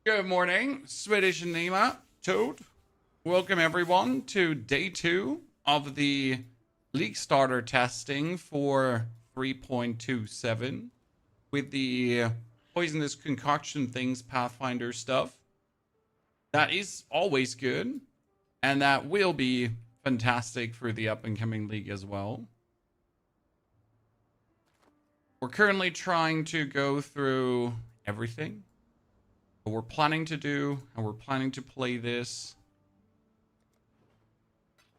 Good morning, Swedish Nima Toad. Welcome everyone to day 2 of the League Starter testing for 3.27 with the Poisonous Concoction Things Pathfinder stuff. That is always good, and that will be fantastic for the up-and-coming league as well. We're currently trying to go through everything. What we're planning to do, and we're planning to play this,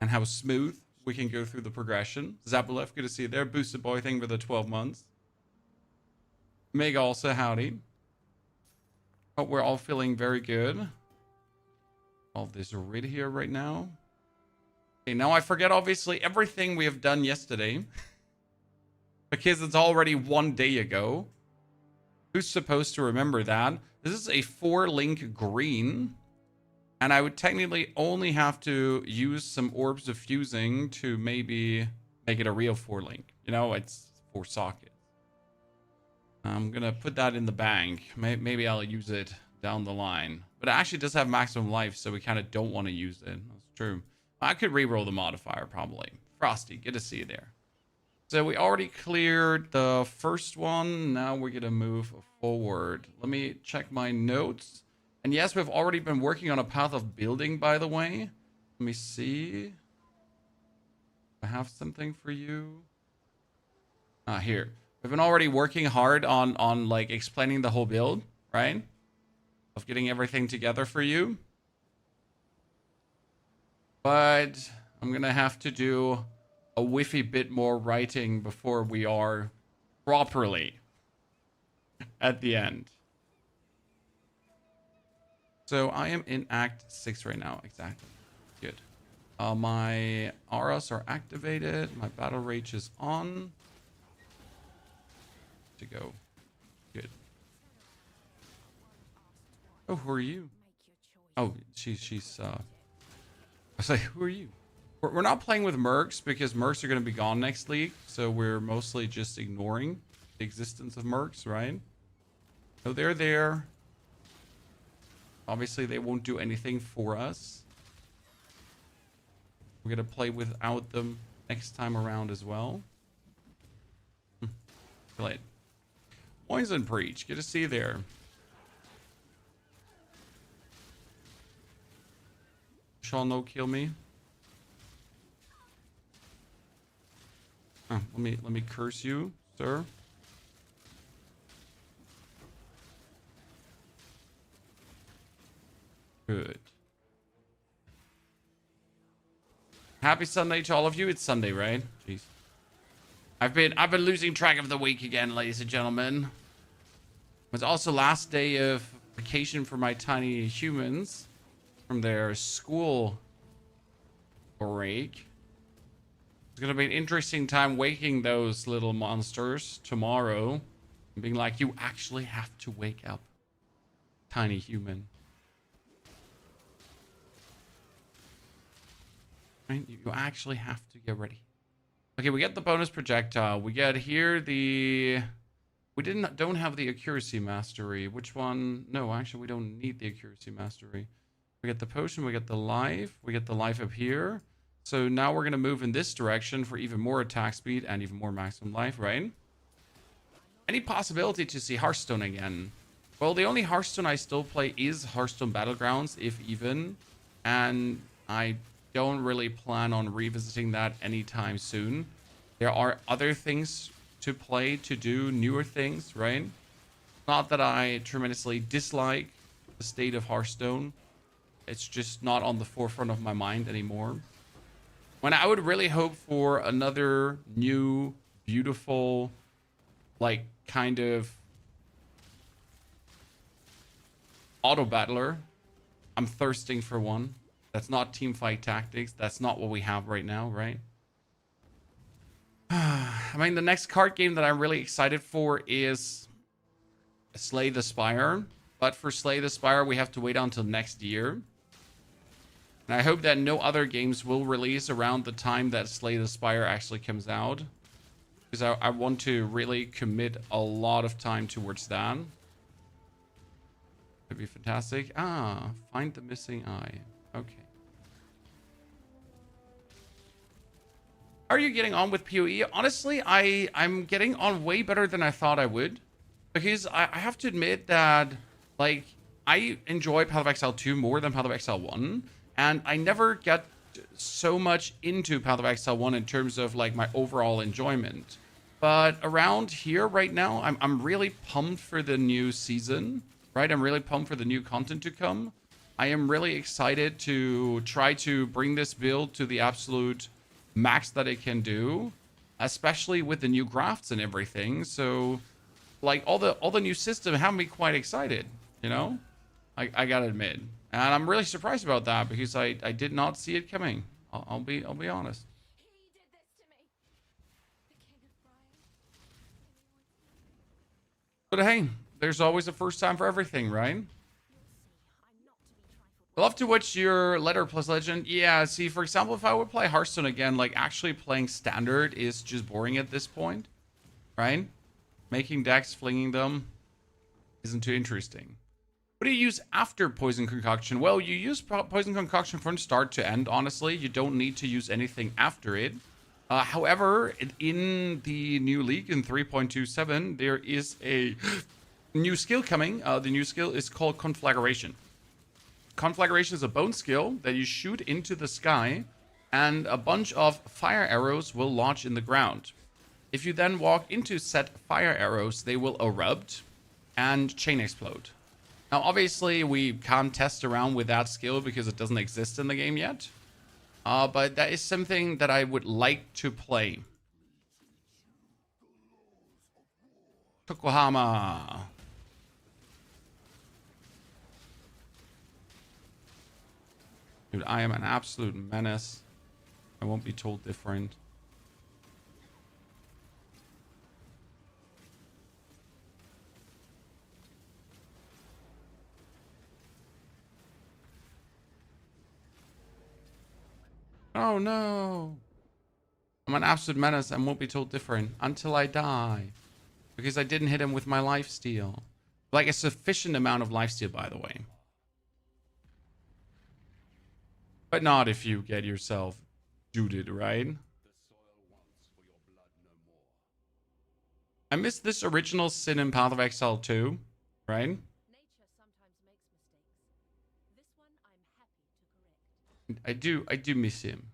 and how smooth we can go through the progression. Zabulev, good to see you there. Boosted Boy, thing for the 12 months. Meg also, howdy. Hope we're all feeling very good. All this rid here right now. Okay, now I forget obviously everything we have done yesterday. Because it's already 1 day ago. Who's supposed to remember that? This is a 4-link green. And I would technically only have to use some orbs of fusing to maybe make it a real 4-link. You know, it's 4 sockets. I'm going to put that in the bank. Maybe I'll use it down the line. But it actually does have maximum life, so we kind of don't want to use it. That's true. I could reroll the modifier, probably. Frosty, good to see you there. So we already cleared the first one. Now we're going to move forward. Let me check my notes. And yes, we've already been working on a path of building, by the way. Let me see. I have something for you. Here. We've been already working hard on like explaining the whole build, right? Of getting everything together for you. But I'm going to have to do a whiffy bit more writing before we are properly at the end. So I am in Act 6 right now. Exactly. Good. My auras are activated. My battle rage is on. To go. Good. Oh, who are you? Oh, she's I was like, who are you? We're not playing with mercs because mercs are going to be gone next league. So we're mostly just ignoring the existence of mercs, right? So they're there. Obviously, they won't do anything for us. We're going to play without them next time around as well. Right. Poison Preach. Good to see you there. Shall no kill me. Let me curse you, sir. Good. Happy Sunday to all of you. It's Sunday, right? Jeez. I've been losing track of the week again, ladies and gentlemen. It was also last day of vacation for my tiny humans from their school break. It's gonna be an interesting time waking those little monsters tomorrow and being like, you actually have to wake up, tiny human. Right? You actually have to get ready. Okay, we get the bonus projectile. We get here the... We don't have the accuracy mastery. Which one? No, actually, we don't need the accuracy mastery. We get the potion. We get the life. We get the life up here. So now we're going to move in this direction for even more attack speed and even more maximum life, right? Any possibility to see Hearthstone again? Well, the only Hearthstone I still play is Hearthstone Battlegrounds, if even. And I don't really plan on revisiting that anytime soon. There are other things to play, to do, newer things, right? Not that I tremendously dislike the state of Hearthstone. It's just not on the forefront of my mind anymore. When I would really hope for another new, beautiful, like, kind of auto battler. I'm thirsting for one. That's not teamfight tactics. That's not what we have right now, right? I mean, the next card game that I'm really excited for is Slay the Spire. But for Slay the Spire, we have to wait until next year. And I hope that no other games will release around the time that Slay the Spire actually comes out. Because I want to really commit a lot of time towards that. be fantastic. Ah, find the missing eye. Okay. How are you getting on with PoE? Honestly, I'm getting on way better than I thought I would. Because I have to admit that, like, I enjoy Path of Exile 2 more than Path of Exile 1. And I never get so much into Path of Exile 1 in terms of, like, my overall enjoyment. But around here right now, I'm really pumped for the new season, right? I'm really pumped for the new content to come. I am really excited to try to bring this build to the absolute max that it can do, especially with the new grafts and everything. So, like, all the new system have me quite excited, you know? I gotta admit. And I'm really surprised about that because I did not see it coming. I'll be honest. But hey, there's always a first time for everything, right? I love to watch your letter plus legend. Yeah, see, for example, if I would play Hearthstone again, like, actually playing standard is just boring at this point, right? Making decks, flinging them isn't too interesting. What do you use after Poison Concoction? Well, you use Poison Concoction from start to end, honestly. You don't need to use anything after it. However, in the new league in 3.27, there is a new skill coming. The new skill is called Conflagration. Conflagration is a bone skill that you shoot into the sky, and a bunch of fire arrows will launch in the ground. If you then walk into said fire arrows, they will erupt and chain explode. Now, obviously, we can't test around with that skill because it doesn't exist in the game yet. But that is something that I would like to play. Tokohama. Dude, I am an absolute menace. I won't be told different. Oh no. I'm an absolute menace and won't be told different until I die. Because I didn't hit him with my lifesteal. Like a sufficient amount of lifesteal, by the way. But not if you get yourself jooted, right? I missed this original sin in Path of Exile 2, right? I do miss him.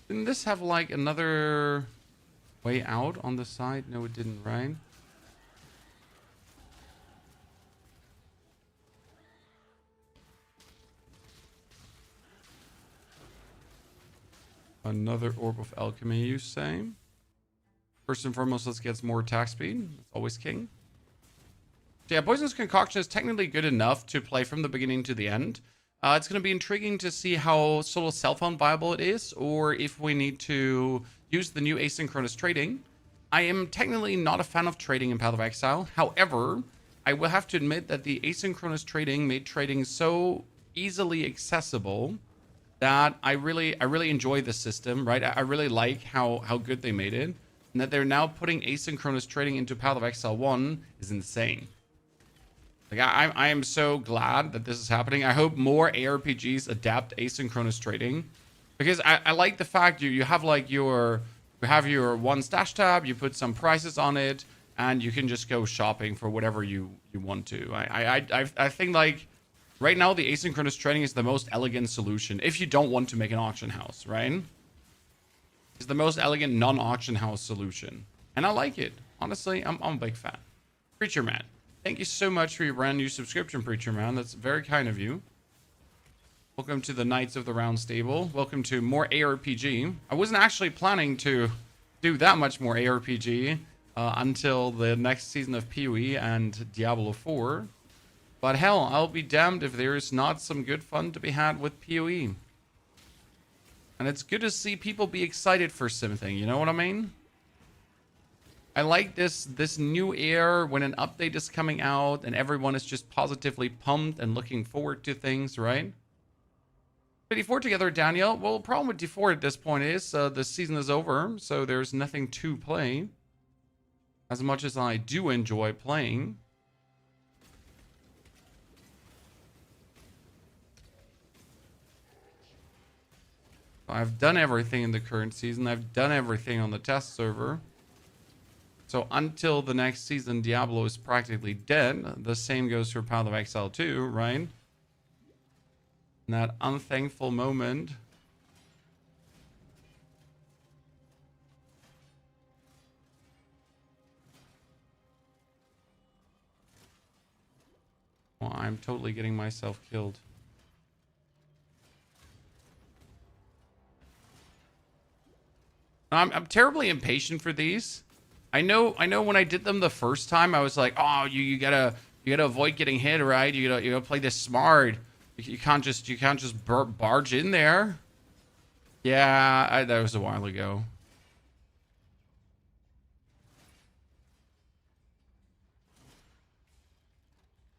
Didn't this have like another way out on the side? No, it didn't, right? Another Orb of Alchemy, you say? First and foremost, let's get more attack speed. That's always king. So yeah, Poisonous Concoction is technically good enough to play from the beginning to the end. It's going to be intriguing to see how solo cell-phone viable it is, or if we need to use the new asynchronous trading. I am technically not a fan of trading in Path of Exile. However, I will have to admit that the asynchronous trading made trading so easily accessible that I really enjoy the system, right? I really like how good they made it. And that they're now putting asynchronous trading into Path of Exile 1 is insane. Like, I am so glad that this is happening. I hope more ARPGs adapt asynchronous trading, because I like the fact you have like you have your one stash tab, you put some prices on it, and you can just go shopping for whatever you want to. I think like right now the asynchronous trading is the most elegant solution if you don't want to make an auction house, right? It's the most elegant non-auction house solution, and I like it. Honestly, I'm a big fan. Preacher Man. Thank you so much for your brand new subscription, Preacher Man. That's very kind of you. Welcome to the Knights of the Round Stable. Welcome to more ARPG. I wasn't actually planning to do that much more ARPG until the next season of PoE and Diablo 4. But hell, I'll be damned if there is not some good fun to be had with PoE. And it's good to see people be excited for something, you know what I mean? I like this new air when an update is coming out and everyone is just positively pumped and looking forward to things, right? D4 together, Daniel. Well, the problem with D4 at this point is the season is over, so there's nothing to play. As much as I do enjoy playing, I've done everything in the current season. I've done everything on the test server. So until the next season, Diablo is practically dead. The same goes for Path of Exile 2, right? In that unthankful moment. Well, I'm totally getting myself killed. I'm terribly impatient for these. I know when I did them the first time, I was like, oh, you gotta avoid getting hit, right? You gotta play this smart. You can't just barge in there. Yeah, that was a while ago.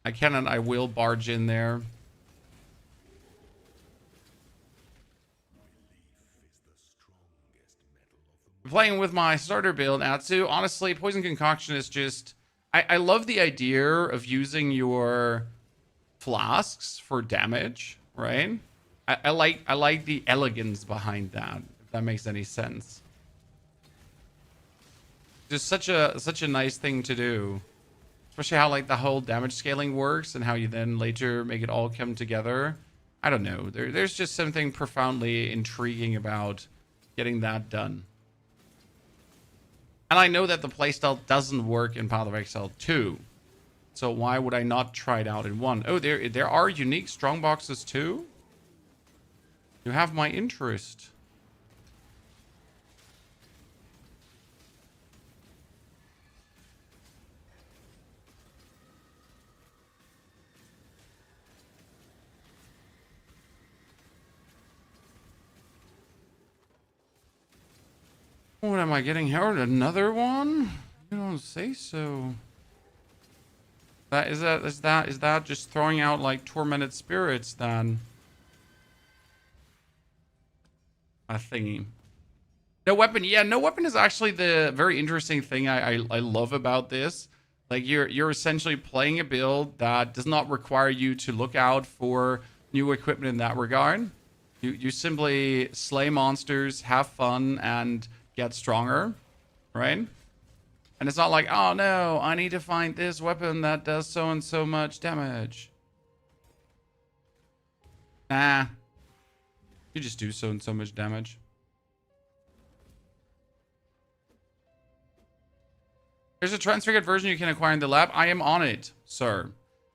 I can and I will barge in there. Playing with my starter build, Atsu. Honestly, Poison Concoction is just... I love the idea of using your flasks for damage, right? I like the elegance behind that, if that makes any sense. Just such a nice thing to do. Especially how like the whole damage scaling works and how you then later make it all come together. I don't know. There's just something profoundly intriguing about getting that done. And I know that the playstyle doesn't work in Path of Exile 2. So why would I not try it out in 1? Oh, there are unique strongboxes too? You have my interest. What am I getting, Howard? Another one? You don't say so. Is that just throwing out like tormented spirits then? A thingy. No weapon. Yeah, no weapon is actually the very interesting thing I love about this. Like you're essentially playing a build that does not require you to look out for new equipment in that regard. You simply slay monsters, have fun, and get stronger, right? And it's not like, oh no, I need to find this weapon that does so and so much damage. Nah. You just do so and so much damage. There's a transfigured version you can acquire in the lab. I am on it, sir.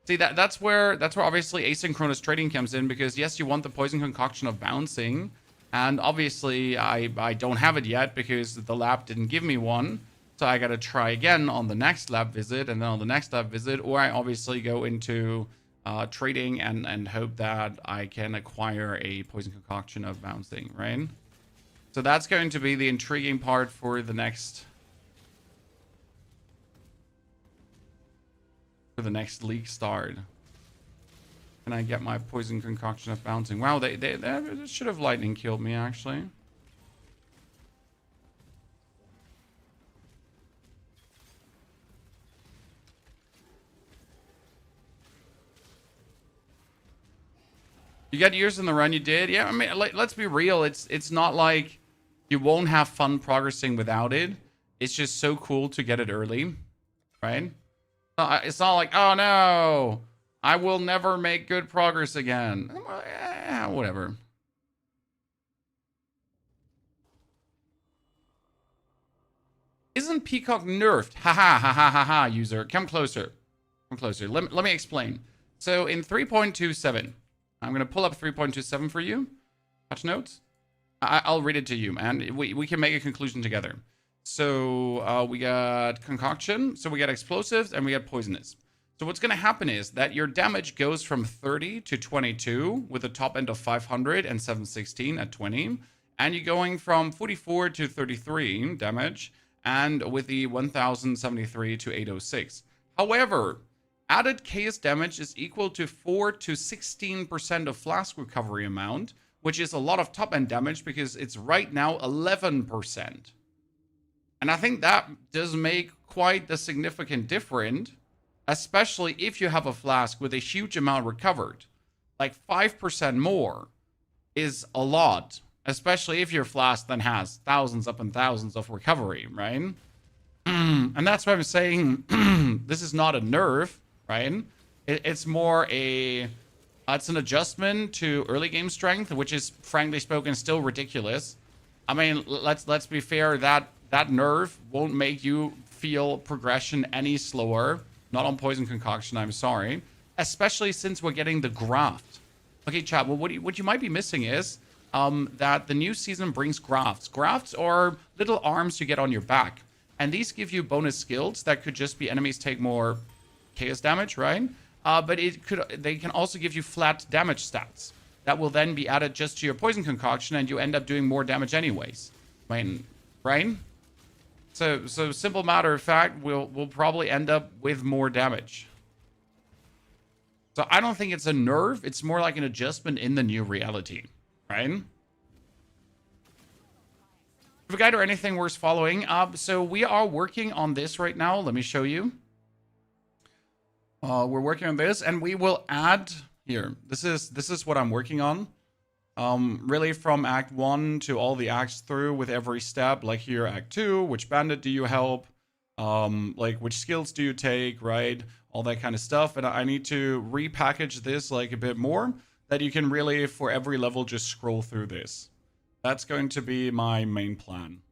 See, that's where obviously asynchronous trading comes in, because yes, you want the poison concoction of bouncing. And obviously, I don't have it yet because the lab didn't give me one. So I got to try again on the next lab visit, and then on the next lab visit. Or I obviously go into trading and hope that I can acquire a poison concoction of bouncing, right? So that's going to be the intriguing part for the next... league start. Can I get my poison concoction of bouncing? Wow, they should have lightning killed me, actually. You got yours in the run, you did? Yeah, I mean, let's be real. It's not like you won't have fun progressing without it. It's just so cool to get it early, right? It's not like, oh no, I will never make good progress again. Whatever. Isn't Peacock nerfed? Ha ha ha ha ha ha, user. Come closer. Come closer. Let me explain. So in 3.27, I'm going to pull up 3.27 for you. Touch notes. I'll read it to you, man. We can make a conclusion together. So we got concoction, so we got explosives, and we got poisonous. So what's going to happen is that your damage goes from 30 to 22 with a top end of 500 and 716 at 20. And you're going from 44 to 33 damage and with the 1073 to 806. However, added chaos damage is equal to 4 to 16% of flask recovery amount, which is a lot of top end damage because it's right now 11%. And I think that does make quite the significant difference, especially if you have a flask with a huge amount recovered. Like 5% more is a lot, Especially if your flask then has thousands upon thousands of recovery, right? And that's why I'm saying this is not a nerf, right? It's more a... it's an adjustment to early game strength, which is, frankly spoken, still ridiculous. I mean, let's be fair, that nerf won't make you feel progression any slower. Not on Poison Concoction, I'm sorry. Especially since we're getting the graft. Okay, chat, well, what you might be missing is that the new season brings grafts. Grafts are little arms you get on your back. And these give you bonus skills that could just be enemies take more chaos damage, right? But they can also give you flat damage stats that will then be added just to your Poison Concoction, and you end up doing more damage anyways. I mean, right? So simple matter of fact, we'll probably end up with more damage. So I don't think it's a nerf. It's more like an adjustment in the new reality, right? Have a guide or anything worth following? So we are working on this right now. Let me show you. We're working on this, and we will add here. This is what I'm working on. Really from Act 1 to all the acts through with every step. Like here, Act 2, which bandit do you help? Like which skills do you take, right? All that kind of stuff. And I need to repackage this like a bit more that you can really, for every level, just scroll through this. That's going to be my main plan.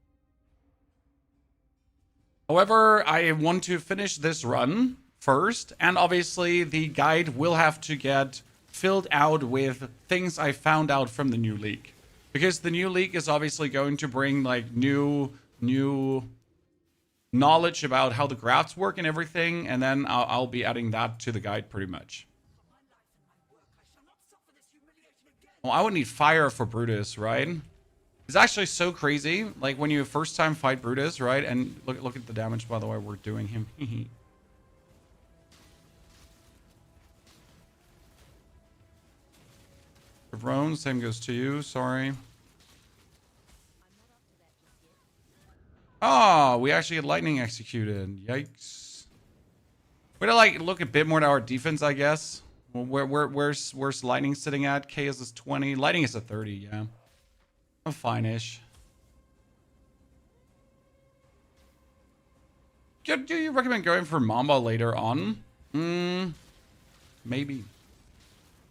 However, I want to finish this run first, and obviously the guide will have to get filled out with things I found out from the new league. Because the new league is obviously going to bring like new knowledge about how the grafts work and everything, and then I'll be adding that to the guide pretty much. Well, I would need fire for Brutus, right? It's actually so crazy. Like when you first time fight Brutus, right? And look at the damage, by the way, we're doing him. Roan, same goes to you. Sorry. Oh, we actually get lightning executed. Yikes. We're gonna like look a bit more at our defense, I guess. Well, where's lightning sitting at? K is 20. Lightning is a 30. Yeah. I'm fine-ish. Do you recommend going for Mamba later on? Maybe.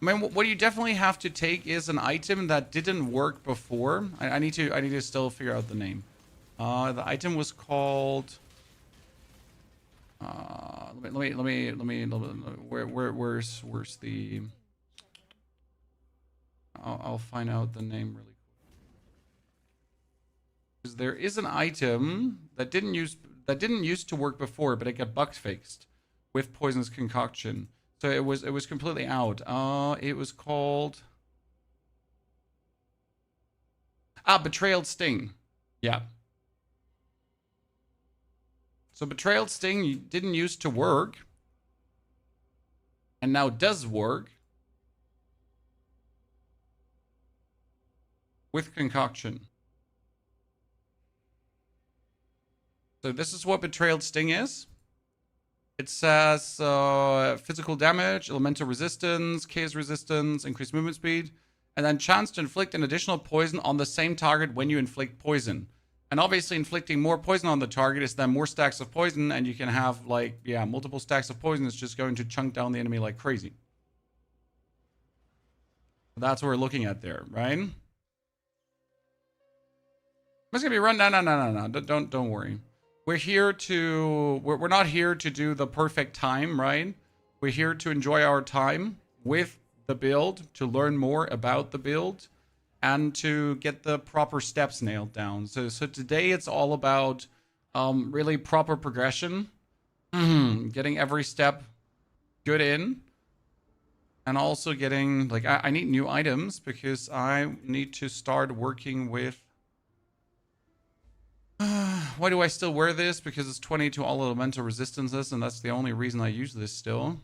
I mean, what you definitely have to take is an item that didn't work before. I need to still figure out the name. The item was called. Let me. Where's the? I'll find out the name really. Because there is an item that didn't used to work before, but it got bug fixed with Poisonous Concoction. So it was completely out. It was called Betrayal Sting. Yeah. So Betrayal Sting didn't used to work, and now does work with Concoction. So this is what Betrayal Sting is. It says physical damage, elemental resistance, chaos resistance, increased movement speed, and then chance to inflict an additional poison on the same target when you inflict poison. And obviously inflicting more poison on the target is then more stacks of poison, and you can have like, yeah, multiple stacks of poison. It's just going to chunk down the enemy like crazy. That's what we're looking at there, right? It's gonna be run. No. Don't worry. We're here to, we're not here to do the perfect time, right? We're here to enjoy our time with the build, to learn more about the build, and to get the proper steps nailed down. So today it's all about really proper progression, getting every step good in, and also getting, like, I need new items because I need to start working with. Why do I still wear this? Because it's 20 to all elemental resistances, and that's the only reason I use this still.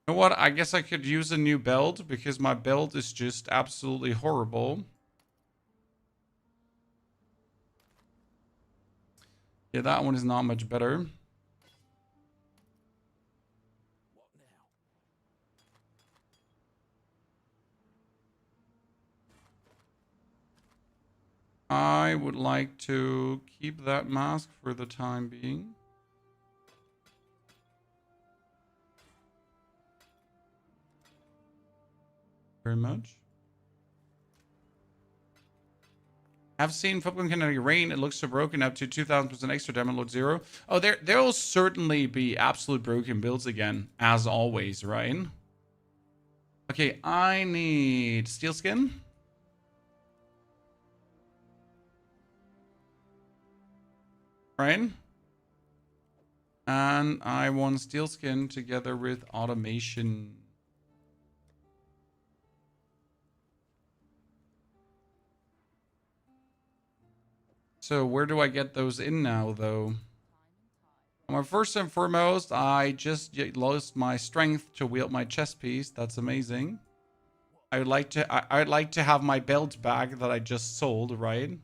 You know what? I guess I could use a new belt because my belt is just absolutely horrible. Yeah, that one is not much better. I would like to keep that mask for the time being. Very much. I've seen Football Kinetic Rain. It looks so broken, up to 2000% extra damage, load 0. Oh, there'll certainly be absolute broken builds again, as always, right? Okay, I need steel skin. Right? And I want steel skin together with automation. So where do I get those in now, though? Well, first and foremost, I just lost my strength to wield my chest piece. That's amazing. I'd like to have my belt back that I just sold, right?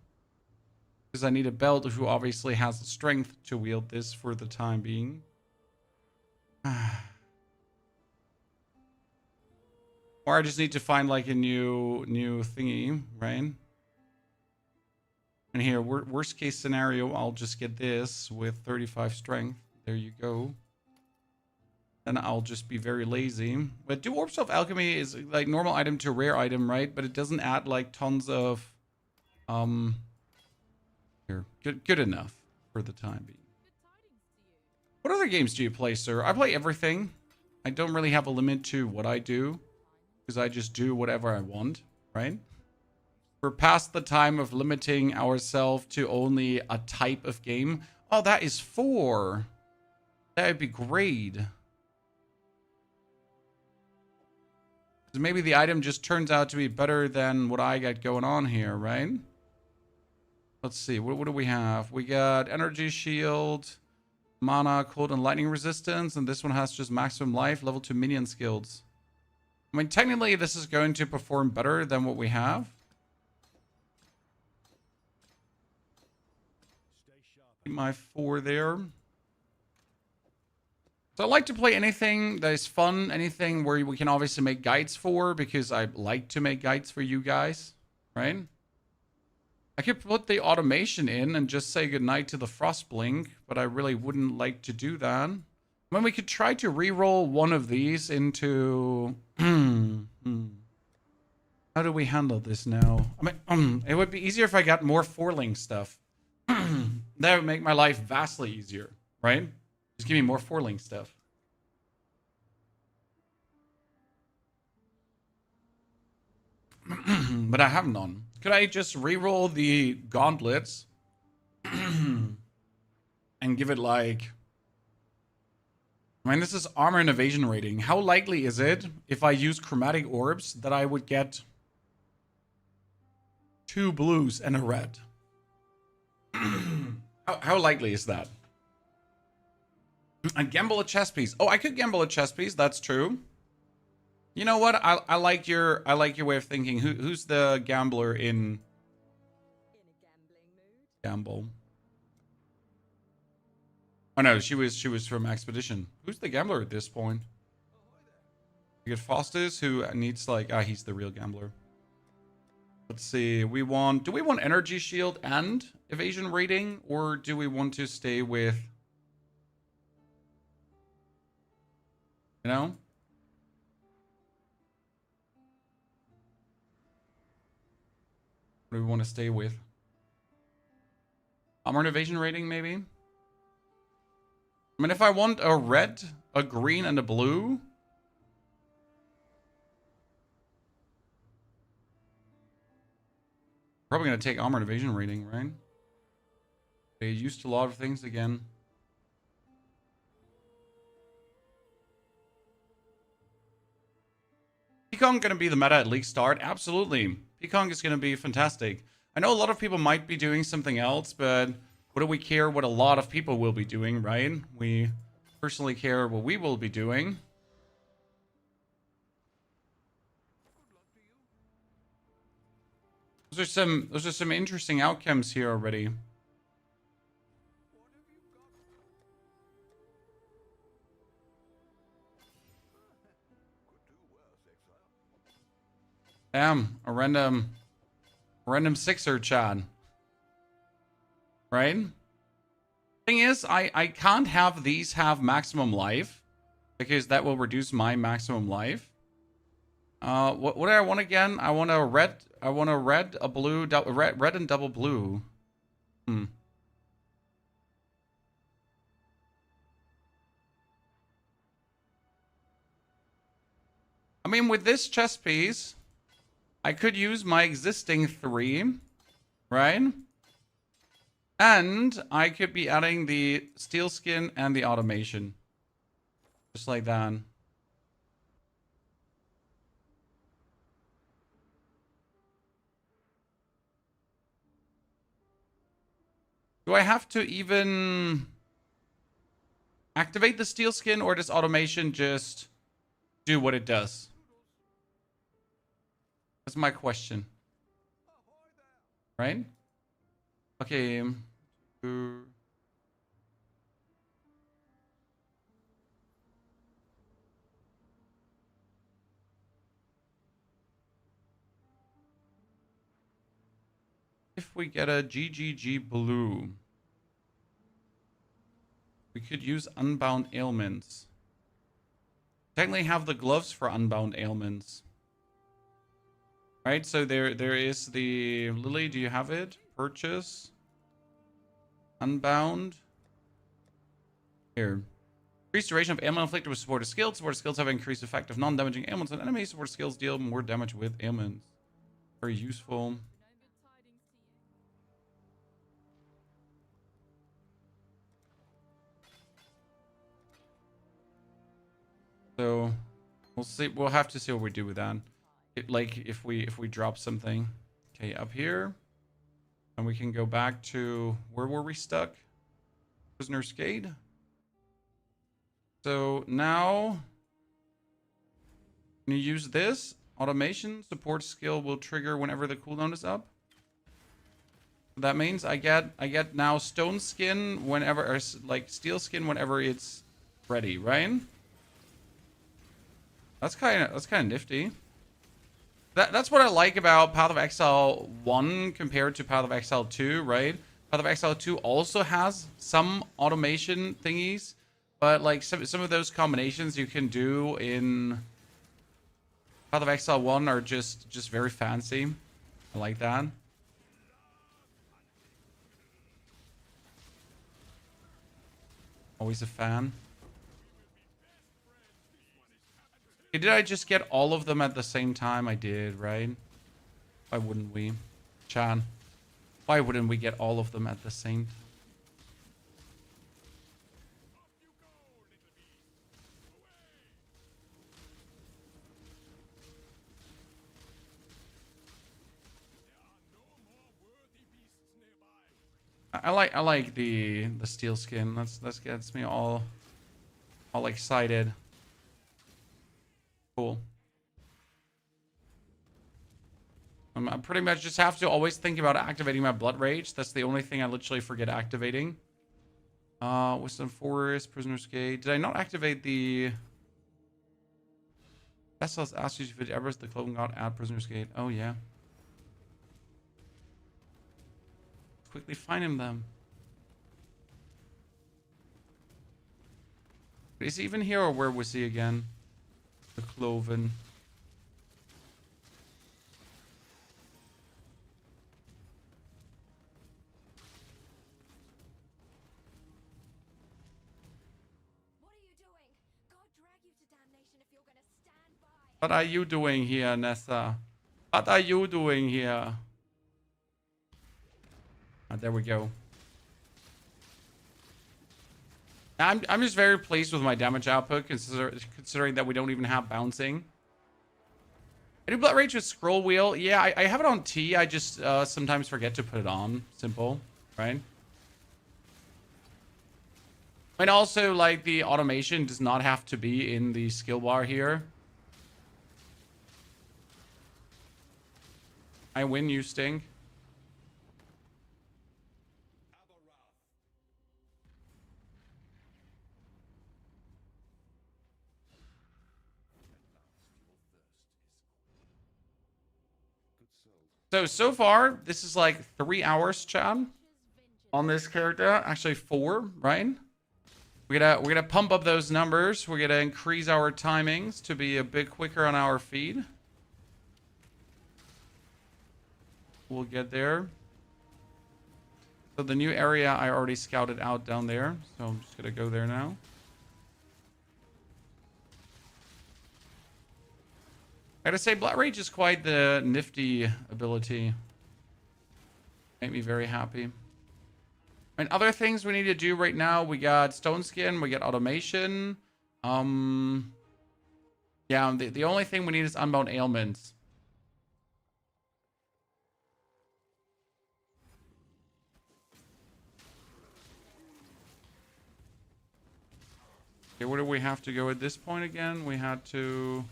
Because I need a belt who obviously has the strength to wield this for the time being. Or I just need to find like a new thingy, right? And here, worst case scenario, I'll just get this with 35 strength. There you go. Then I'll just be very lazy. But do Orbs of Alchemy is like normal item to rare item, right? But it doesn't add like tons of here. Good enough for the time being. What other games do you play, sir? I play everything. I don't really have a limit to what I do, because I just do whatever I want, right? We're past the time of limiting ourselves to only a type of game. Oh, that is 4. That would be great. Maybe the item just turns out to be better than what I got going on here, right? Let's see. What do we have? We got energy shield, mana, cold, and lightning resistance. And this one has just maximum life, level 2 minion skills. I mean, technically, this is going to perform better than what we have. My 4 there. So I like to play anything that is fun, anything where we can obviously make guides for, because I like to make guides for you guys, right? I could put the automation in and just say goodnight to the Frostblink, but I really wouldn't like to do that. I mean, we could try to re-roll one of these into... How do we handle this now? I mean, it would be easier if I got more four-link stuff. That would make my life vastly easier, right? Just give me more 4-link stuff. But I have none. Could I just re-roll the gauntlets and give it like... I mean, this is armor and evasion rating. How likely is it, if I use chromatic orbs, that I would get 2 blues and a red? How likely is that? I gamble a chess piece. Oh, I could gamble a chess piece. That's true. You know what? I like your way of thinking. Who's the gambler in a gambling mood? Gamble? Oh no, she was from Expedition. Who's the gambler at this point? You get Faustus, who needs like he's the real gambler. Let's see. Do we want energy shield and evasion rating, or do we want to stay with, you know? What do we want to stay with? Armor and evasion rating, maybe? I mean, if I want a red, a green, and a blue... Probably going to take armor and evasion rating, right? They used a lot of things again. Pekong going to be the meta at league start? Absolutely. Pekong is going to be fantastic. I know a lot of people might be doing something else, but what do we care what a lot of people will be doing, right? We personally care what we will be doing. Those are some interesting outcomes here already. Damn, a random sixer, Chad. right? Thing is, I can't have these have maximum life because that will reduce my maximum life. What do I want again? I want a red, a blue, red and double blue. I mean, with this chess piece, I could use my existing 3, right? And I could be adding the steel skin and the automation. Just like that. Do I have to even activate the steel skin, or does automation just do what it does? That's my question. Right? Okay. If we get a GGG blue, we could use unbound ailments. Technically have the gloves for unbound ailments. Right, so there is the Lily, do you have it? Purchase. Unbound. Here. Increased duration of ailment inflicted with supported skills. Supported skills have increased effect of non-damaging ailments on enemies. Supported skills deal more damage with ailments. Very useful. So we'll see. We'll have to see what we do with that. Like if we drop something. Okay, up here. And we can go back to where were we stuck? Prisoner's Gate. So now when you use this, automation support skill will trigger whenever the cooldown is up. That means I get now stone skin whenever, or like steel skin whenever it's ready, right? That's kind of nifty. That's what I like about Path of Exile 1 compared to Path of Exile 2, right? Path of Exile 2 also has some automation thingies, but like some of those combinations you can do in Path of Exile 1 are just very fancy. I like that. Always a fan. Okay, did I just get all of them at the same time? I did, right? Why wouldn't we? Chan. Why wouldn't we get all of them at the same time? I like the steel skin. That gets me all excited. Cool. I pretty much just have to always think about activating my Blood Rage. That's the only thing I literally forget activating. Wisdom Forest, Prisoner's Gate. Did I not activate the... Vessels asked you if it ever is the Cloven God at Prisoner's Gate. Oh, yeah. Quickly find him, then. Is he even here, or where was he again? The Cloven. What are you doing here, Nessa? What are you doing here? Ah, there we go. I'm just very pleased with my damage output, considering that we don't even have bouncing. I do Blood Rage with Scroll Wheel. Yeah, I have it on T. I just sometimes forget to put it on. Simple, right? And also, like, the automation does not have to be in the skill bar here. I win, you stink. So far, this is like 3 hours, Chad. on this character. Actually 4, right? We're gonna pump up those numbers. We're gonna increase our timings to be a bit quicker on our feed. We'll get there. So the new area I already scouted out down there. So I'm just gonna go there now. I gotta say, Blood Rage is quite the nifty ability. Make me very happy. And other things we need to do right now, we got Stone Skin, we got Automation. Yeah, the only thing we need is Unbound Ailments. Okay, where do we have to go at this point again? We had to...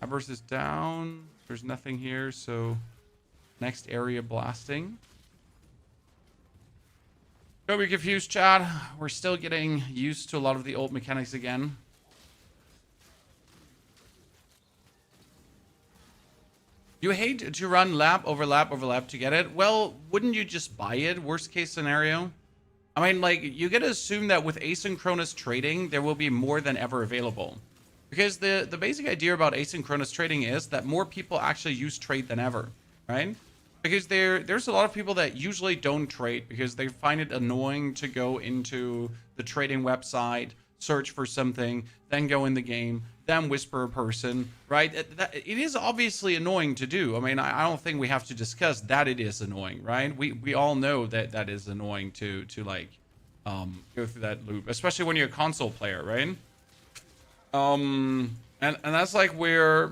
Abers is down. There's nothing here, so... Next area blasting. Don't be confused, Chad. We're still getting used to a lot of the old mechanics again. You hate to run lap, overlap to get it? Well, wouldn't you just buy it? Worst case scenario. I mean, like, you gotta assume that with asynchronous trading, there will be more than ever available. Because the basic idea about asynchronous trading is that more people actually use trade than ever, right? Because there's a lot of people that usually don't trade because they find it annoying to go into the trading website, search for something, then go in the game, then whisper a person, right? It is obviously annoying to do. I mean, I don't think we have to discuss that it is annoying, right? We all know that that is annoying to like go through that loop, especially when you're a console player, right? And that's like where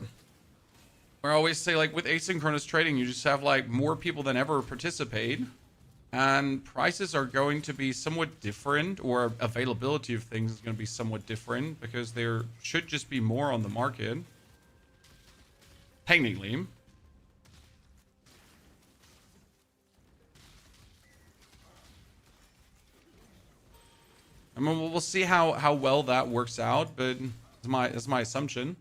I always say, like, with asynchronous trading, you just have like more people than ever participate, and prices are going to be somewhat different, or availability of things is going to be somewhat different because there should just be more on the market. Technically. I mean, we'll see how well that works out, but it's my assumption.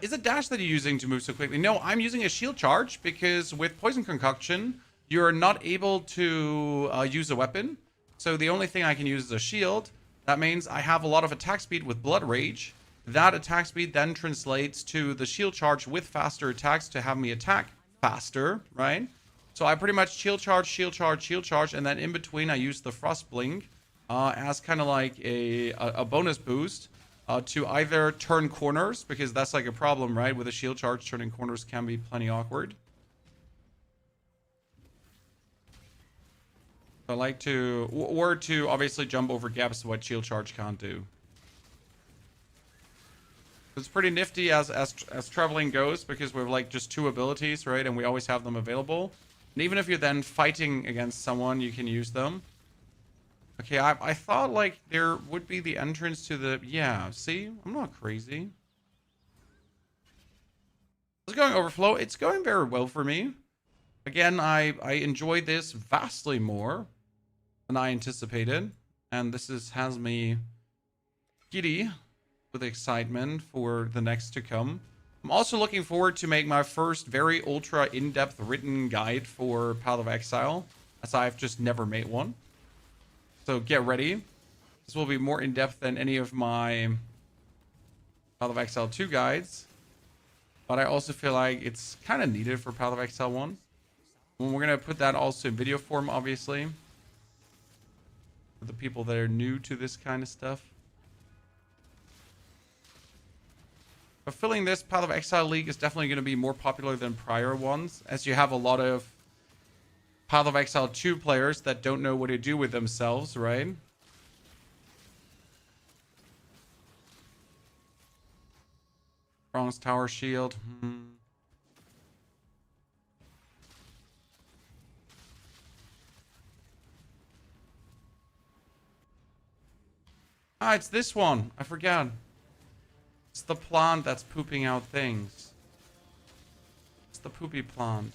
Is it dash that you're using to move so quickly? No, I'm using a shield charge because with Poison Concoction, you're not able to use a weapon. So the only thing I can use is a shield. That means I have a lot of attack speed with Blood Rage. That attack speed then translates to the shield charge with faster attacks to have me attack faster, right? So I pretty much shield charge, and then in between I use the Frost Blink as kind of like a bonus boost. To either turn corners, because that's like a problem, right? With a shield charge, turning corners can be plenty awkward. I like to, or to obviously jump over gaps, what shield charge can't do. It's pretty nifty as traveling goes, because we have like just 2 abilities, right? And we always have them available. And even if you're then fighting against someone, you can use them. Okay, I thought like there would be the entrance to the... Yeah, see? I'm not crazy. It's going overflow. It's going very well for me. Again, I enjoy this vastly more than I anticipated. And this has me giddy with excitement for the next to come. I'm also looking forward to make my first very ultra in-depth written guide for Path of Exile, as I've just never made one. So get ready. This will be more in-depth than any of my Path of Exile 2 guides. But I also feel like it's kind of needed for Path of Exile 1. And we're going to put that also in video form, obviously. For the people that are new to this kind of stuff. But filling this Path of Exile League is definitely going to be more popular than prior ones, as you have a lot of Path of Exile 2 players that don't know what to do with themselves, right? Bronze Tower Shield. Ah, it's this one. I forgot. It's the plant that's pooping out things. It's the poopy plant.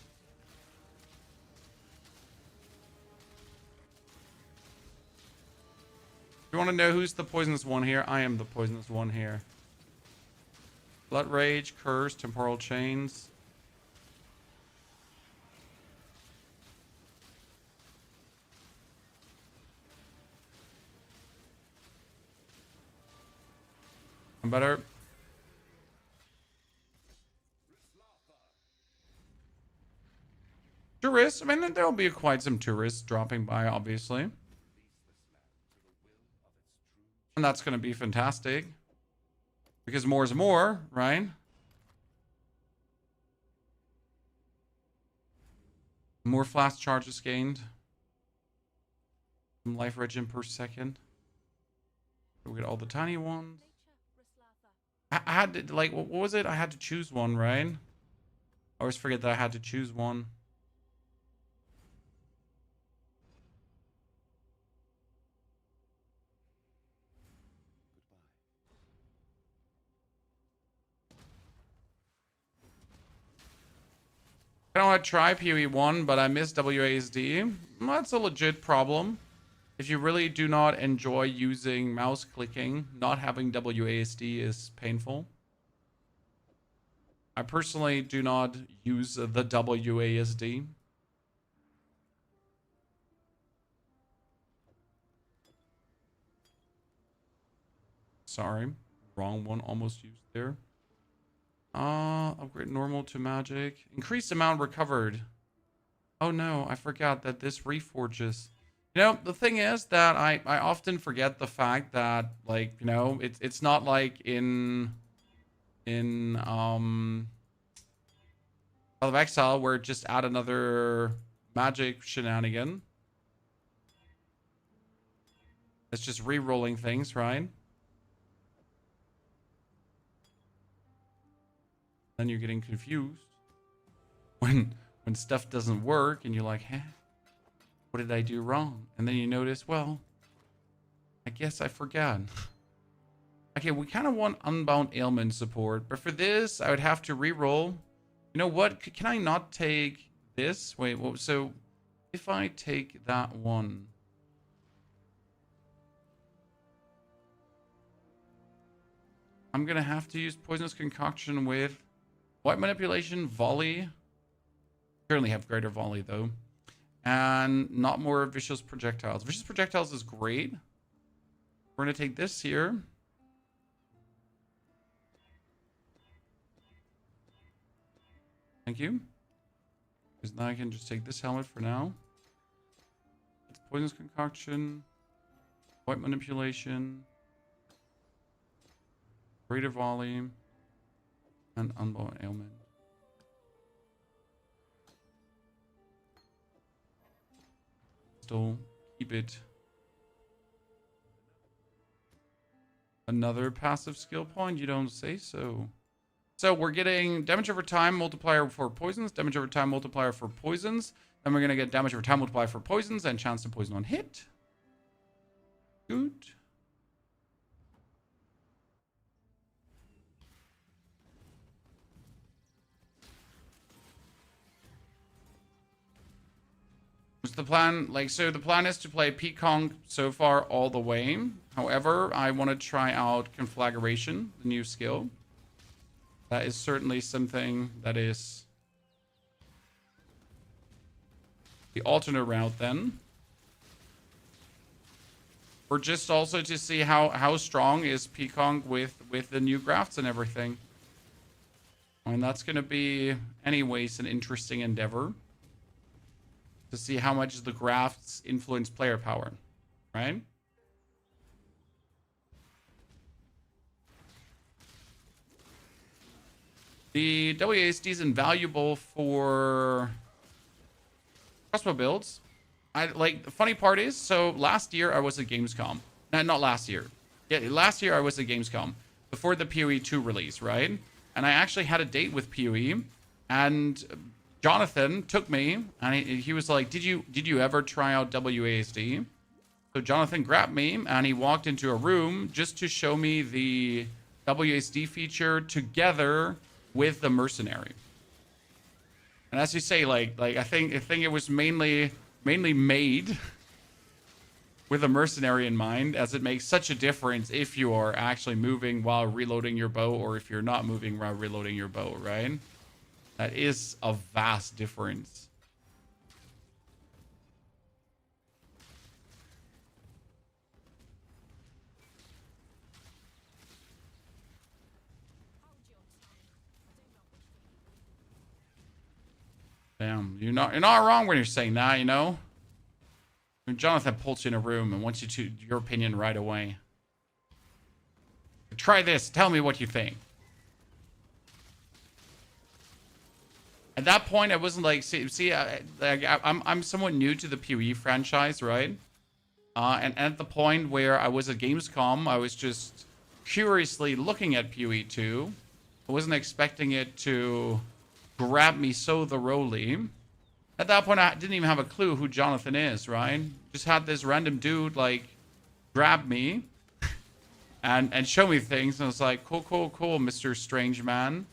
You want to know who's the poisonous one here? I am the poisonous one here. Blood Rage, Curse, Temporal Chains. better. Tourists, I mean, there'll be quite some tourists dropping by, obviously. And that's going to be fantastic. Because more is more, right? More flash charges gained. Some life regen per second. We get all the tiny ones. I had to, like, what was it? I had to choose one, right? I always forget that I had to choose one. I don't want to try POE 1, but I miss WASD. Well, that's a legit problem. If you really do not enjoy using mouse clicking, not having WASD is painful. I personally do not use the WASD. Sorry, wrong one almost used there. Upgrade normal to magic. Increased amount recovered. Oh no, I forgot that this reforges. You know, the thing is that I often forget the fact that, like, you know, it's not like in Path of Exile where it just add another magic shenanigan. It's just re-rolling things, right? Then you're getting confused when stuff doesn't work and you're like, huh? What did I do wrong? And then you notice, well, I guess I forgot. Okay, we kind of want Unbound Ailment support, but for this, I would have to re-roll. You know what? Can I not take this? Wait, well, so if I take that one, I'm gonna have to use Poisonous Concoction with White Manipulation, Volley. Currently have Greater Volley though. And not more Vicious Projectiles. Vicious Projectiles is great. We're gonna take this here. Thank you. Because now I can just take this helmet for now. It's Poisonous Concoction, White Manipulation, Greater Volley, and Unbound Ailment. Still keep it. Another passive skill point? You don't say so. So we're getting damage over time multiplier for poisons, damage over time multiplier for poisons. Then we're going to get damage over time multiplier for poisons and chance to poison on hit. Good. What's the plan? Like, so the plan is to play Peaconk so far all the way. However, I want to try out Conflagration, the new skill. That is certainly something that is the alternate route then. Or just also to see how strong is Peaconk with the new grafts and everything. And that's going to be, anyways, an interesting endeavor. To see how much the grafts influence player power, right? The WASD is invaluable for crossbow builds. The funny part is, so last year I was at Gamescom. Not last year. Yeah, last year I was at Gamescom before the POE 2 release, right? And I actually had a date with POE, and Jonathan took me, and he was like, "Did you ever try out WASD?" So Jonathan grabbed me, and he walked into a room just to show me the WASD feature together with the mercenary. And as you say, like I think it was mainly made with a mercenary in mind, as it makes such a difference if you are actually moving while reloading your bow, or if you're not moving while reloading your bow, right? That is a vast difference. Damn, you're not wrong when you're saying that, you know? When Jonathan pulls you in a room and wants you to your opinion right away. Try this. Tell me what you think. At that point, I wasn't like, I'm somewhat new to the POE franchise, right? And at the point where I was at Gamescom, I was just curiously looking at POE 2. I wasn't expecting it to grab me so thoroughly. At that point, I didn't even have a clue who Jonathan is, right? Just had this random dude, like, grab me and show me things. And I was like, cool, Mr. Strange Man.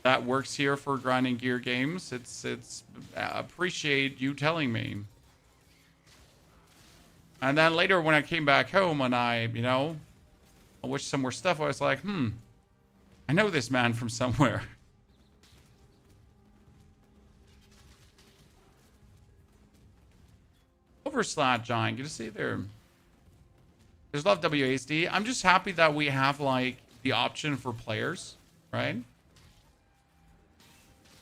That works here for grinding gear games. It's appreciate you telling me. And then later when I came back home and I watched some more stuff, I was like, I know this man from somewhere. Overslat Giant, good to see you there. There's love WASD. I'm just happy that we have like the option for players, right?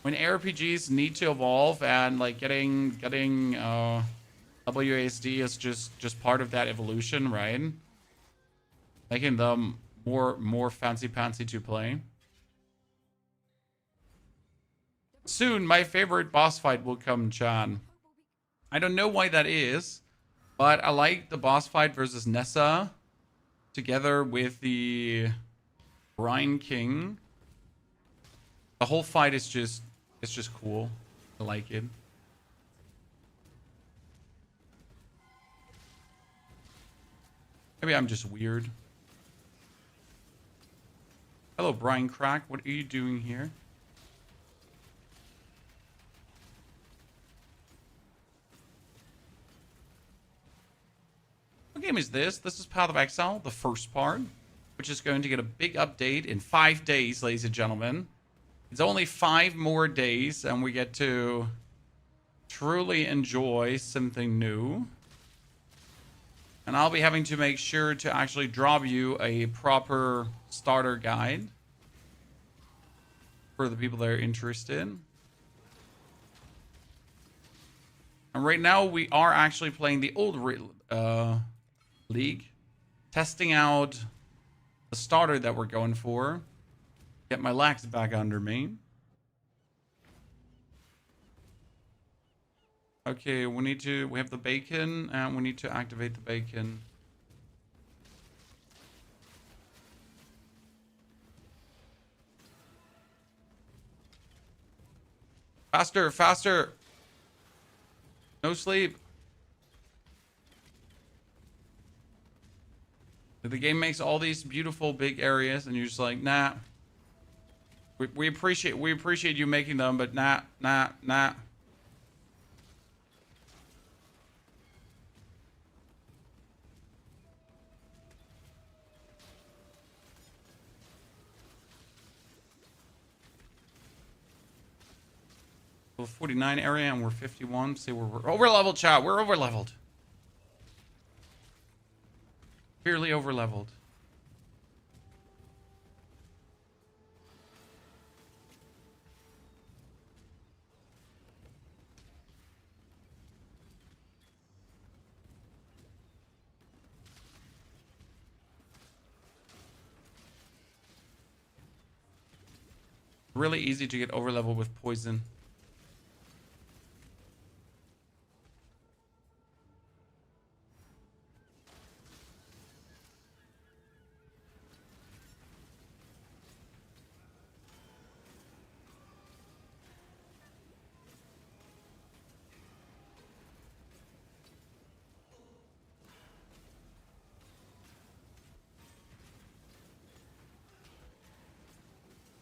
When ARPGs need to evolve and like getting WASD is just part of that evolution, right? Making them more fancy pantsy to play. Soon, my favorite boss fight will come, Chan. I don't know why that is, but I like the boss fight versus Nessa together with the Brine King. The whole fight is just cool. I like it. Maybe I'm just weird. Hello, Brian Crack. What are you doing here? What game is this? This is Path of Exile, the first part, which is going to get a big update in 5 days, ladies and gentlemen. It's only 5 more days, and we get to truly enjoy something new. And I'll be having to make sure to actually drop you a proper starter guide for the people that are interested. And right now, we are actually playing the old league, testing out the starter that we're going for. Get my lax back under me. Okay, we have the bacon and we need to activate the bacon. Faster, faster. No sleep. The game makes all these beautiful big areas and you're just like, nah. We appreciate you making them, but nah. We're 49 area and we're 51. See, we're over leveled, chat. We're over leveled. Severely over leveled. Really easy to get over leveled with poison.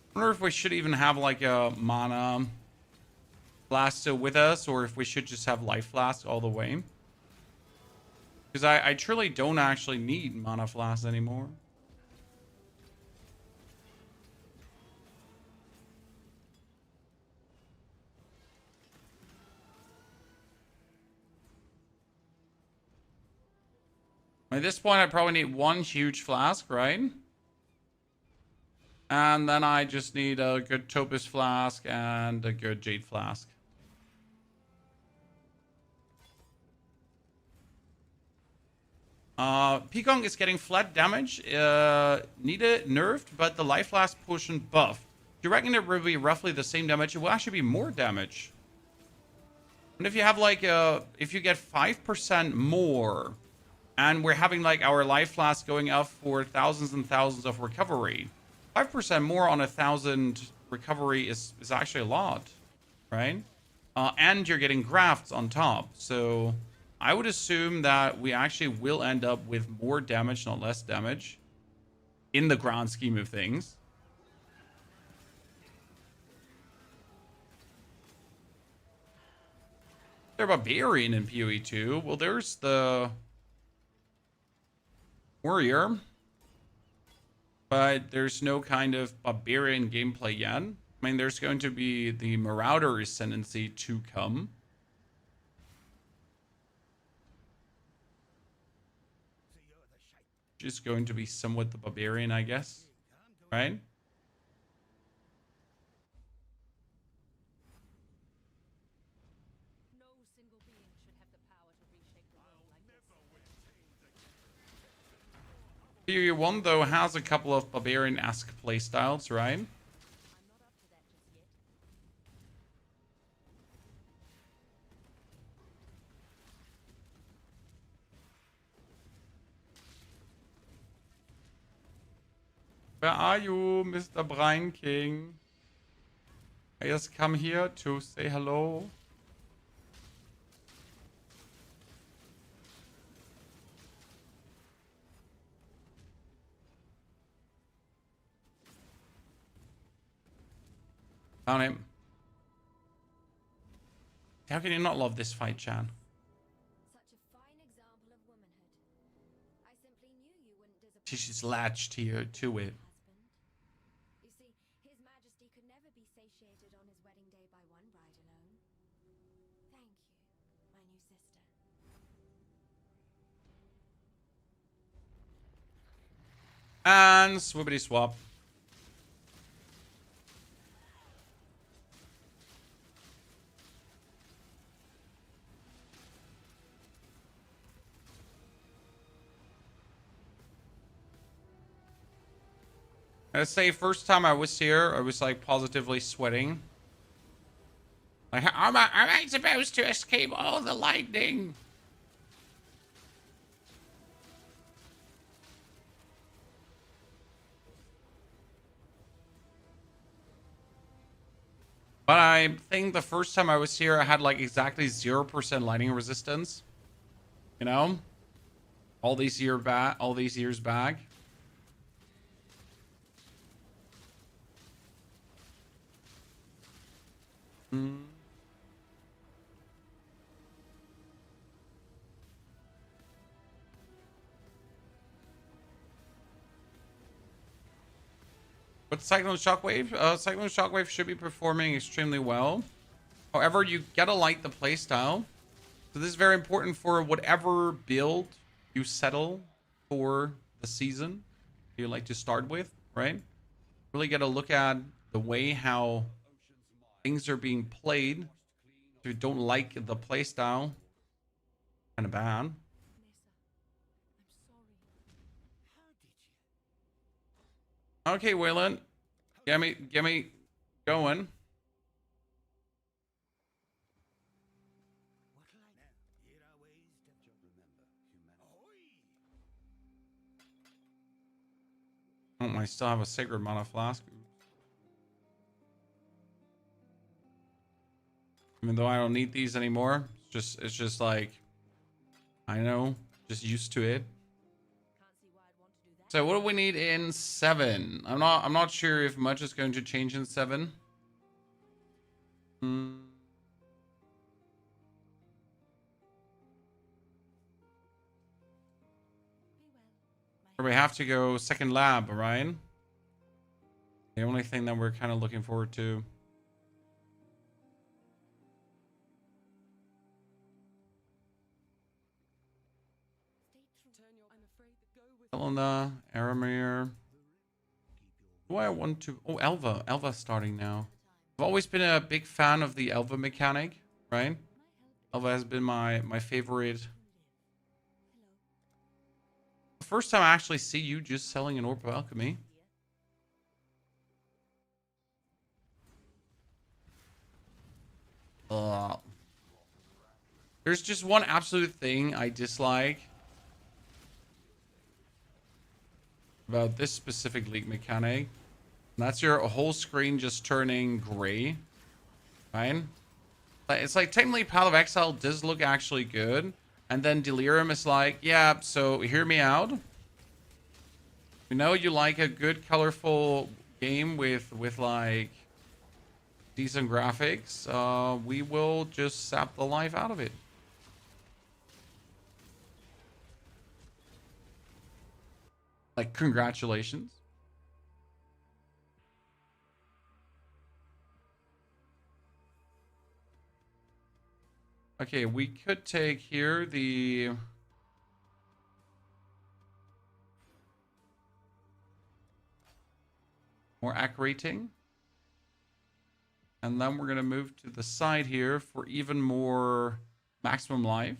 I wonder if we should even have like a mana flask with us, or if we should just have life flask all the way. Because I truly don't actually need mana flask anymore. At this point, I probably need 1 huge flask, right? And then I just need a good Topaz flask and a good Jade flask. Pekong is getting flat damage, needed nerfed, but the life last portion buffed. Do you reckon it will be roughly the same damage? It will actually be more damage. And if you have like if you get 5% more, and we're having like our life flask going up for thousands and thousands of recovery, 5% more on 1,000 recovery is actually a lot, right? And you're getting grafts on top, so I would assume that we actually will end up with more damage, not less damage, in the grand scheme of things. They're barbarian in POE 2. Well, there's the warrior, but there's no kind of barbarian gameplay yet. I mean, there's going to be the marauder ascendancy to come. Just going to be somewhat the barbarian, I guess, right? No single being should have the power to reshape the world like this. POE 1, though, has a couple of barbarian-esque playstyles, right? I'm not up to that just yet. Where are you, Mr. Brine King? I just come here to say hello. Found him. How can you not love this fight, Chan? Such a fine example of womanhood. I simply knew you wouldn't disappoint. She's latched here to it. Husband. You see, His Majesty could never be satiated on his wedding day by one bride alone. Thank you, my new sister. And swibbity swap. I say, first time I was here, I was like positively sweating. Like, how am I supposed to escape all the lightning? But I think the first time I was here, I had like exactly 0% lightning resistance. You know, all these years back. But Cyclone Shockwave? Cyclone Shockwave should be performing extremely well. However, you gotta like the playstyle. So this is very important for whatever build you settle for the season you like to start with, right? Really gotta look at the way how things are being played. If you don't like the playstyle, kind of bad. Nessa, I'm sorry. Okay, Waylon. Get me going. Oh, I still have a sacred mana flask. Even though I don't need these anymore. It's just like, I know, just used to it. Can't see why I'd want to do that. So what do we need in 7? I'm not sure if much is going to change in 7. Or we have to go second lab, Orion. The only thing that we're kind of looking forward to. I'm afraid that go with Helena, Aramir. Do I want to... Oh, Elva. Elva's starting now. I've always been a big fan of the Elva mechanic, right? Elva has been my favorite First time I actually see you just selling an orb of alchemy. There's just one absolute thing I dislike about this specific league mechanic. And that's your whole screen just turning gray. Right? It's like technically Path of Exile does look actually good. And then Delirium is like, yeah, so hear me out. We know you like a good colorful game with like decent graphics. We will just sap the life out of it. Like, congratulations. Okay, we could take here the... more accurating. And then we're going to move to the side here for even more maximum life.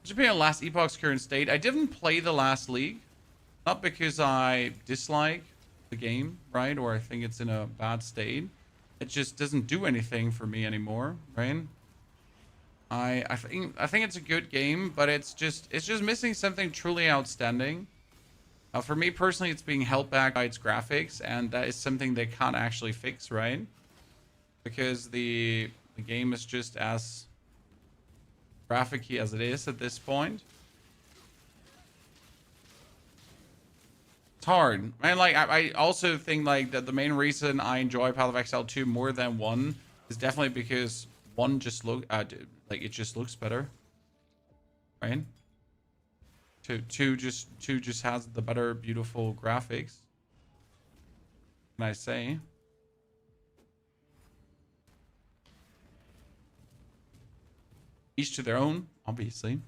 Japan last epoch's current state. I didn't play the last league. Not because I dislike the game, right? Or I think it's in a bad state. It just doesn't do anything for me anymore, right? I think it's a good game, but it's just missing something truly outstanding. For me personally, it's being held back by its graphics, and that is something they can't actually fix, right? Because the game is just as graphic-y as it is at this point. It's hard. And like I also think like that the main reason I enjoy Path of Exile 2 more than 1 is definitely because 1 just like it just looks better. Right? 2 just has the better beautiful graphics. Can I say? Each to their own, obviously.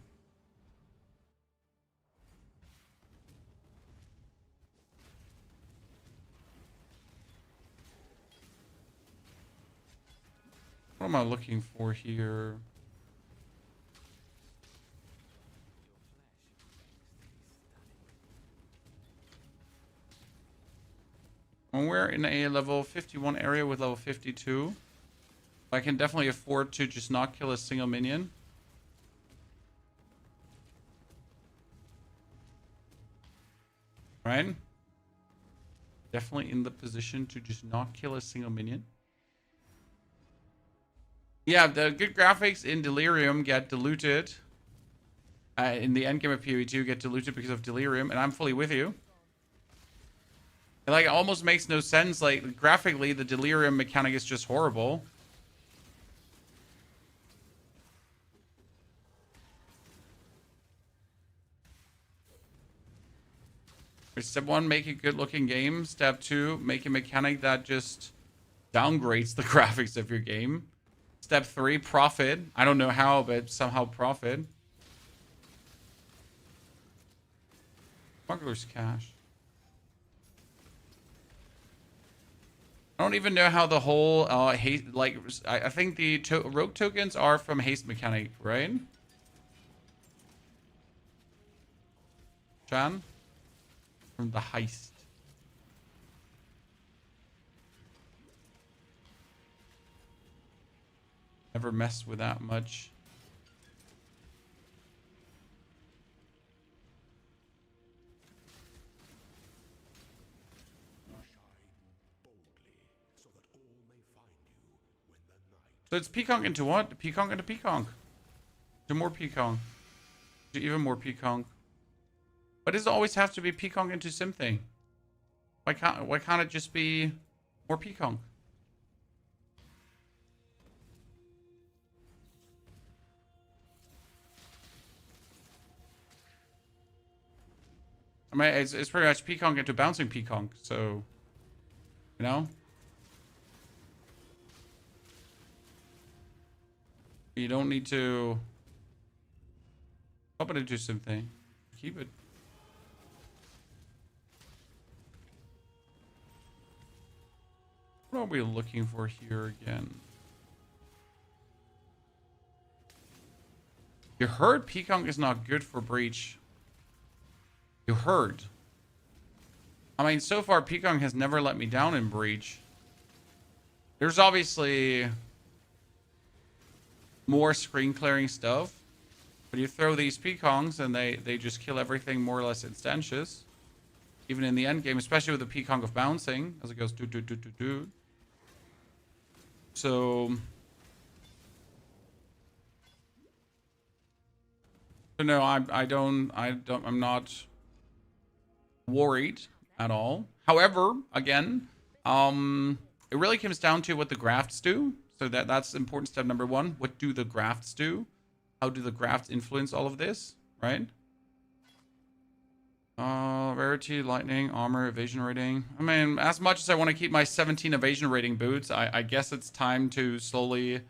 What am I looking for here? When we're in a level 51 area with level 52, I can definitely afford to just not kill a single minion. Right? Definitely in the position to just not kill a single minion. Yeah, the good graphics in Delirium get diluted. In the endgame of POE 2 get diluted because of Delirium, and I'm fully with you. And like, it almost makes no sense. Like, graphically, the Delirium mechanic is just horrible. Step 1, make a good looking game. Step 2, make a mechanic that just downgrades the graphics of your game. Step 3, profit. I don't know how, but somehow profit. Smuggler's cash. I don't even know how the whole haste, like, I think the rogue tokens are from haste mechanic, right? Chan? From the heist. Never messed with that much. So it's Peaconk into what? Peaconk into Peaconk. To more Peaconk. To even more Peaconk. Why does it always have to be Peaconk into something? Why can't it just be more Peaconk? I mean, it's pretty much Peaconk into bouncing Peaconk, so, you know? You don't need to pop it into something. Keep it. What are we looking for here again? You heard Peacock is not good for Breach. You heard. I mean, so far, Peacock has never let me down in Breach. There's obviously more screen clearing stuff. But you throw these Peacocks and they just kill everything more or less instantious. Even in the end game, especially with the Peacock of bouncing, as it goes do do do do do. So no, I'm not worried at all. However, again, it really comes down to what the grafts do. So that's important step number one. What do the grafts do? How do the grafts influence all of this, right? Rarity, lightning, armor, evasion rating. I mean, as much as I want to keep my 17 evasion rating boots, I guess it's time to slowly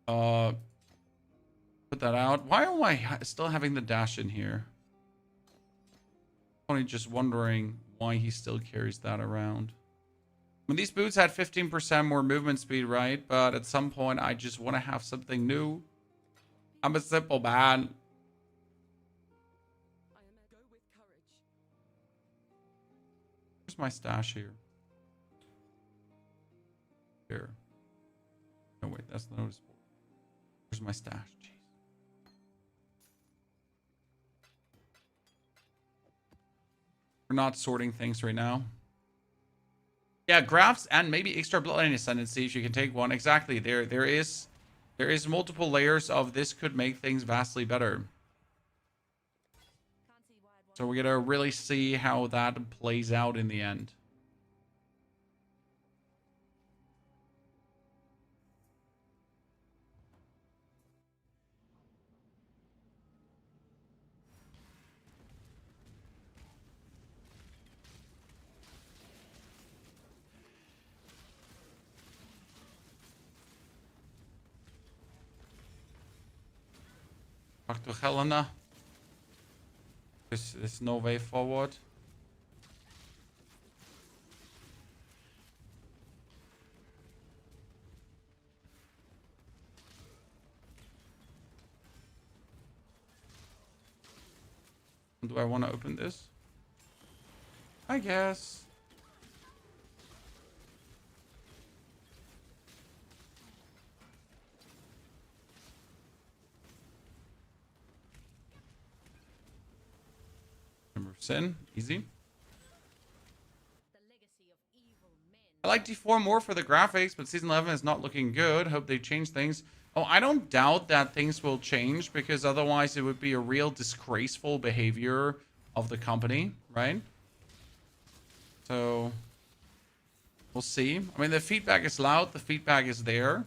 put that out. Why am I still having the dash in here? Only just wondering why he still carries that around. I mean, these boots had 15% more movement speed, right? But at some point, I just want to have something new. I'm a simple man. Where's my stash here? Here. No, wait, that's noticeable. Where's my stash? Jeez. We're not sorting things right now. Yeah, grafts and maybe extra bloodline ascendancy if you can take one. Exactly. There is multiple layers of this could make things vastly better. So we're gonna really see how that plays out in the end. Back to Helena. There's no way forward. Do I want to open this? I guess. Sin, easy. I like D4 more for the graphics, but season 11 is not looking good. Hope they change things. Oh, I don't doubt that things will change because otherwise it would be a real disgraceful behavior of the company, right? So we'll see. I mean, the feedback is loud. The feedback is there.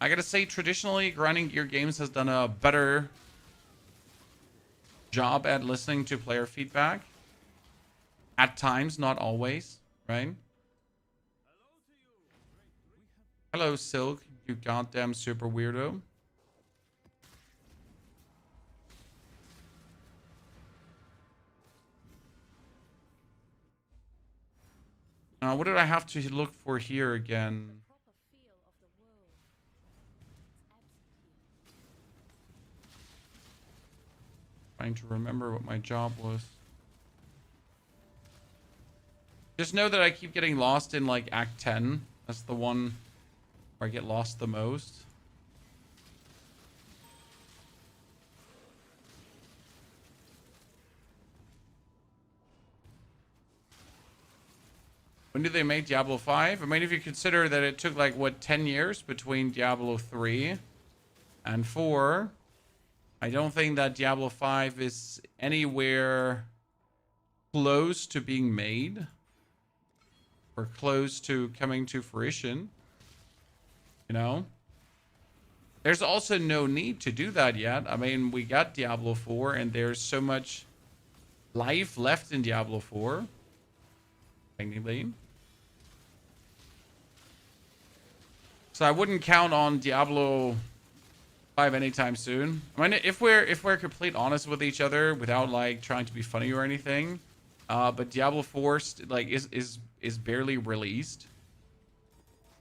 I gotta say, traditionally, Grinding Gear Games has done a better job at listening to player feedback. At times, not always, right? Hello, Silk, you goddamn super weirdo. What did I have to look for here again? Trying to remember what my job was. Just know that I keep getting lost in like Act 10. That's the one where I get lost the most. When did they make Diablo 5? I mean, if you consider that it took like, what, 10 years between Diablo 3 and 4, I don't think that Diablo 5 is anywhere close to being made or close to coming to fruition. You know? There's also no need to do that yet. I mean, we got Diablo 4 and there's so much life left in Diablo 4. Technically. So I wouldn't count on Diablo 5 anytime soon. I mean, if we're complete honest with each other without like trying to be funny or anything, but Diablo 4 like is barely released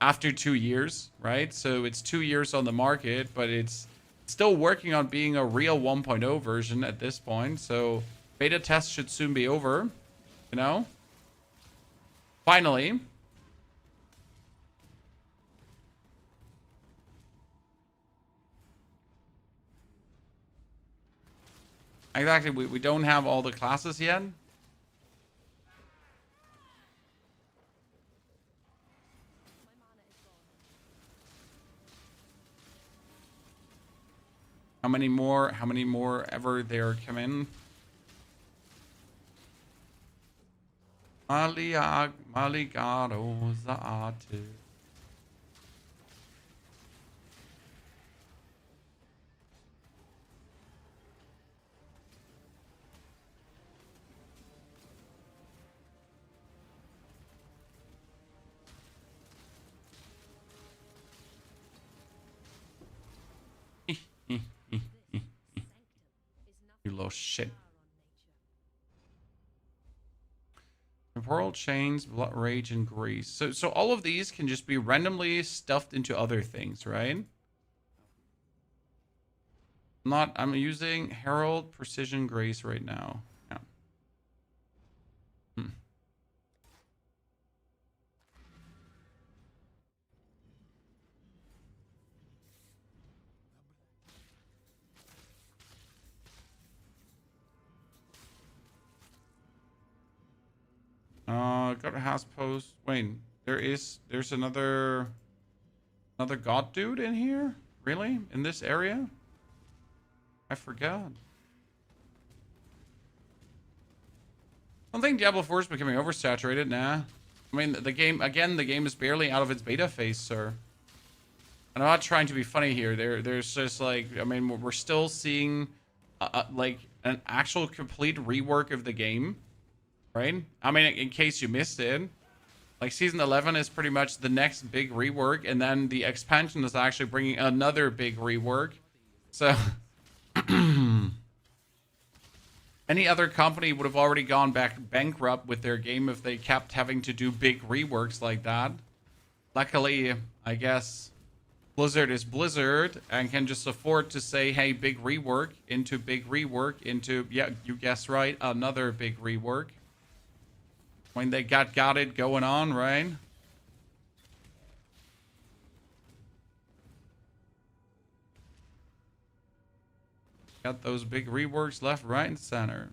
after 2 years, right? So it's 2 years on the market, but it's still working on being a real 1.0 version at this point. So beta test should soon be over, you know? Finally. Exactly, we don't have all the classes yet. How many more ever there come in? Maligado Zaate. You little shit. Temporal chains, blood rage, and grease. So all of these can just be randomly stuffed into other things, right? I'm using Herald Precision Grace right now. Yeah. Got a house post. Wait, there's another god dude in here? Really? In this area? I forgot. I don't think Diablo 4 is becoming oversaturated, nah. I mean, the game is barely out of its beta phase, sir. And I'm not trying to be funny here. There's just like, I mean, we're still seeing like an actual complete rework of the game, right? I mean, in case you missed it, like season 11 is pretty much the next big rework, and then the expansion is actually bringing another big rework. So any other company would have already gone bankrupt with their game if they kept having to do big reworks like that. Luckily, I guess Blizzard is Blizzard and can just afford to say, hey, big rework into, yeah, you guessed right, another big rework. When they got it going on, right? Got those big reworks left, right, and center.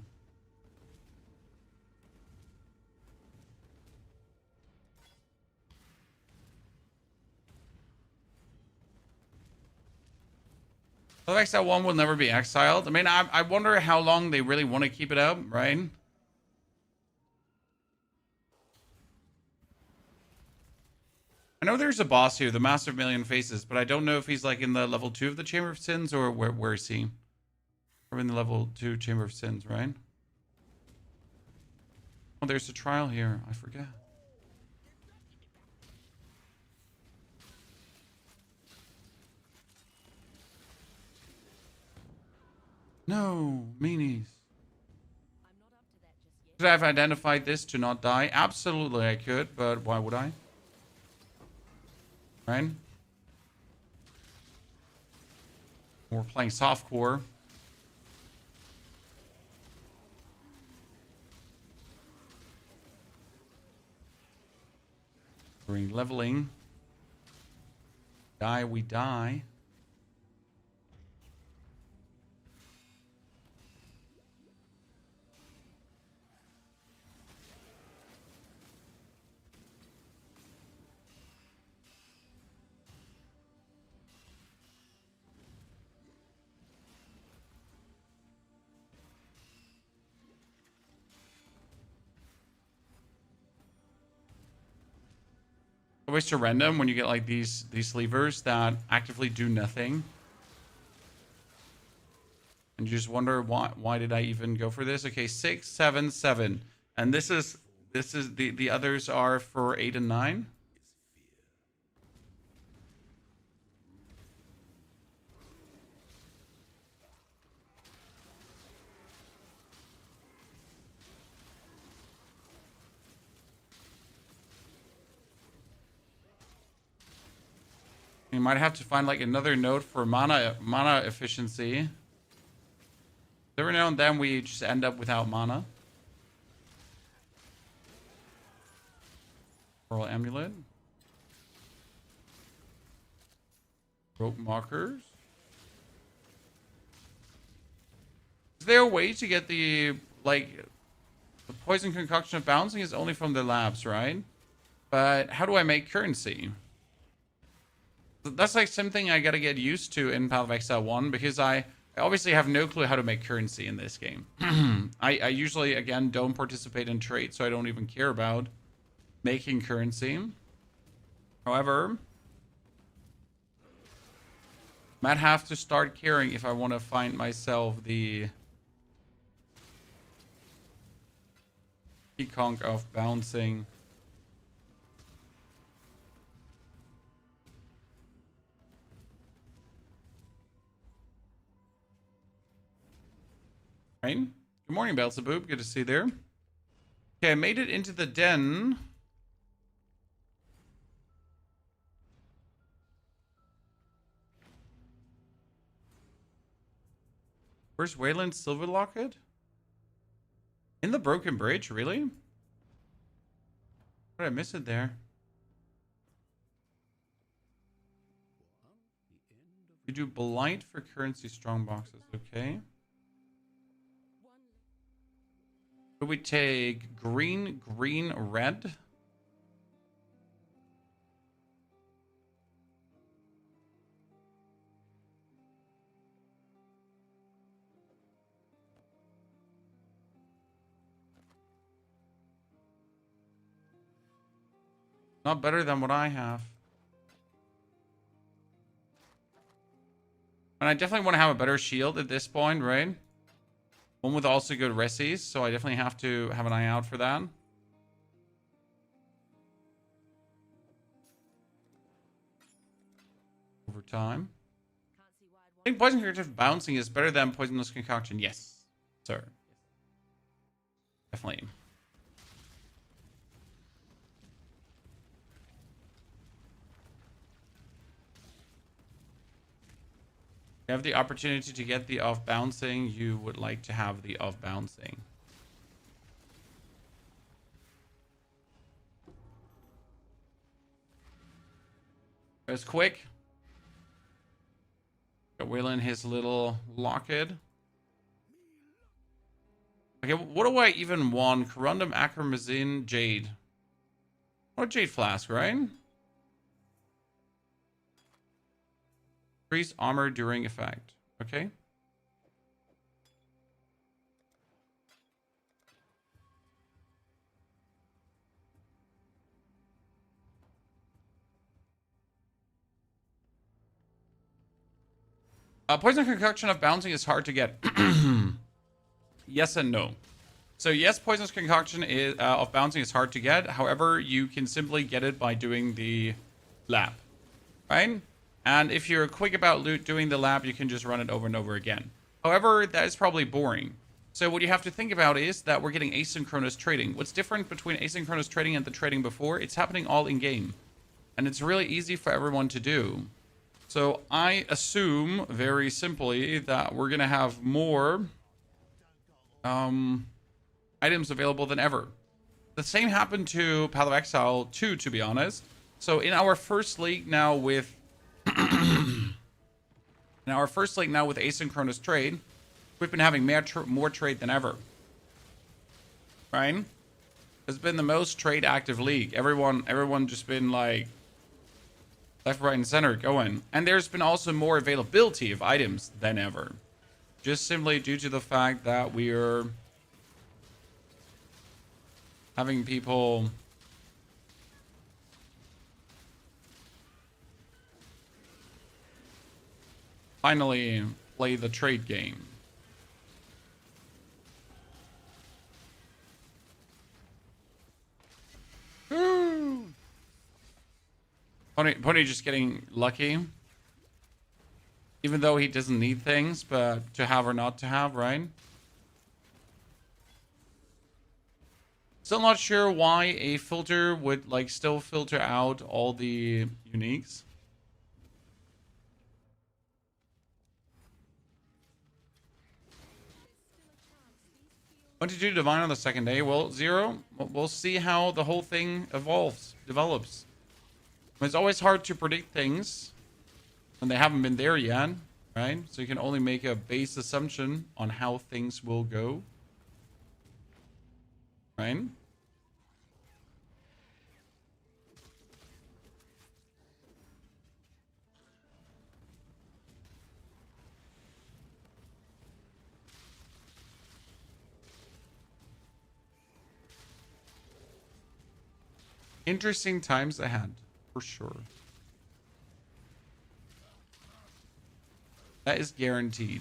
The fact that one will never be exiled. I mean, I wonder how long they really want to keep it up, right? I know there's a boss here, the Master of Million Faces, but I don't know if he's like in the level 2 of the Chamber of Sins or where is he? Or in the level 2 Chamber of Sins, right? Oh, there's a trial here. I forget. No, meanies. Could I have identified this to not die? Absolutely I could, but why would I? Right? We're playing softcore. We're leveling. Die, we die. Always to random when you get like these levers that actively do nothing. And you just wonder why did I even go for this? Okay, 6, 7, 7. And this is the others are for 8 and 9. You might have to find like another node for mana efficiency. Every now and then we just end up without mana. Pearl amulet. Rope markers. Is there a way to get the poison concoction of bouncing is only from the labs, right? But how do I make currency? That's like something I gotta get used to in Path of Exile 1 because I obviously have no clue how to make currency in this game. I usually, again, don't participate in trade, so I don't even care about making currency. However, might have to start caring if I want to find myself the conch of bouncing. Right? Good morning, Beelzebub. Good to see you there. Okay, I made it into the den. Where's Wayland's silver locket? In the broken bridge, really? How did I miss it there? You do blight for currency strong boxes, okay. Do we take green, green, red? Not better than what I have. And I definitely want to have a better shield at this point, right? One with also good resis, so I definitely have to have an eye out for that. Over time. I think Poison Concoction bouncing is better than Poisonous Concoction. Yes, sir. Definitely. You have the opportunity to get the off bouncing, you would like to have the off bouncing. It was quick. Got Will in his little locket. Okay, what do I even want? Corundum, Acromazine, Jade. What Jade Flask, right? Increase armor during effect. Okay. Poison Concoction of bouncing is hard to get. Yes and no. So yes, Poisonous Concoction of bouncing is hard to get. However, you can simply get it by doing the lab, right? And if you're quick about doing the lab, you can just run it over and over again. However, that is probably boring. So what you have to think about is that we're getting asynchronous trading. What's different between asynchronous trading and the trading before? It's happening all in game. And it's really easy for everyone to do. So I assume very simply that we're going to have more items available than ever. The same happened to Path of Exile 2, to be honest. So in our first league now with asynchronous trade, we've been having more trade than ever. Right? It's been the most trade active league. Everyone just been like left, right, and center going. And there's been also more availability of items than ever. Just simply due to the fact that we're having people finally play the trade game. Pony just getting lucky. Even though he doesn't need things, but to have or not to have, right? Still not sure why a filter would like still filter out all the uniques. 22 divine on the second day. Well, 0. We'll see how the whole thing develops. It's always hard to predict things when they haven't been there yet, right? So you can only make a base assumption on how things will go, right? Interesting times ahead, for sure. That is guaranteed.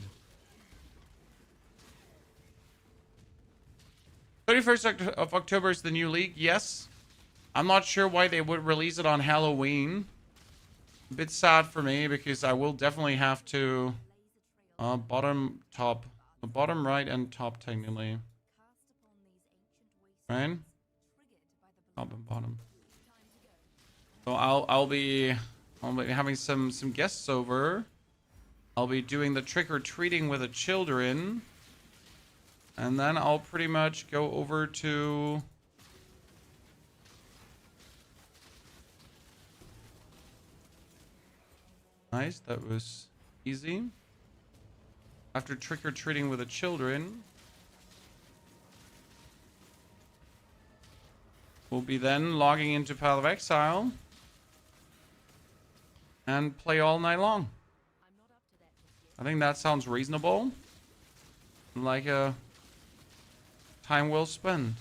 31st of October is the new league. Yes. I'm not sure why they would release it on Halloween. A bit sad for me because I will definitely have to bottom right and top technically. Right? Top and bottom. So I'll be having some guests over. I'll be doing the trick or treating with the children. And then I'll pretty much go over to nice, that was easy. After trick or treating with the children, we'll be then logging into Path of Exile and play all night long. I think that sounds reasonable. Like a time well spent.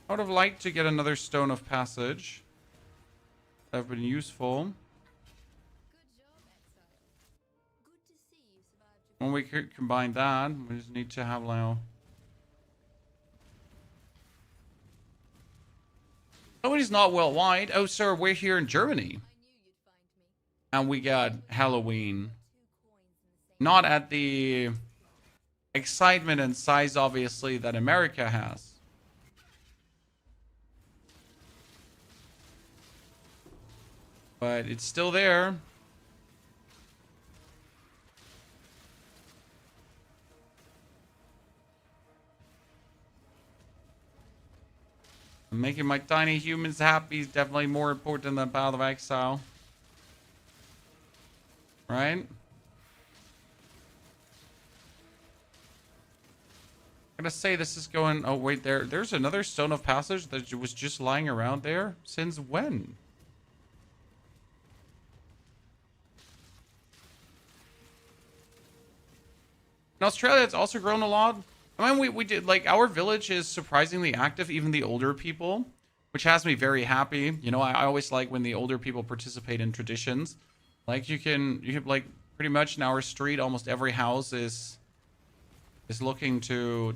I would have liked to get another Stone of Passage. That would have been useful. When we could combine that, we just need to have now. Oh, it is not worldwide. Oh, sir, we're here in Germany. And we got Halloween. Not at the excitement and size, obviously, that America has. But it's still there. Making my tiny humans happy is definitely more important than Path of Exile. Right? I'm gonna say this is going... Oh, wait, there's another Stone of Passage that was just lying around there. Since when? In Australia, it's also grown a lot. I mean, we did, like, our village is surprisingly active, even the older people, which has me very happy. You know, I always like when the older people participate in traditions. Like, you can like, pretty much in our street, almost every house is looking to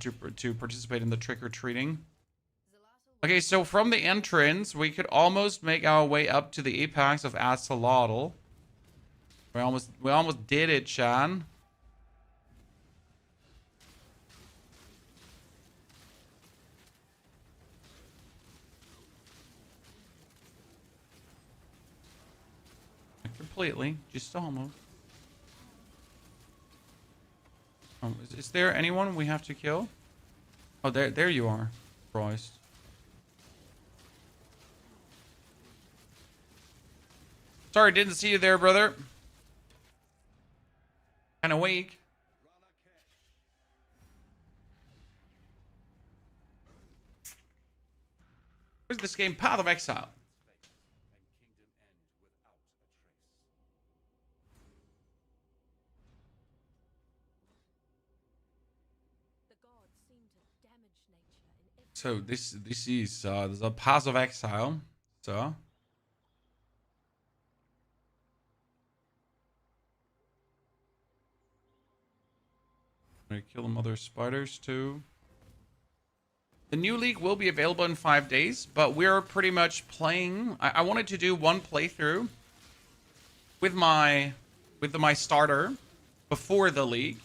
participate in the trick-or-treating. Okay, so from the entrance, we could almost make our way up to the apex of Axolotl. We almost did it, Shan. Completely, just almost. Oh, is there anyone we have to kill? Oh, there you are, Christ. Sorry, didn't see you there, brother. Kind of weak. Where's this game? Path of Exile. So this is the Path of Exile. So I'm gonna kill them other spiders too. The new league will be available in 5 days, but we're pretty much playing. I wanted to do one playthrough with my starter before the league,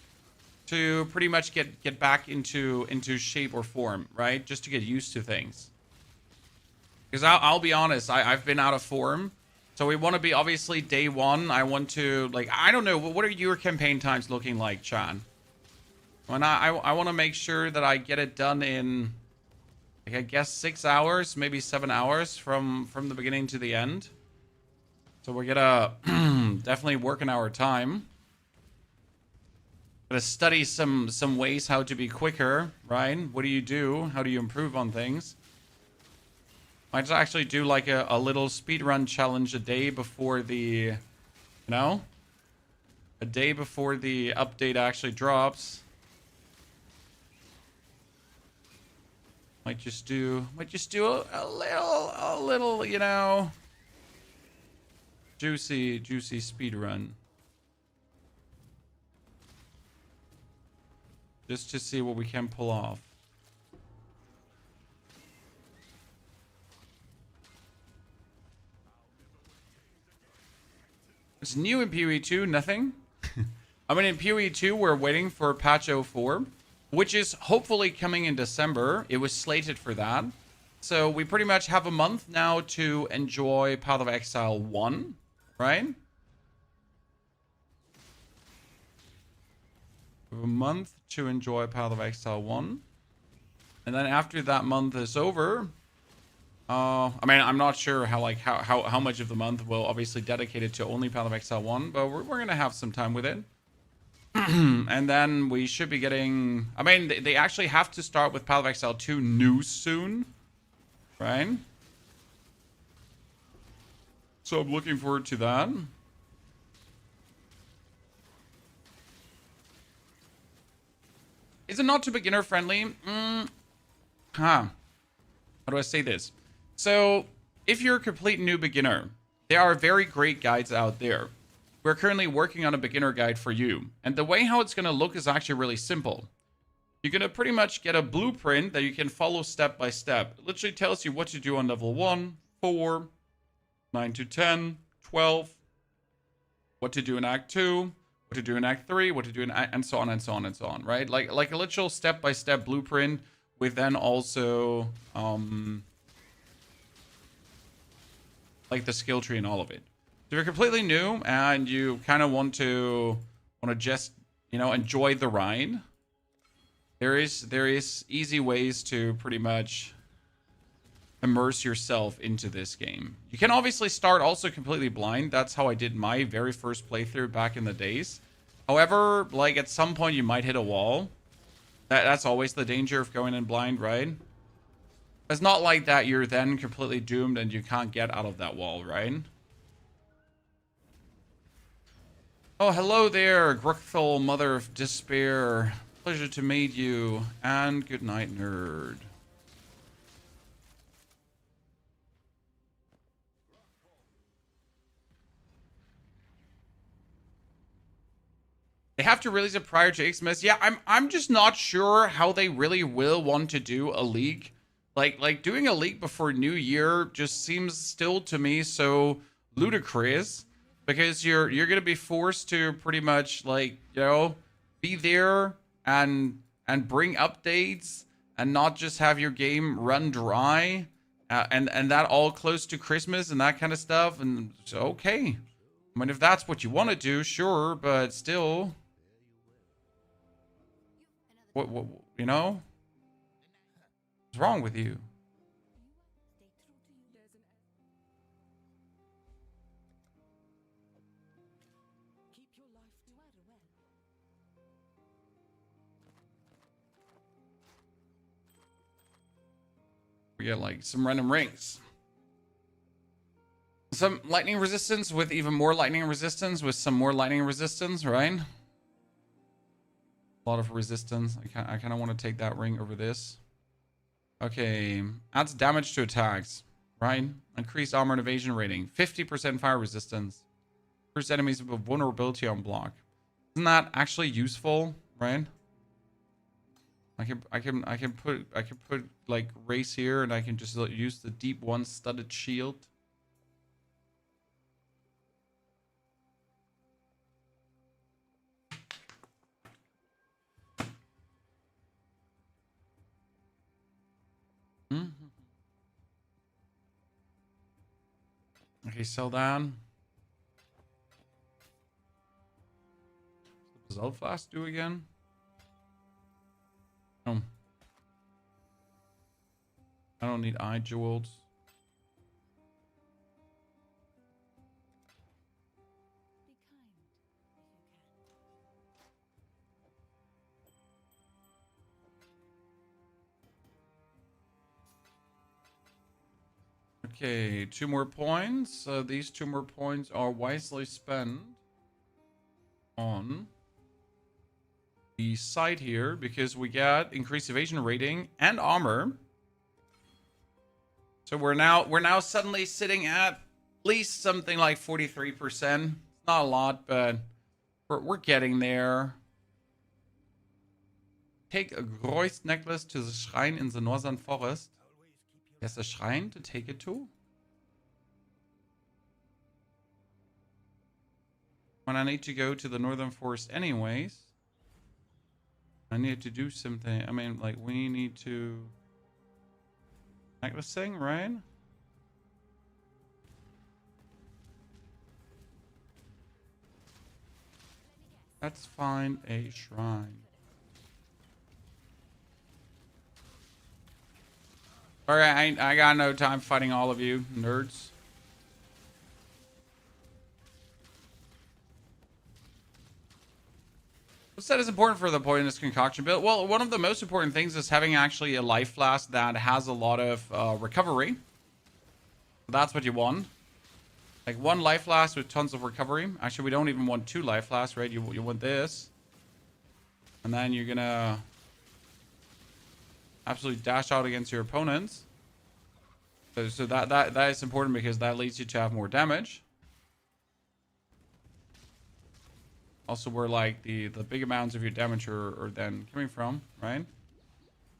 to pretty much get back into shape or form, right? Just to get used to things. Because I'll be honest, I've been out of form So we want to be obviously day one. I want to, like, I don't know. What are your campaign times looking like, Chan? When I want to make sure that I get it done in, like, I guess 6 hours, maybe 7 hours from the beginning to the end. So we're gonna definitely work in our time. Gonna study some ways how to be quicker, right? What do you do? How do you improve on things? Might just actually do like a little speedrun challenge a day before the, you know? A day before the update actually drops. Might just do a little, you know, juicy speedrun. Just to see what we can pull off. It's new in POE 2, nothing. I mean, in POE 2, we're waiting for patch 04, which is hopefully coming in December. It was slated for that. So we pretty much have a month now to enjoy Path of Exile 1, right? We have a month to enjoy Path of Exile 1. And then after that month is over, I mean, I'm not sure how much of the month will obviously dedicate it to only Path of Exile 1, but we're going to have some time with it. And then we should be getting, I mean, they actually have to start with Path of Exile 2 news soon, right? So I'm looking forward to that. Is it not too beginner friendly? How do I say this? So, if you're a complete new beginner, there are very great guides out there. We're currently working on a beginner guide for you. And the way how it's going to look is actually really simple. You're going to pretty much get a blueprint that you can follow step by step. It literally tells you what to do on level 1, 4, 9 to 10, 12, what to do in Act 2, what to do in Act 3, what to do in Act, and so on and so on and so on, right? Like a literal step by step blueprint with then also like the skill tree and all of it. So if you're completely new and you kind of want to just, you know, enjoy the ride, there is easy ways to pretty much immerse yourself into this game. You can obviously start also completely blind. That's how I did my very first playthrough back in the days. However, like at some point you might hit a wall. That's always the danger of going in blind, right? It's not like that you're then completely doomed and you can't get out of that wall, right? Oh, hello there, Gruckthal, mother of despair. Pleasure to meet you. And good night, nerd. They have to release it prior to Xmas. Yeah, I'm just not sure how they really will want to do a leak. Like doing a leak before New Year just seems still to me so ludicrous, because you're gonna be forced to pretty much, like, you know, be there and bring updates and not just have your game run dry, and that all close to Christmas and that kind of stuff. And so, okay, I mean, if that's what you want to do, sure, but still, what you know, what's wrong with you? We get like some random rings. Some lightning resistance with even more lightning resistance with some more lightning resistance, right? A lot of resistance. I kind of want to take that ring over this. Okay. Adds damage to attacks, right? Increased armor and evasion rating. 50% fire resistance. First enemies with vulnerability on block. Isn't that actually useful, right? I can put like race here, and I can just use the deep one studded shield. Okay, sell down. What does Zelda Flask do again? Oh. I don't need eye jewels. Be kind if you can. Okay, 2 more points. These 2 more points are wisely spent on the side here because we get increased evasion rating and armor. So we're now suddenly sitting at least something like 43%. It's not a lot, but we're getting there. Take a Groist necklace to the shrine in the northern forest. There's a shrine to take it to? When I need to go to the northern forest anyways. I need to do something. I mean, like, we need to... necklace thing, right? Let's find a shrine. Alright, I got no time fighting all of you nerds. What's that is important for the Poisonous Concoction build? Well, one of the most important things is having actually a life flask that has a lot of recovery. That's what you want. Like 1 life flask with tons of recovery. Actually, we don't even want 2 life flasks, right? You want this. And then you're gonna absolutely dash out against your opponents. So that is important because that leads you to have more damage. Also, where like the big amounts of your damage are then coming from, right?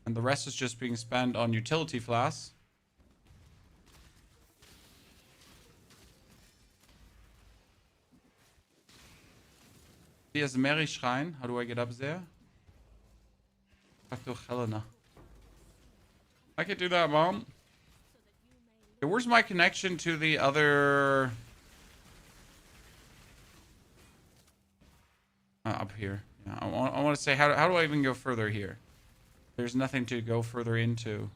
And the rest is just being spent on utility flasks. Here's the Mary Shrine. How do I get up there? Ach doch, Helena. I could do that, Mom. Okay, where's my connection to the other... up here. Yeah, I want to say, how do I even go further here? There's nothing to go further into.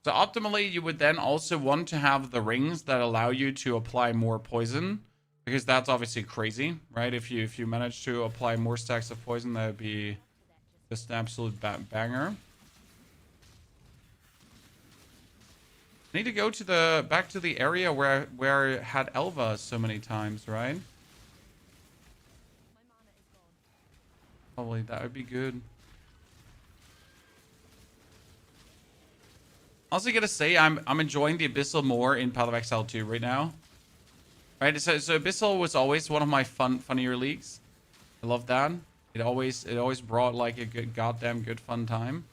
So optimally, you would then also want to have the rings that allow you to apply more poison, because that's obviously crazy, right? If you manage to apply more stacks of poison, that would be just an absolute banger. I need to go to back to the area where I had Elva so many times, right? Probably that would be good. Also gotta say, I'm enjoying the Abyssal more in Path of Exile 2 right now. Right, so Abyssal was always one of my funnier leagues. I love that. It always brought like a goddamn good fun time.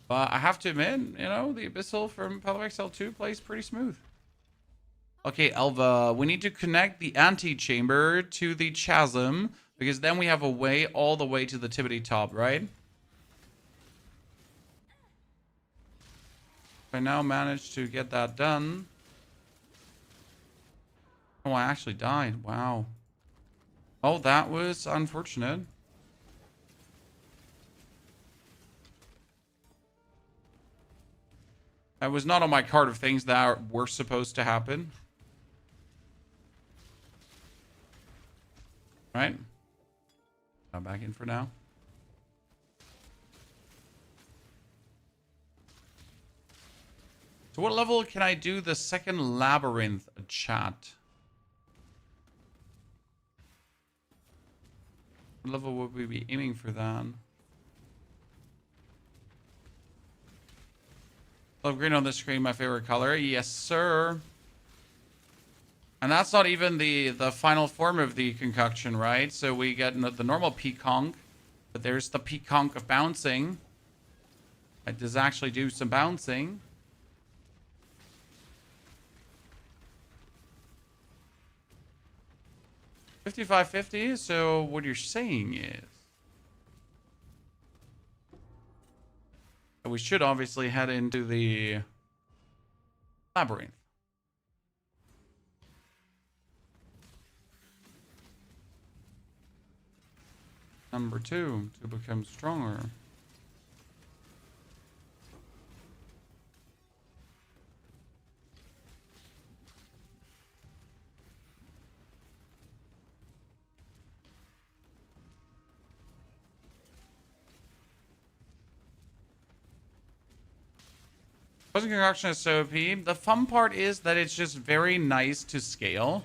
But I have to admit, you know, the Abyssal from Path of Exile 2 plays pretty smooth. Okay, Elva, we need to connect the antechamber to the chasm, because then we have a way all the way to the tippity top, right? I now managed to get that done. Oh, I actually died. Wow. Oh, that was unfortunate. That was not on my card of things that were supposed to happen. Right? I'm back in for now. So what level can I do the second labyrinth, chat? What level would we be aiming for that? Love green on the screen, my favorite color. Yes, sir. And that's not even the final form of the concoction, right? So we get the normal peaconk, but there's the peaconk of bouncing. It does actually do some bouncing. 5550. So what you're saying is we should obviously head into the labyrinth. Number 2, to become stronger. Poison Concoction is so OP. The fun part is that it's just very nice to scale.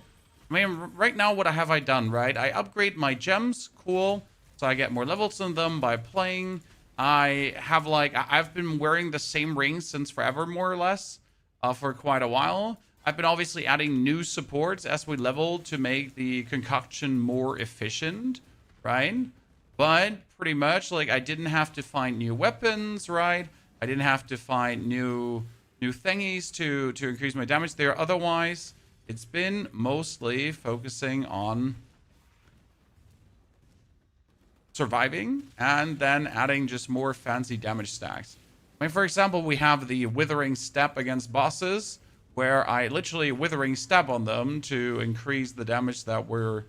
I mean, right now, what have I done, right? I upgrade my gems, cool. So I get more levels in them by playing. I have I've been wearing the same rings since forever, more or less, for quite a while. I've been obviously adding new supports as we level to make the concoction more efficient, right? But pretty much, like, I didn't have to find new weapons, right? I didn't have to find new thingies to increase my damage there. Otherwise, it's been mostly focusing on surviving and then adding just more fancy damage stacks. I mean, for example, we have the Withering Step against bosses, where I literally Withering Step on them to increase the damage that we're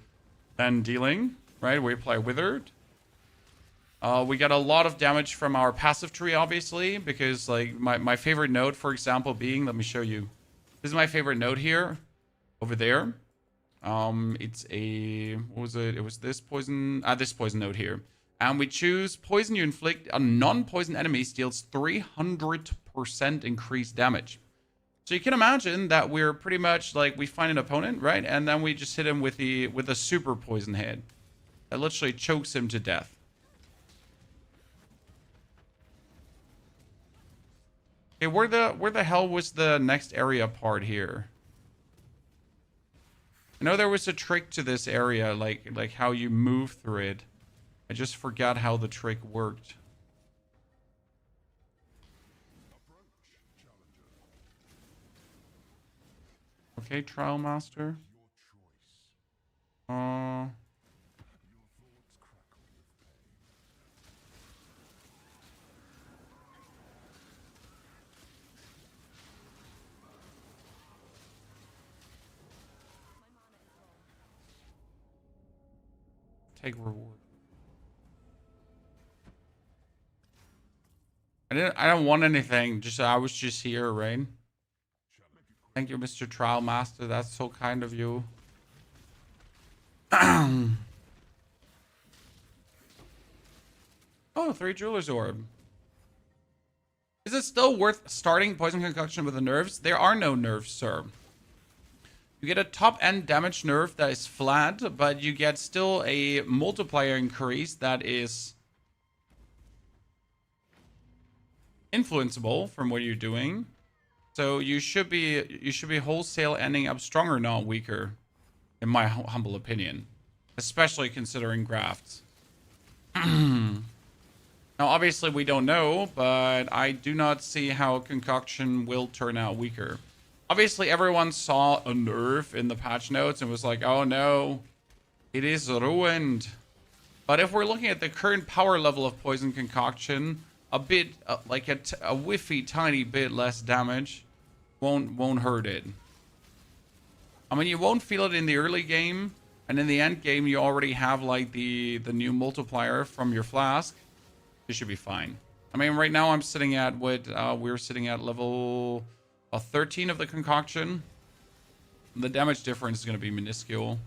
then dealing, right? We apply Withered. We get a lot of damage from our passive tree, obviously, because like my favorite node, for example, being, let me show you. This is my favorite node here, over there. It's a, what was it? It was this poison node here. And we choose poison you inflict on non-poison enemies deals 300% increased damage. So you can imagine that we're pretty much like, we find an opponent, right? And then we just hit him with a super poison hit that literally chokes him to death. Okay, where the hell was the next area part here? I know there was a trick to this area, like how you move through it. I just forgot how the trick worked. Okay, Trial Master. Take reward. I don't want anything. Just I was just here, right? Thank you, Mr. Trial Master. That's so kind of you. Oh, 3 Jeweler's Orb. Is it still worth starting Poison Concoction with the nerfs? There are no nerfs, sir. You get a top-end damage nerf that is flat, but you get still a multiplier increase that is influenceable from what you're doing. So you should be wholesale ending up stronger, not weaker, in my humble opinion, especially considering grafts. Now, obviously, we don't know, but I do not see how Concoction will turn out weaker. Obviously, everyone saw a nerf in the patch notes and was like, oh no, it is ruined. But if we're looking at the current power level of Poison Concoction, a bit, like a whiffy tiny bit less damage won't hurt it. I mean, you won't feel it in the early game, and in the end game, you already have like the new multiplier from your flask. You should be fine. I mean, right now I'm sitting at what we're sitting at level 13 of the concoction. The damage difference is going to be minuscule.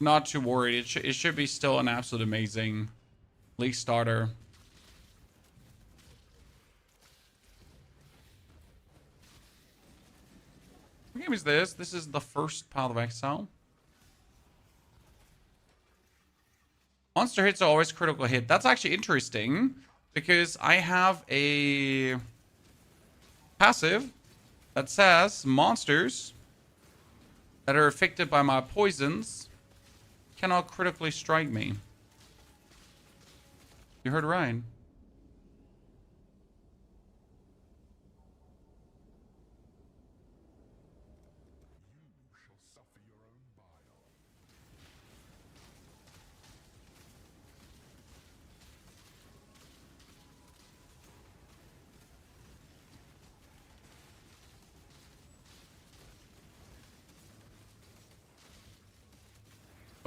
Not too worried. It should be still an absolute amazing league starter. What game is this? This is the first Path of Exile. Monster hits are always critical hit. That's actually interesting because I have a passive that says monsters that are affected by my poisons cannot critically strike me. You heard Ryan.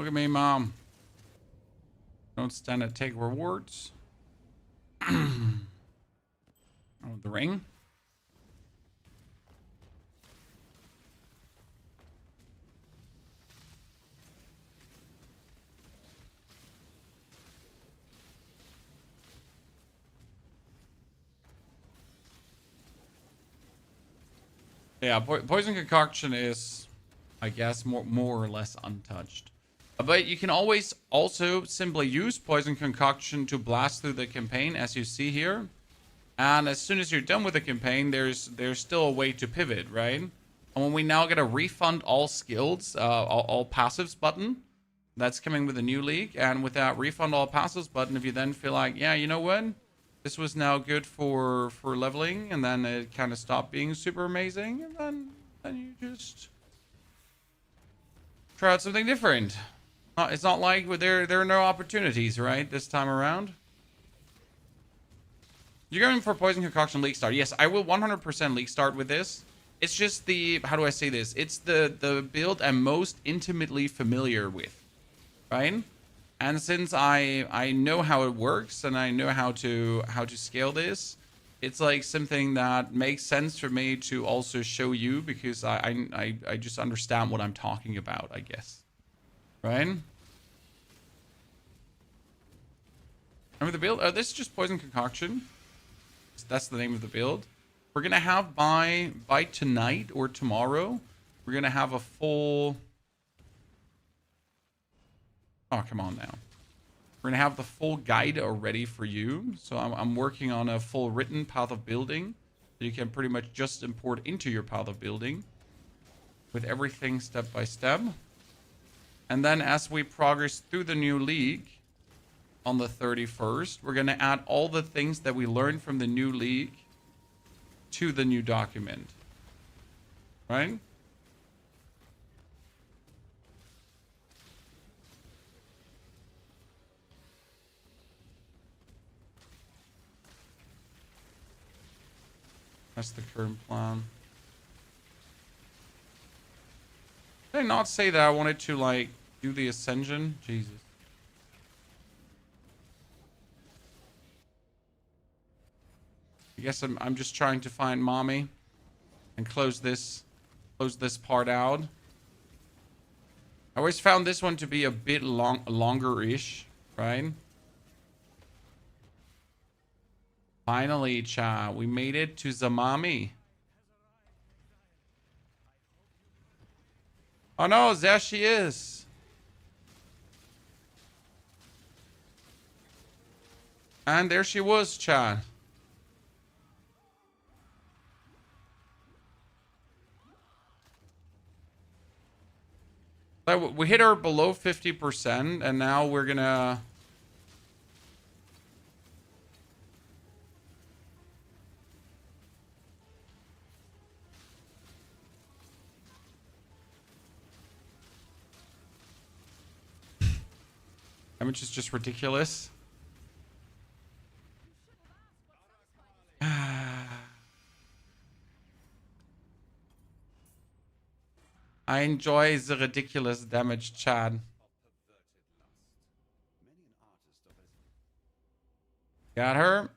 Look at me, Mom. Don't stand to take rewards. Oh, the ring. Yeah, poison concoction is, I guess, more or less untouched. But you can always also simply use poison concoction to blast through the campaign, as you see here. And as soon as you're done with the campaign, there's still a way to pivot, right? And when we now get a refund all skills, all passives button, that's coming with the new league. And with that refund all passives button, if you then feel like, yeah, you know what? This was now good for leveling, and then it kind of stopped being super amazing, and then you just try out something different. It's not like there are no opportunities, right? This time around. You're going for Poison Concoction League Start. Yes, I will 100% League Start with this. It's just the, how do I say this? It's the build I'm most intimately familiar with, right? And since I know how it works and I know how to scale this, it's like something that makes sense for me to also show you, because I just understand what I'm talking about, I guess. Right? Remember the build? Oh, this is just Poison Concoction. That's the name of the build. We're gonna have by tonight or tomorrow, we're gonna have a full. Oh, come on now. We're gonna have the full guide already for you. So I'm working on a full written path of building that you can pretty much just import into your path of building with everything step by step. And then as we progress through the new league on the 31st, we're gonna add all the things that we learned from the new league to the new document. Right? That's the current plan. Did I not say that I wanted to, like, do the Ascension? Jesus. I guess I'm just trying to find Mommy and close this part out. I always found this one to be a bit longer-ish, right? Finally, cha, we made it to Zamami. Oh no, there she is. And there she was, Chad. We hit her below 50%, and now we're gonna... Which is just ridiculous. I enjoy the ridiculous damage, Chad. Got her.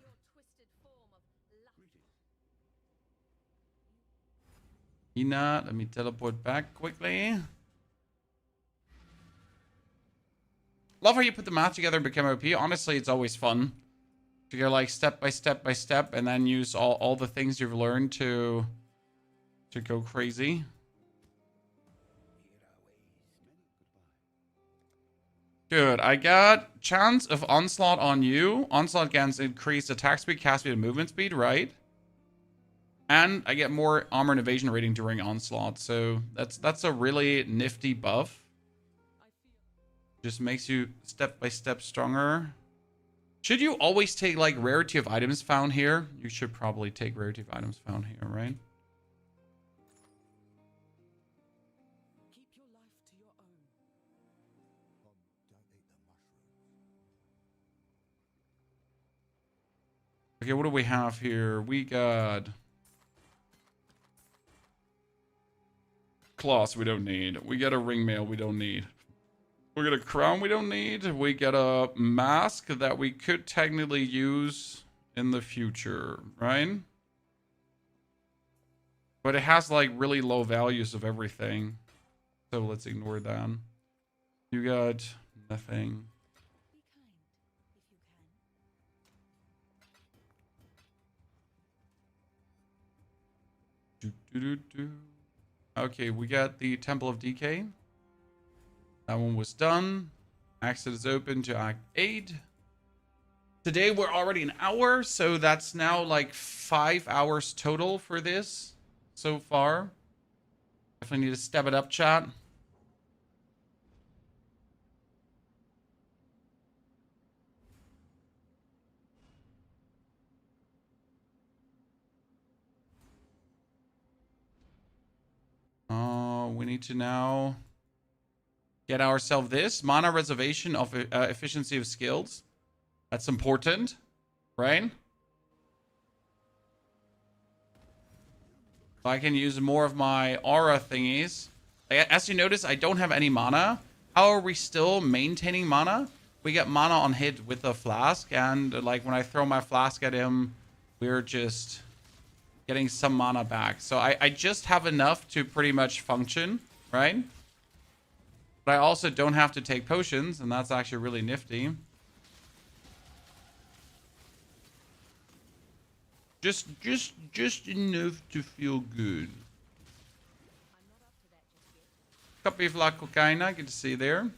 Ina, let me teleport back quickly. Love how you put the math together and become OP. Honestly, it's always fun to go like step by step by step and then use all the things you've learned to go crazy. Good. I got chance of onslaught on you. Onslaught gains increased attack speed, cast speed, and movement speed, right? And I get more armor and evasion rating during onslaught. So that's a really nifty buff. Just makes you step by step stronger. Should you always take like rarity of items found here? You should probably take rarity of items found here, right? Keep your life to your own. Don't eat the mushrooms. Okay, what do we have here? We got cloths we don't need. We got a ring mail we don't need. We got a crown we don't need. We got a mask that we could technically use in the future, right? But it has like really low values of everything. So let's ignore that. You got nothing. Be kind if you can. Okay, we got the Temple of Decay. That one was done. Exit is open to Act 8. Today we're already an hour, so that's now like 5 hours total for this so far. Definitely need to step it up, chat. We need to now get ourselves this mana reservation of efficiency of skills. That's important, right? I can use more of my aura thingies. As you notice, I don't have any mana. How are we still maintaining mana? We get mana on hit with the flask, and like when I throw my flask at him, we're just getting some mana back. So I just have enough to pretty much function, right? But I also don't have to take potions, and that's actually really nifty. Just enough to feel good. Copy of La Cocaina, good to see you there.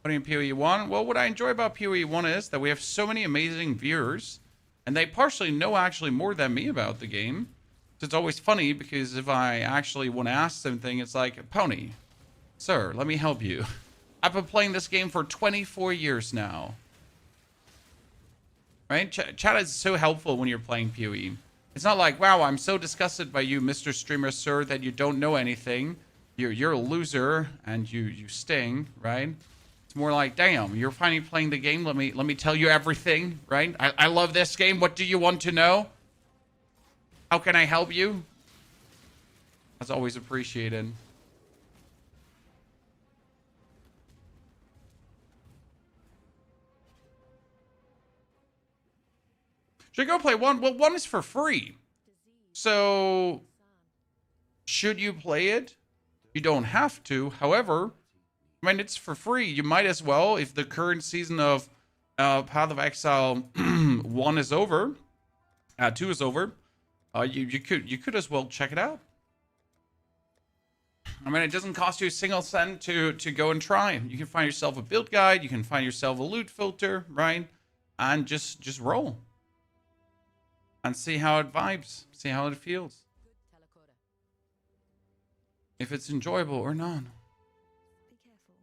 Putting in POE 1. Well, what I enjoy about POE 1 is that we have so many amazing viewers, and they partially know actually more than me about the game. So it's always funny because if I actually want to ask something, it's like, Pony, sir, let me help you. I've been playing this game for 24 years now. Right? Chat is so helpful when you're playing PoE. It's not like, wow, I'm so disgusted by you, Mr. Streamer, sir, that you don't know anything. You're a loser and you sting, right? It's more like, damn, you're finally playing the game. Let me tell you everything, right? I love this game. What do you want to know? How can I help you? That's always appreciated. Should I go play 1? Well, 1 is for free. So, should you play it? You don't have to. However, I mean, it's for free. You might as well, if the current season of Path of Exile 1 is over, 2 is over, you could as well check it out. I mean, it doesn't cost you a single cent to go and try. You can find yourself a build guide. You can find yourself a loot filter, right? And just roll. And see how it vibes. See how it feels. If it's enjoyable or not. Be careful.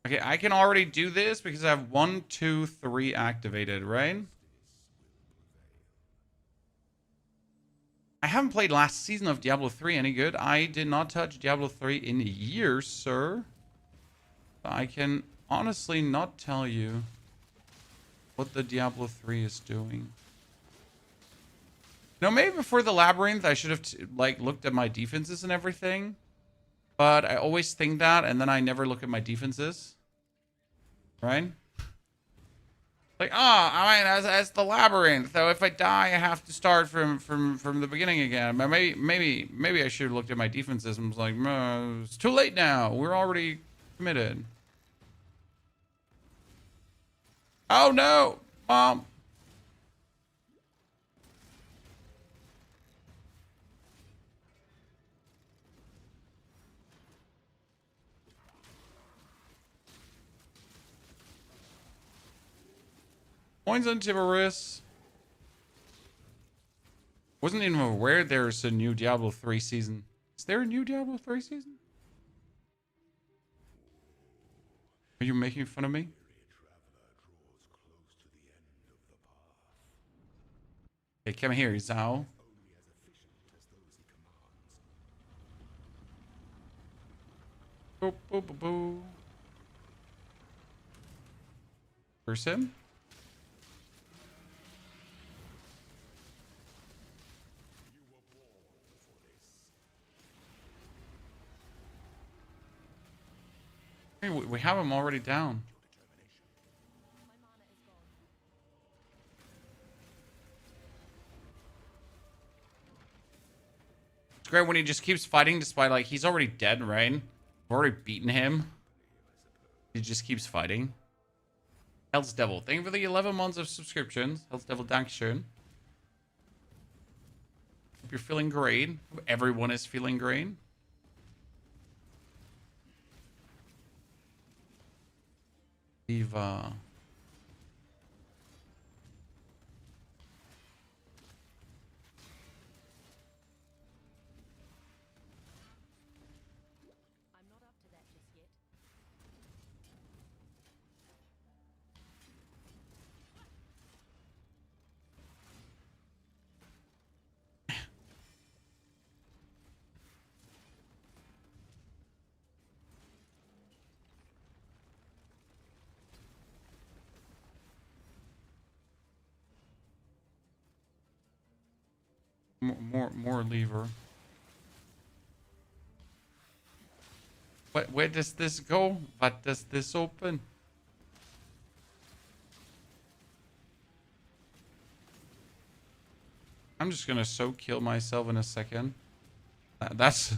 Okay, I can already do this because I have 1, 2, 3 activated, right? I haven't played last season of Diablo 3 any good. I did not touch Diablo 3 in years, sir. I can honestly not tell you what the Diablo 3 is doing. No, maybe before the Labyrinth, I should have like looked at my defenses and everything. But I always think that, and then I never look at my defenses. Right? Like, I mean, as the Labyrinth. So if I die, I have to start from the beginning again. But maybe I should have looked at my defenses and was like, it's too late now. We're already committed. Oh no, Mom. Points on Tiberis. Wasn't even aware there's a new Diablo 3 season. Is there a new Diablo 3 season? Are you making fun of me? Hey, come here, Zhao. Boop, boop, boop, boop. Curse him. Hey, we have him already down. It's great when he just keeps fighting despite, like, he's already dead, right? I've already beaten him. He just keeps fighting. Hell's Devil, thank you for the 11 months of subscriptions. Hell's Devil, Dankeschön. Hope you're feeling great. Hope everyone is feeling great. Diva. I'm not up to that just yet. More lever. Where does this go? What does this open? I'm just gonna kill myself in a second. That's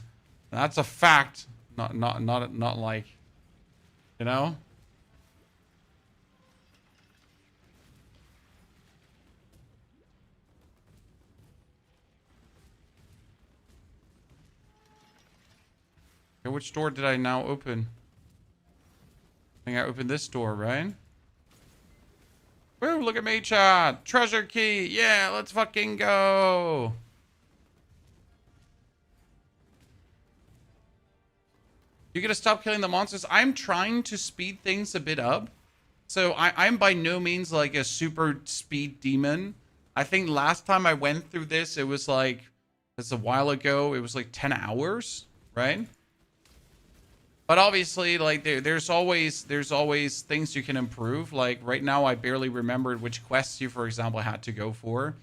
a fact. Not like, you know. Okay, which door did I now open? I think I opened this door, right? Woo, look at me, chat. Treasure key. Yeah, let's fucking go. You gotta stop killing the monsters. I'm trying to speed things a bit up. So I'm by no means like a super speed demon. I think last time I went through this, it was like, it's a while ago. It was like 10 hours, right? But obviously, like, there's always things you can improve. Like, right now, I barely remembered which quests you, for example, had to go for.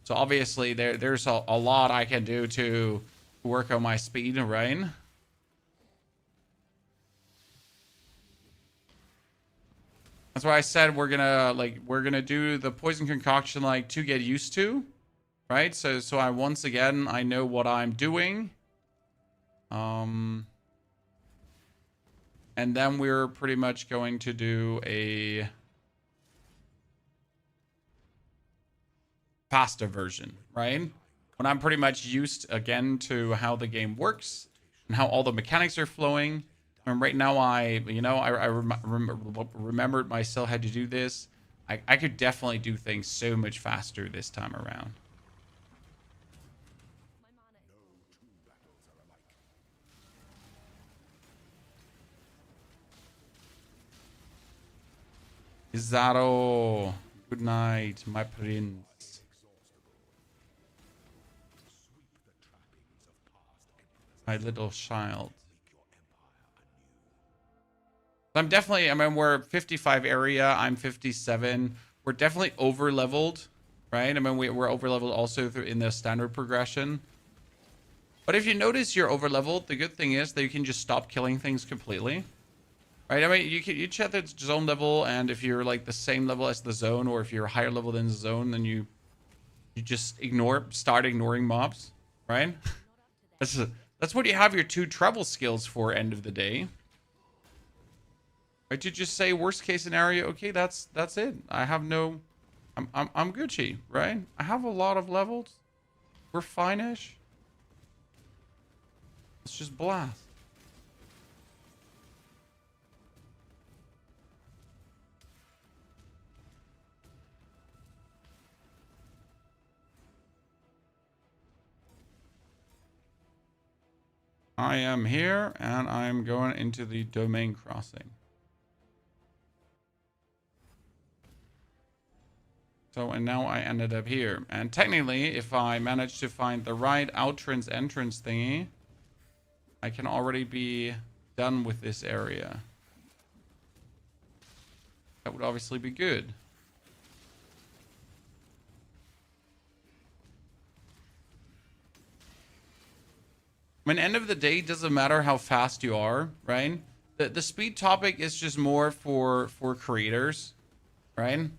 So, obviously, there's a lot I can do to work on my speed, right? That's why I said we're gonna do the poison concoction, like, to get used to, right? So I, once again, I know what I'm doing. And then we're pretty much going to do a faster version, right? When I'm pretty much used again to how the game works and how all the mechanics are flowing. And right now I remembered myself how to do this. I could definitely do things so much faster this time around. Izaro, good night, my prince. My little child. I'm definitely, I mean, we're 55 area, I'm 57. We're definitely over leveled, right? I mean, we're over leveled also in the standard progression. But if you notice you're over leveled, the good thing is that you can just stop killing things completely. Right, I mean, you check the zone level, and if you're like the same level as the zone, or if you're higher level than the zone, then you just start ignoring mobs, right? That's what you have your 2 travel skills for, end of the day. Right, you just say worst case scenario, okay, that's it. I have no, I'm Gucci, right? I have a lot of levels. We're fine-ish. Let's just blast. I am here, and I'm going into the domain crossing. So, and now I ended up here. And technically, if I manage to find the right entrance thingy, I can already be done with this area. That would obviously be good. I mean, end of the day, it doesn't matter how fast you are, right? The speed topic is just more for creators, right?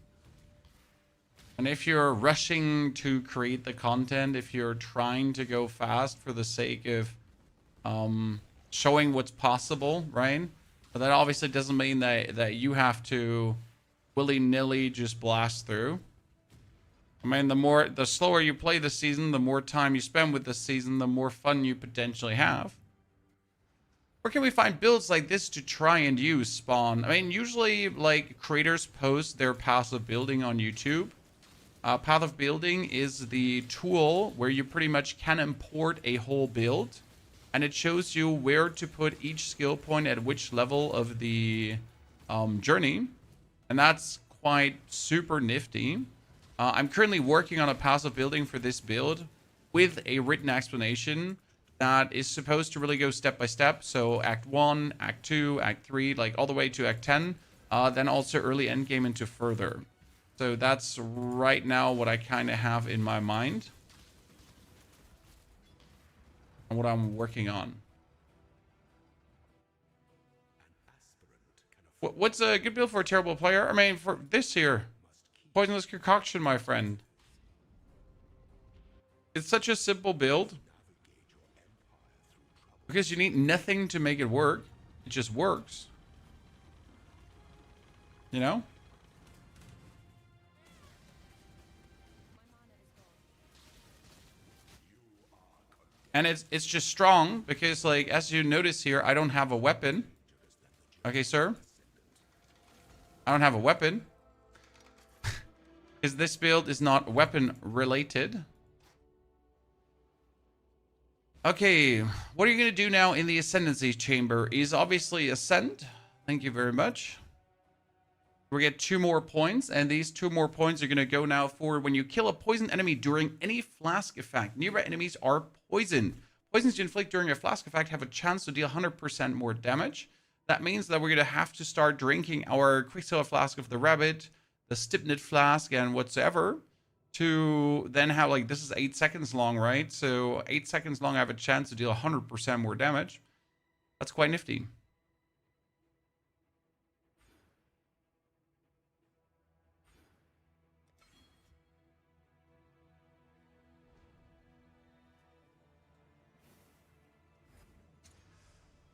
And if you're rushing to create the content, if you're trying to go fast for the sake of showing what's possible, right? But that obviously doesn't mean that you have to willy-nilly just blast through. I mean, the slower you play the season, the more time you spend with the season, the more fun you potentially have. Where can we find builds like this to try and use, Spawn? I mean, usually, like, creators post their paths of building on YouTube. Path of building is the tool where you pretty much can import a whole build. And it shows you where to put each skill point at which level of the journey. And that's quite super nifty. I'm currently working on a path of building for this build with a written explanation that is supposed to really go step by step. So Act 1, Act 2, Act 3, like all the way to Act 10. Then also early endgame into further. So that's right now what I kind of have in my mind. And what I'm working on. What's a good build for a terrible player? I mean, for this here. Poisonous Concoction, my friend. It's such a simple build. Because you need nothing to make it work. It just works. You know? And it's just strong because, like, as you notice here, I don't have a weapon. Okay, sir? I don't have a weapon. Because this build is not weapon related. Okay, what are you going to do now in the Ascendancy Chamber is obviously Ascend. Thank you very much. We get 2 more points, and these 2 more points are going to go now for when you kill a poison enemy during any flask effect. Nearby enemies are poisoned. Poisons you inflict during a flask effect have a chance to deal 100% more damage. That means that we're going to have to start drinking our Quicksilver Flask of the Rabbit, the Stipnit Flask, and whatsoever, to then have, like, this is 8 seconds long, right? So 8 seconds long, I have a chance to deal 100% more damage. That's quite nifty.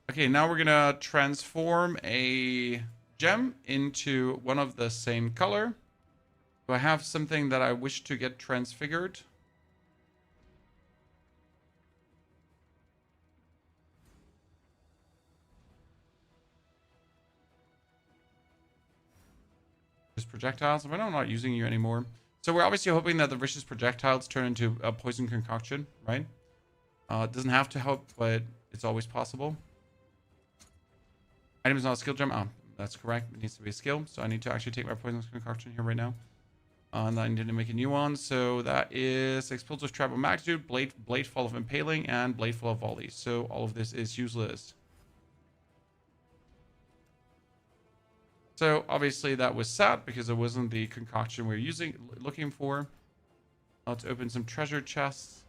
Okay, now we're gonna transform a gem into one of the same color. Do I have something that I wish to get transfigured? Just projectiles? I know I'm not using you anymore. So we're obviously hoping that the vicious projectiles turn into a poison concoction, right? It doesn't have to help, but it's always possible. Item is not a skill gem. Oh, that's correct. It needs to be a skill. So I need to actually take my poisonous concoction here right now. And I need to make a new one. So that is explosive trap of magnitude, blade fall of impaling, and blade fall of volley. So all of this is useless. So obviously that was sad because it wasn't the concoction we were looking for. Let's open some treasure chests.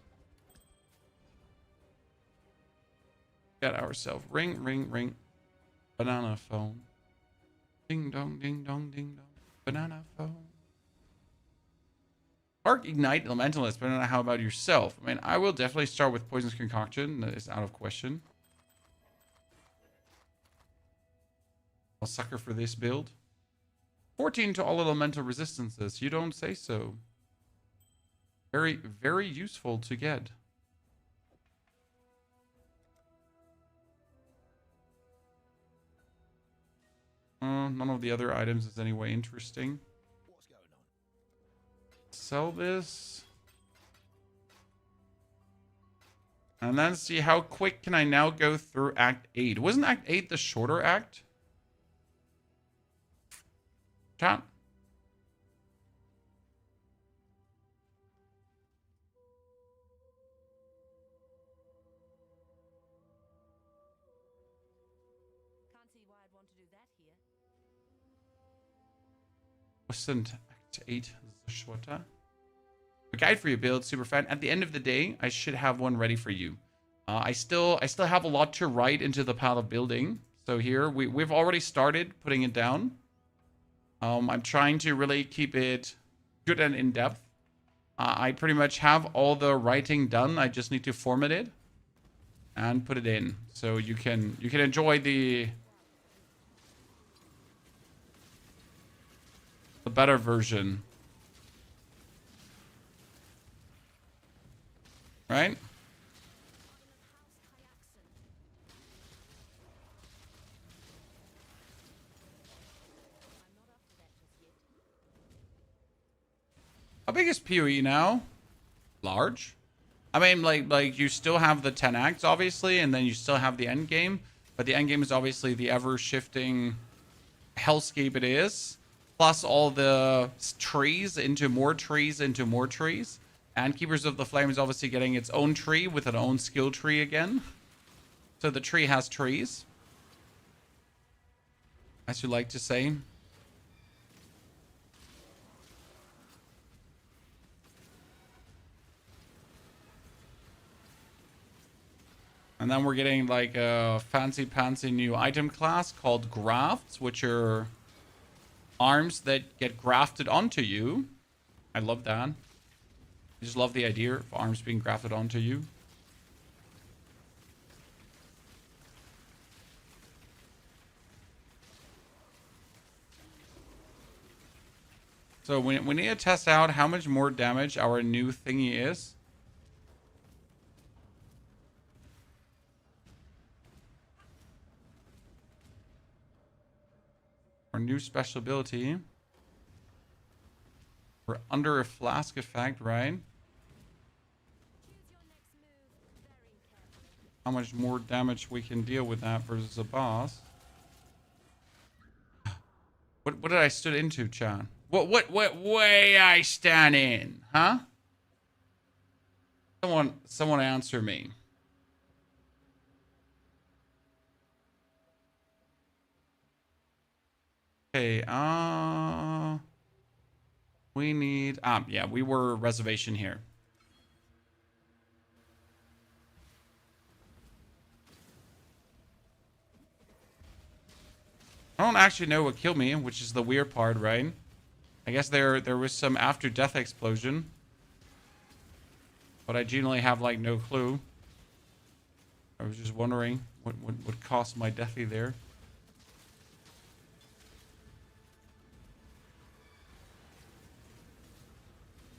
Get ourselves ring. Banana phone. Ding dong, ding dong, ding dong. Banana phone. Spark Ignite Elementalist, but I don't know how about yourself. I mean, I will definitely start with Poisonous Concoction. That is out of question. I'll sucker for this build. 14 to all elemental resistances. You don't say so. Very, very useful to get. None of the other items is anyway interesting. What's going on? Sell this. And then see how quick can I now go through Act 8. Wasn't Act 8 the shorter act? Chat. Can't see why I'd want to do that here. Wasn't Act 8 Zashwata? A guide for your build, super fan. At the end of the day, I should have one ready for you. I still have a lot to write into the path of building. So here we've already started putting it down. I'm trying to really keep it good and in depth. I pretty much have all the writing done. I just need to format it and put it in, so you can enjoy the better version. Right? How big is POE now? Large? I mean, like you still have the 10 acts, obviously, and then you still have the end game. But the end game is obviously the ever-shifting hellscape it is. Plus all the trees into more trees into more trees. And Keepers of the Flame is obviously getting its own tree with an own skill tree again. So the tree has trees, as you like to say. And then we're getting like a fancy-pantsy new item class called Grafts, which are arms that get grafted onto you. I love that. I just love the idea of arms being grafted onto you. So we need to test out how much more damage our new thingy is. Our new special ability. We're under a flask effect, right? How much more damage we can deal with that versus a boss. What did I stood into, Chan? What way I stand in, huh? Someone answer me. Okay, we need, yeah, we were reservation here. I don't actually know what killed me, which is the weird part, right? I guess there was some after death explosion. But I genuinely have like no clue. I was just wondering what caused my deathy there.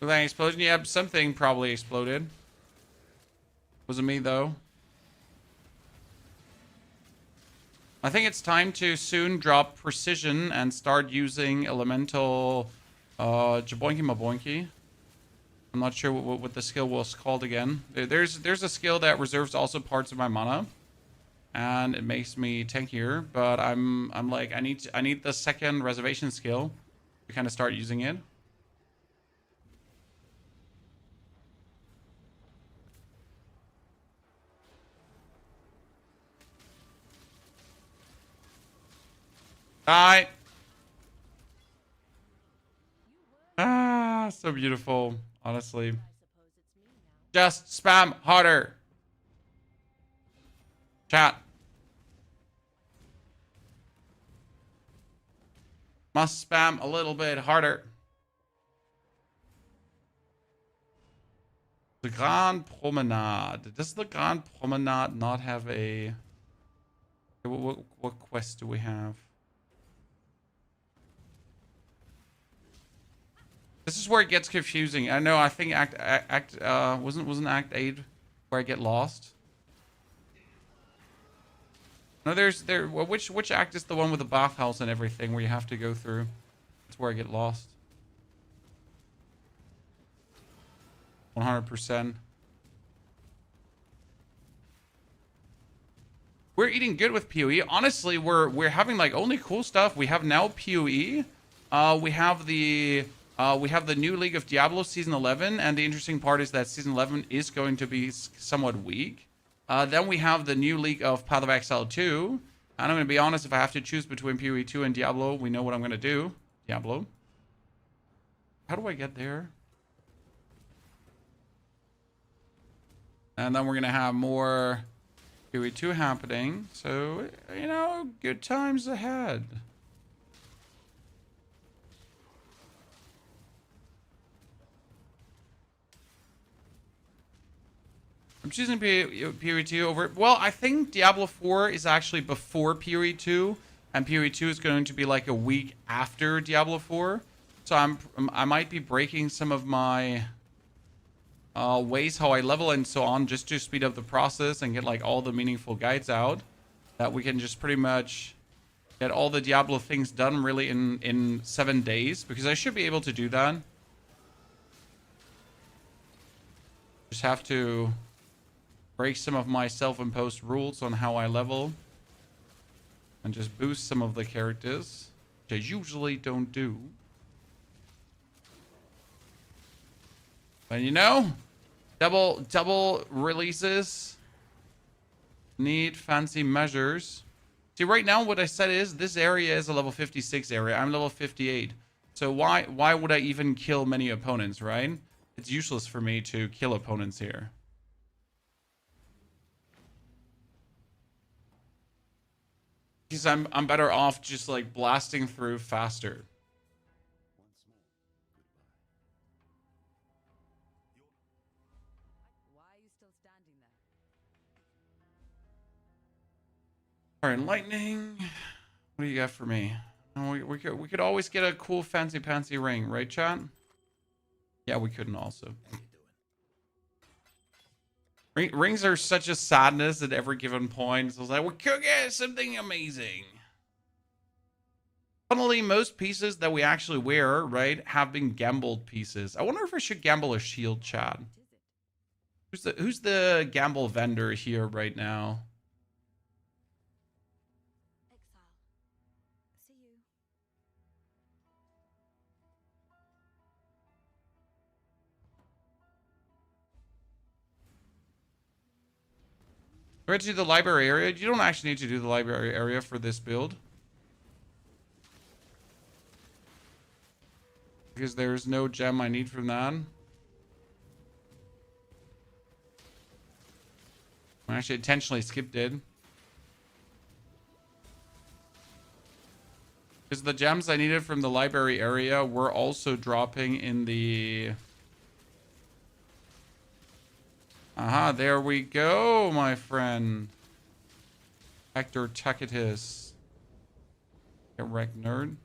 Was that an explosion? Yeah, something probably exploded. Wasn't me though. I think it's time to soon drop precision and start using elemental Jaboinky Maboinky. I'm not sure what the skill was called again. There's a skill that reserves also parts of my mana, and it makes me tankier. But I'm like I need the second reservation skill to kind of start using it. Die. Ah, so beautiful, honestly. Just spam harder. Chat. Must spam a little bit harder. The Grand Promenade. Does the Grand Promenade not have a... What quest do we have? This is where it gets confusing. I know. I think wasn't Act 8 where I get lost. No, which act is the one with the bathhouse and everything where you have to go through? That's where I get lost. 100%. We're eating good with POE. Honestly, we're having like only cool stuff. We have now POE. We have the new League of Diablo Season 11, and the interesting part is that Season 11 is going to be somewhat weak. Then we have the new League of Path of Exile 2, and I'm going to be honest, if I have to choose between POE 2 and Diablo, we know what I'm going to do. Diablo. How do I get there? And then we're going to have more POE 2 happening. So, you know, good times ahead. I'm choosing POE 2 over... Well, I think Diablo 4 is actually before POE 2. And POE 2 is going to be like a week after Diablo 4. So I might be breaking some of my ways how I level and so on, just to speed up the process and get like all the meaningful guides out. That we can just pretty much get all the Diablo things done really in 7 days. Because I should be able to do that. Just have to break some of my self-imposed rules on how I level. And just boost some of the characters, which I usually don't do. But you know, double releases need fancy measures. See, right now what I said is this area is a level 56 area. I'm level 58. So why would I even kill many opponents, right? It's useless for me to kill opponents here. Because I'm better off just like blasting through faster. Why are you still standing there? Alright, lightning. What do you got for me? Oh, we could always get a cool fancy pantsy ring, right, chat? Yeah, we couldn't also. Rings are such a sadness at every given point. So it's like, we could get something amazing. Funnily, most pieces that we actually wear, right, have been gambled pieces. I wonder if I should gamble a shield, chat. Who's the gamble vendor here right now? Exile. See you. We're going to do the library area. You don't actually need to do the library area for this build. Because there's no gem I need from that. I actually intentionally skipped it. Because the gems I needed from the library area were also dropping in the... Aha, there we go, my friend. Hector Tacitus. Get wrecked, nerd.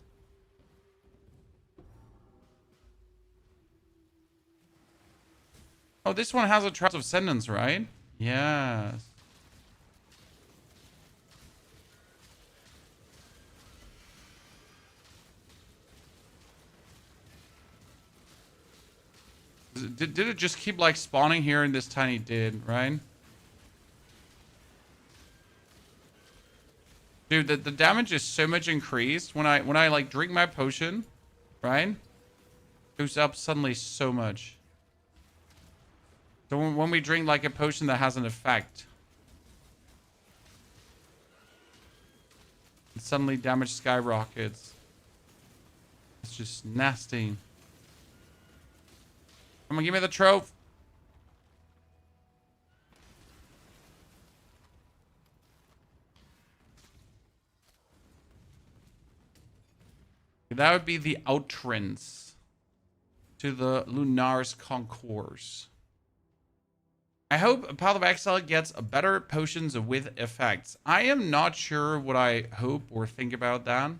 Oh, this one has a Trials of Ascendance, right? Yes. Did it just keep like spawning here in this tiny did, right? Dude, the damage is so much increased when I like drink my potion, right? It goes up suddenly so much. So when we drink like a potion that has an effect, and suddenly damage skyrockets. It's just nasty. Come on, give me the trophy. That would be the outrance to the Lunar's Concourse. I hope Path of Exile gets better potions with effects. I am not sure what I hope or think about that.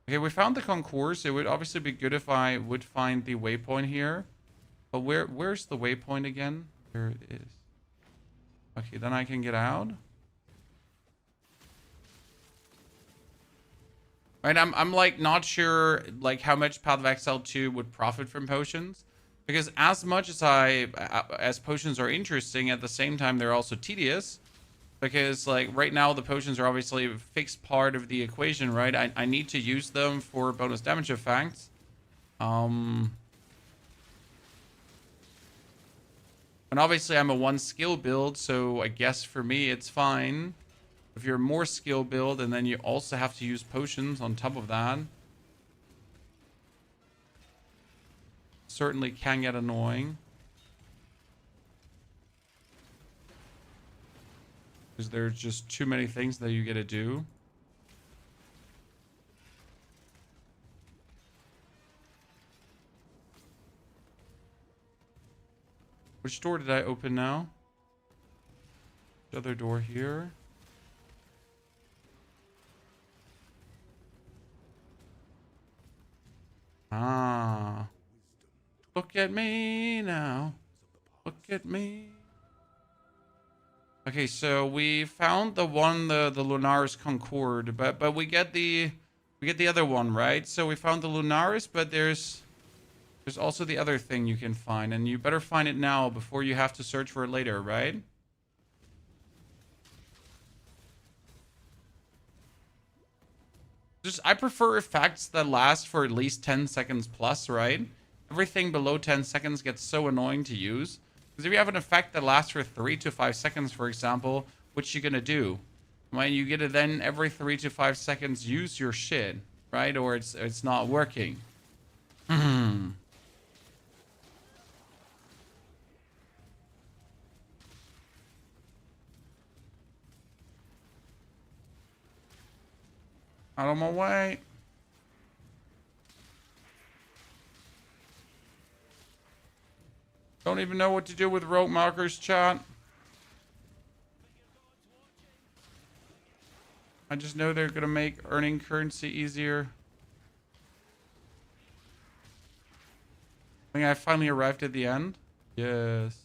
Okay, we found the concourse. It would obviously be good if I would find the waypoint here. But where's the waypoint again? There it is. Okay, then I can get out. Right, I'm like not sure like how much Path of Exile 2 would profit from potions. Because as much as potions are interesting, at the same time they're also tedious. Because like right now the potions are obviously a fixed part of the equation, right? I need to use them for bonus damage effects. And obviously I'm a 1 skill build, so I guess for me it's fine. If you're more skill build and then you also have to use potions on top of that. certainly can get annoying. Because there's just too many things that you get to do. Which door did I open now? The other door here. Ah. Look at me now. Look at me. Okay, so we found the Lunaris Concord, but we get the other one, right? So we found the Lunaris, but there's also the other thing you can find, and you better find it now before you have to search for it later, right? I prefer effects that last for at least 10 seconds plus, right? Everything below 10 seconds gets so annoying to use. Because if you have an effect that lasts for 3 to 5 seconds, for example, what you gonna do? When you get to then every 3 to 5 seconds use your shit, right? Or it's not working. I Out of my way. Don't even know what to do with rope markers, chat. I just know they're gonna make earning currency easier. I think I finally arrived at the end. Yes.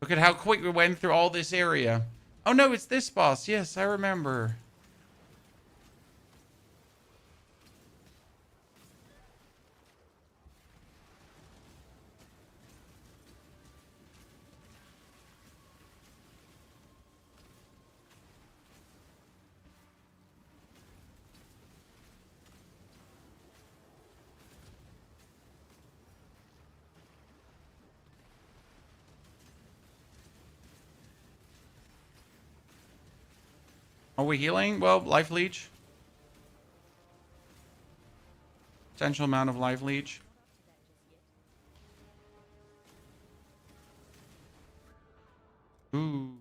Look at how quick we went through all this area. Oh no, it's this boss. Yes, I remember. Are we healing? Well, life leech. Potential amount of life leech. Ooh.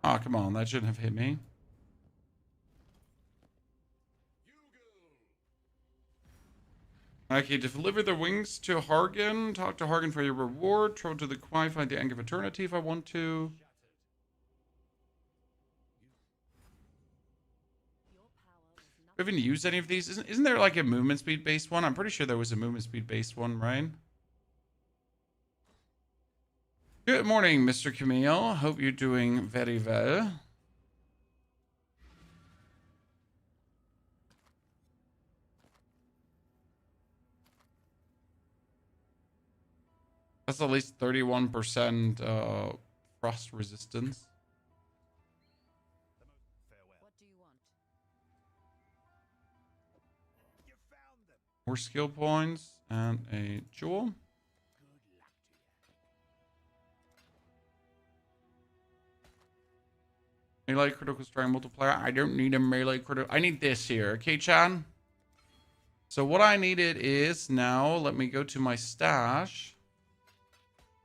Oh, come on. That shouldn't have hit me. Okay, deliver the wings to Hargan. Talk to Hargan for your reward. Travel to the Quai, find the Anchor of Eternity if I want to. I haven't used any of these. Isn't there like a movement speed based one? I'm pretty sure there was a movement speed based one, right? Good morning, Mr. Camille. Hope you're doing very well. That's at least 31% frost resistance. What do you want? You found them. More skill points and a jewel. Good luck to you. Melee critical strike multiplier. I don't need a melee critical. I need this here. Okay, Chan? So what I needed is now, let me go to my stash.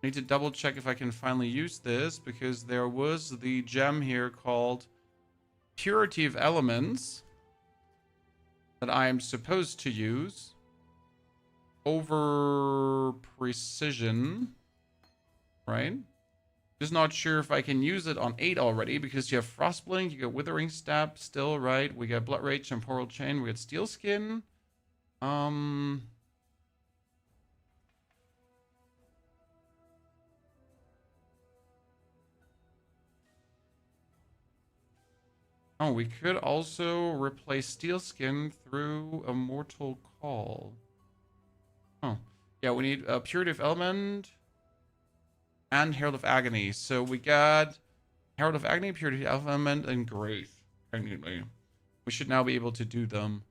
I need to double check if I can finally use this because there was the gem here called Purity of Elements that I am supposed to use over Precision, right? Just not sure if I can use it on 8 already because you have Frostblink, you got Withering Stab still, right? We got Blood Rage, Temporal Chain, we got Steel Skin. Oh, we could also replace Steel Skin through a Mortal Call. Oh, yeah, we need a Purity of Element and Herald of Agony. So we got Herald of Agony, Purity of Element, and Grace. Technically, we should now be able to do them.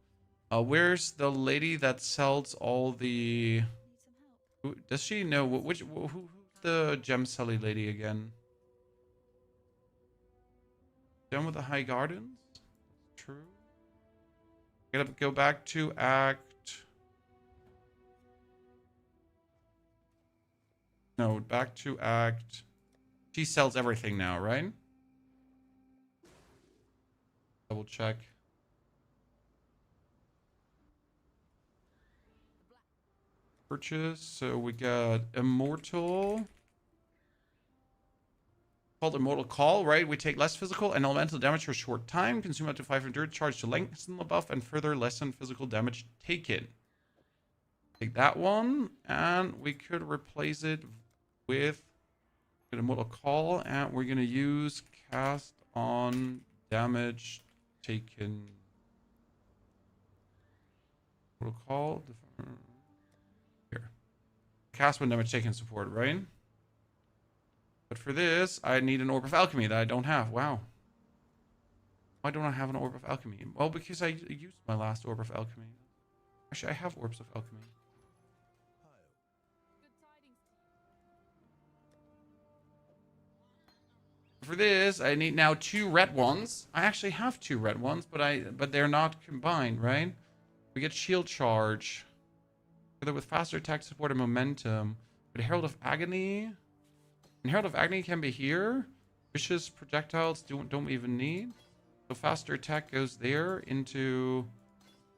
Where's the lady that sells all the? Need some help? Does she know who's the gem selling lady again? Done with the High Gardens? True. We gotta go back to act. No, back to act. She sells everything now, right? Double check. Purchase. So we got Immortal. Called Immortal Call, right? We take less physical and elemental damage for a short time. Consume up to 500 charge to lengthen the buff and further lessen physical damage taken. Take that one. And we could replace it with an Immortal Call. And we're going to use cast on damage taken. Immortal Call. Here. Cast when damage taken support, right? But for this, I need an Orb of Alchemy that I don't have. Wow. Why don't I have an Orb of Alchemy? Well, because I used my last Orb of Alchemy. Actually, I have Orbs of Alchemy. For this, I need now 2 red ones. I actually have 2 red ones, but they're not combined, right? We get Shield Charge. Together with faster attack support and momentum. But Herald of Agony. And Herald of Agony can be here. Vicious projectiles don't we even need. So faster attack goes there into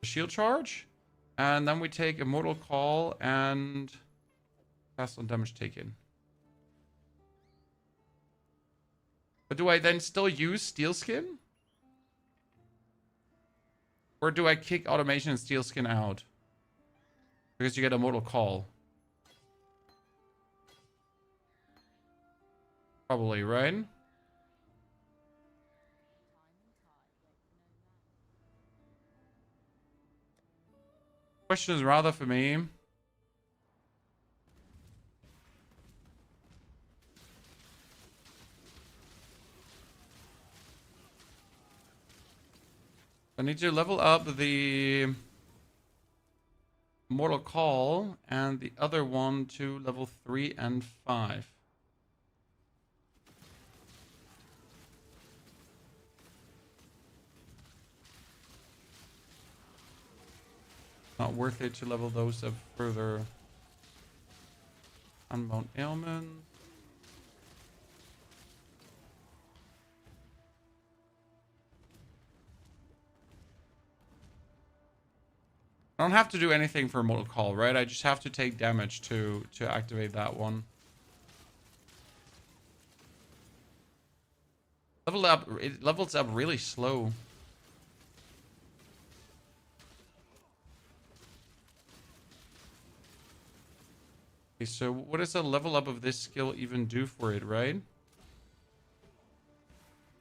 the shield charge. And then we take Immortal Call and cast on damage taken. But do I then still use Steel Skin? Or do I kick automation and Steel Skin out? Because you get Immortal Call. Probably, right? Question is rather for me. I need to level up the Mortal Call and the other one to level 3 and 5. Not worth it to level those up further. Unbound Ailment. I don't have to do anything for Mortal Call, right? I just have to take damage to activate that one. It levels up really slow. Okay, so what does a level up of this skill even do for it, right?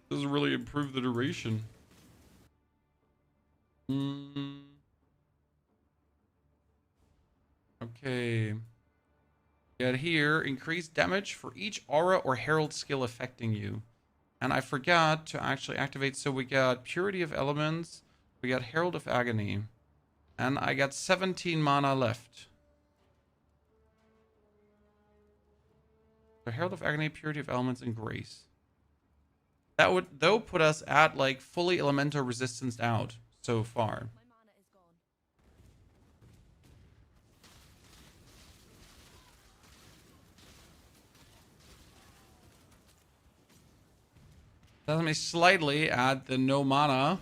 Doesn't really improve the duration. Okay. Get here, increase damage for each aura or herald skill affecting you. And I forgot to actually activate, so we got Purity of Elements, we got Herald of Agony, and I got 17 mana left. So Herald of Agony, Purity of Elements, and Grace. That would, though, put us at, like, fully elemental resistance out so far. My mana is gone. Let me slightly add the no mana.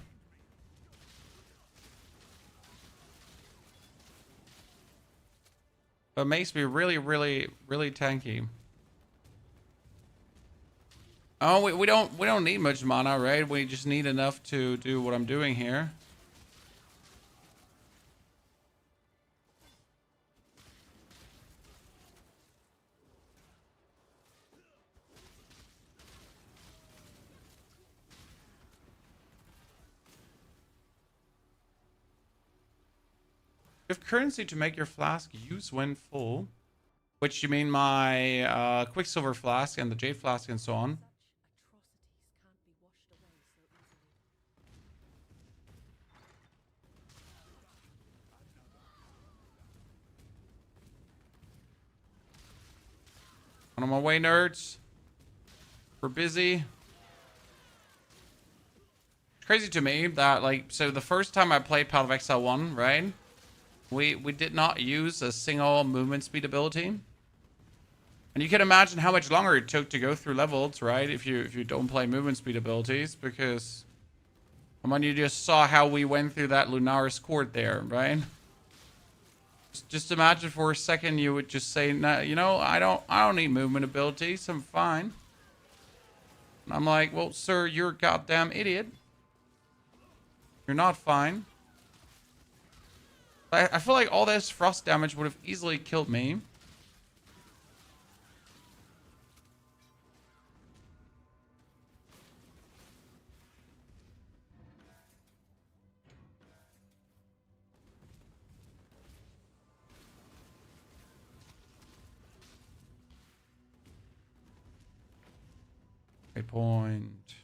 But makes me really, really, really tanky. Oh, we don't need much mana, right? We just need enough to do what I'm doing here. You have currency to make your flask use when full. Which you mean my Quicksilver flask and the Jade flask and so on. Such atrocities can't be washed away so easily. On my way, nerds. We're busy. crazy to me that, like, so the first time I played Path of Exile 1, right? We did not use a single movement speed ability. And you can imagine how much longer it took to go through levels, right? If you don't play movement speed abilities, because I mean, you just saw how we went through that Lunaris court there, right? Just imagine for a second you would just say, "No, you know, I don't need movement abilities. I'm fine." And I'm like, "Well, sir, you're a goddamn idiot. You're not fine." I feel like all this frost damage would have easily killed me. Okay, point.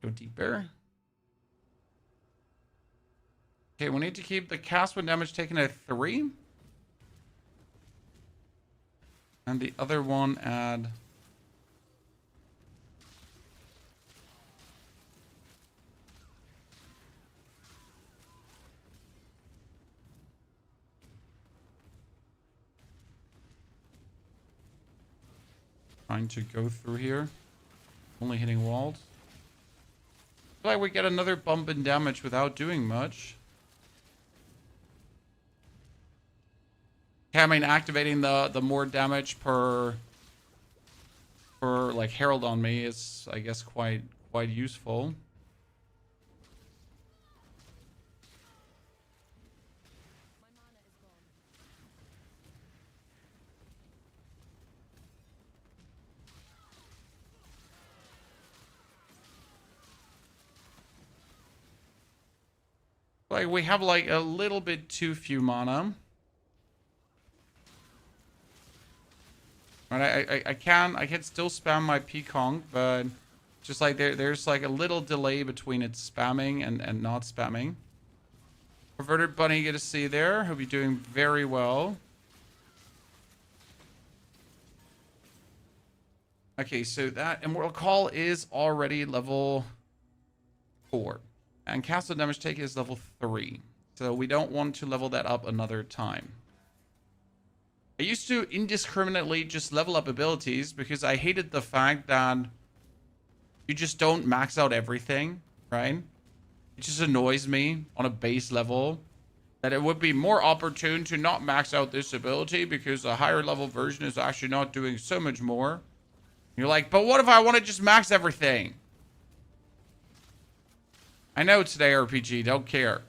Go deeper. Okay, we need to keep the cast when damage taken at 3. And the other one at... Trying to go through here. Only hitting walls. I feel like we get another bump in damage without doing much. Okay, I mean, activating the more damage per like Herald on me is, I guess, quite useful. Like, we have like a little bit too few mana. Right, I can still spam my Pekong, but just like there's like a little delay between it spamming and not spamming. Perverted Bunny, good to see you there. Hope you're doing very well. Okay, so that Immortal Call is already level 4. And Castle Damage Take is level 3. So we don't want to level that up another time. I used to indiscriminately just level up abilities because I hated the fact that you just don't max out everything, right? It just annoys me on a base level that it would be more opportune to not max out this ability because a higher level version is actually not doing so much more. You're like, but what if I want to just max everything? I know it's an ARPG, don't care.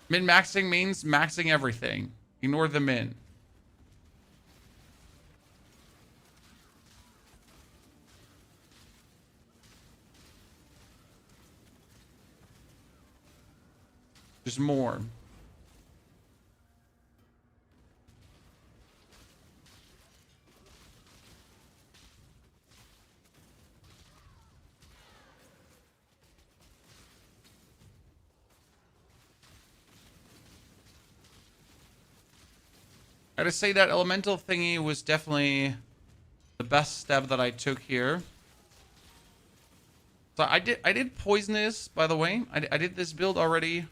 Min-maxing means maxing everything. Ignore the min. Just more. I gotta say that elemental thingy was definitely the best step that I took here. So I did Poisonous, by the way. I did this build already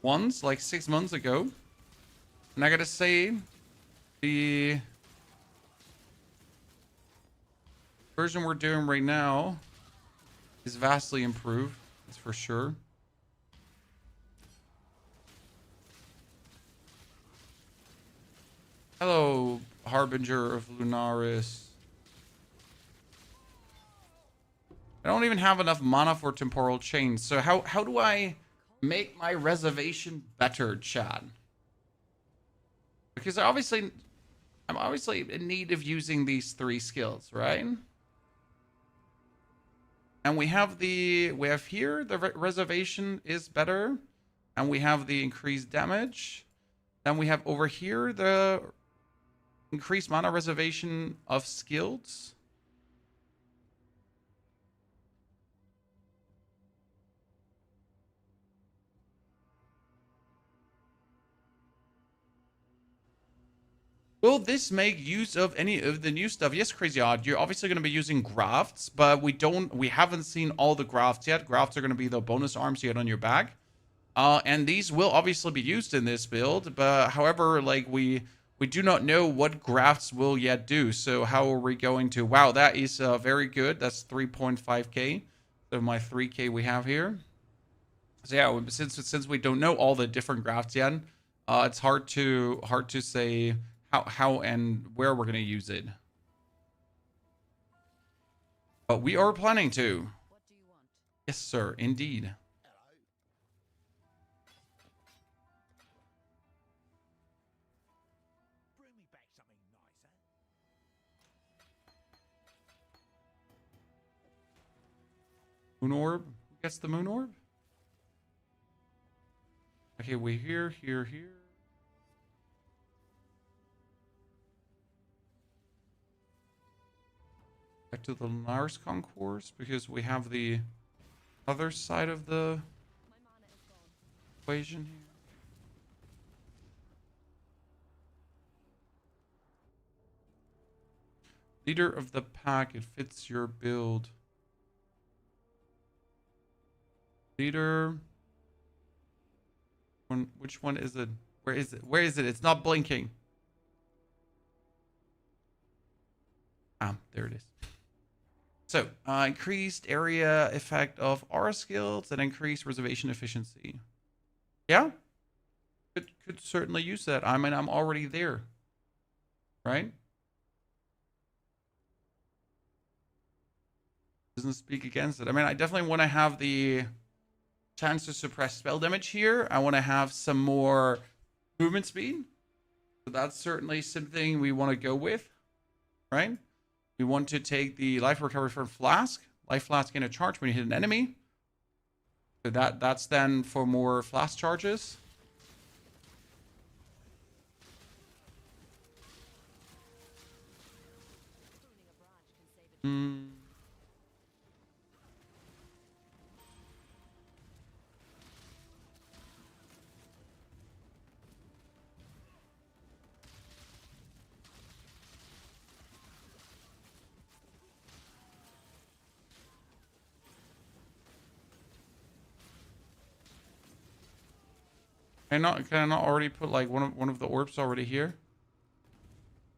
once, like 6 months ago. And I gotta say, the version we're doing right now is vastly improved. That's for sure. Hello, Harbinger of Lunaris. I don't even have enough mana for Temporal Chains. So how do I make my reservation better, Chad? Because I'm obviously in need of using these 3 skills, right? And we have here the reservation is better, and we have the increased damage. Then we have over here the increased mana reservation of skills. Will this make use of any of the new stuff? Yes, Crazy Odd. You're obviously going to be using grafts, but we haven't seen all the grafts yet. Grafts are going to be the bonus arms you get on your back. And these will obviously be used in this build, but however, like we do not know what grafts will yet do. So how are we going to? Wow, that is very good. That's 3.5k. So my 3k we have here. So yeah, since we don't know all the different grafts yet, it's hard to say how and where we're gonna use it. But we are planning to. What do you want? Yes, sir. Indeed. Bring me back something nicer. Moon orb. Who gets the moon orb? Okay, we here. Back to the Lars concourse because we have the other side of the My mana is gone. equation here. Leader of the pack, it fits your build. Leader. Which one is it? Where is it? Where is it? It's not blinking. Ah, there it is. So, increased area effect of aura skills and increased reservation efficiency. Yeah? Could certainly use that. I mean, I'm already there. Right? Doesn't speak against it. I mean, I definitely want to have the chance to suppress spell damage here. I want to have some more movement speed. So that's certainly something we want to go with. Right? We want to take the life recovery from Flask. Life Flask in a charge when you hit an enemy. So that's then for more Flask charges. Pruning a branch can save a Can I not already put like one of the orbs already here?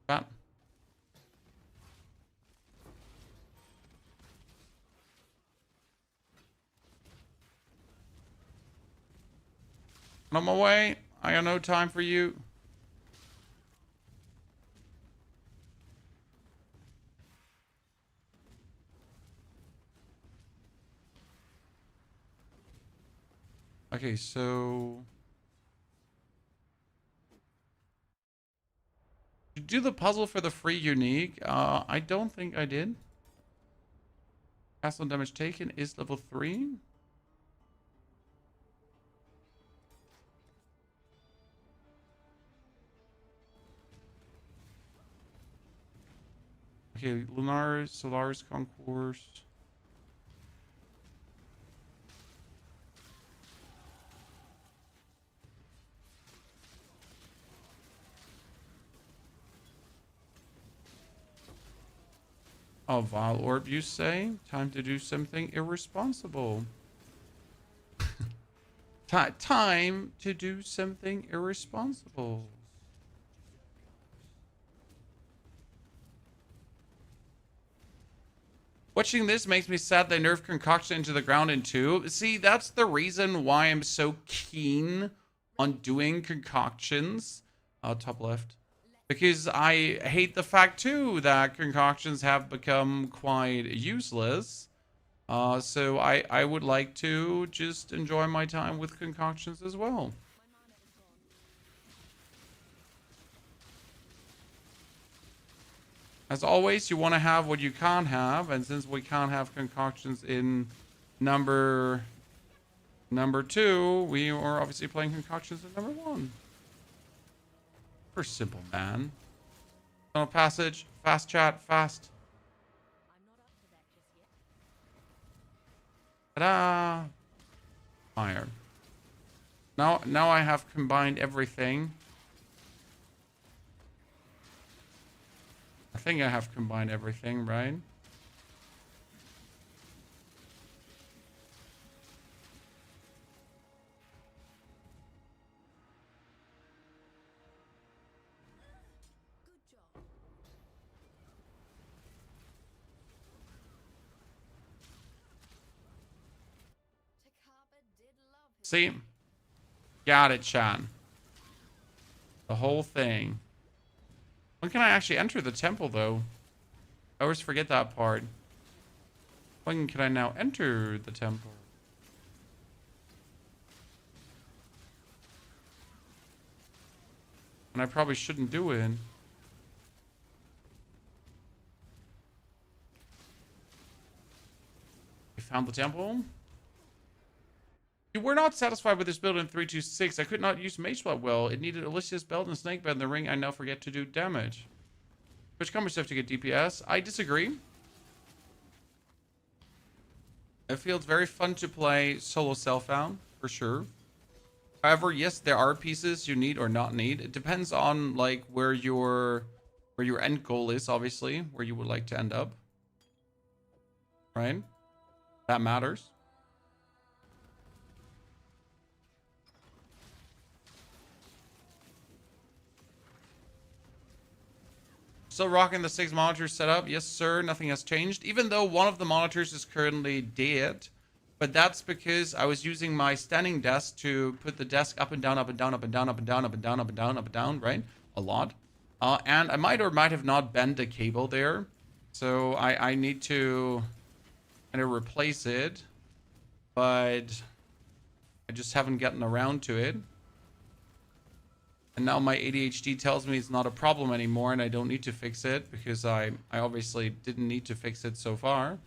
That. On my way. I got no time for you. Okay, so to do the puzzle for the free unique, I don't think I did. Castle damage taken is level 3. Okay, Lunar Solaris Concourse. Oh, Vile Orb, you say? Time to do something irresponsible. Time to do something irresponsible. Watching this makes me sad they nerfed Concoction into the ground in 2. See, that's the reason why I'm so keen on doing Concoctions. Top left. Because I hate the fact, too, that Concoctions have become quite useless. So I would like to just enjoy my time with Concoctions as well. As always, you want to have what you can't have, and since we can't have Concoctions in number 2, we are obviously playing Concoctions in number 1. For simple, man. Tunnel passage, fast chat, fast. I'm not up to that just yet. Ta-da! Fire. Now I have combined everything. think I have combined everything, right? Good job. Takaba did love his See? Got it, Chan. The whole thing. When can I actually enter the temple, though? I always forget that part. When can I now enter the temple? And I probably shouldn't do it. We found the temple. You were not satisfied with this build in 3.26. I could not use Mage Blood well. It needed Alicia's belt and snake bed in the ring. I now forget to do damage. Which combo stuff to get DPS? I disagree. It feels very fun to play solo self-found, for sure. However, yes, there are pieces you need or not need. It depends on like where your end goal is, obviously, where you would like to end up. Right? That matters. Still rocking the 6 monitors setup. Yes, sir. Nothing has changed. Even though one of the monitors is currently dead. But that's because I was using my standing desk to put the desk up and down, up and down, up and down, up and down, up and down, up and down, up and down, right? A lot. And I might or might have not bent the cable there. So I need to kind of replace it. But I just haven't gotten around to it. And now my ADHD tells me it's not a problem anymore and I don't need to fix it because I obviously didn't need to fix it so far.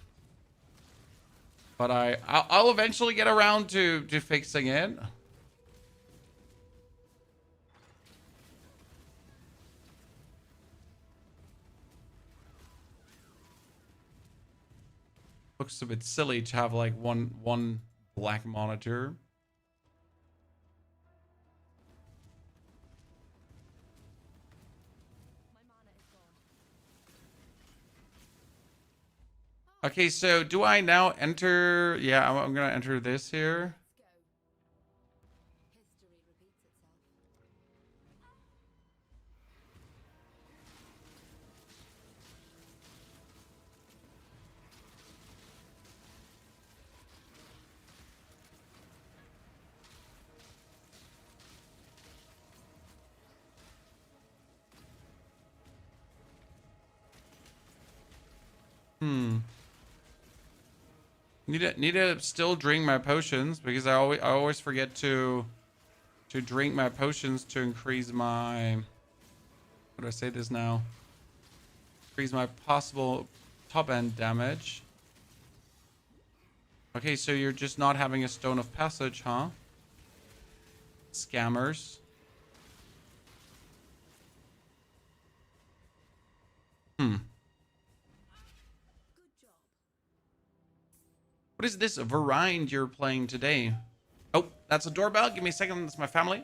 But I'll eventually get around to fixing it. Looks a bit silly to have like one black monitor. Okay, so do I now enter? Yeah, I'm gonna enter this here. history repeats itself. Need to still drink my potions because I always forget to drink my potions to increase my, how do I say this now? Increase my possible top end damage. Okay, so you're just not having a stone of passage, huh? Scammers. What is this variant you're playing today? Oh, that's a doorbell. Give me a second. That's my family.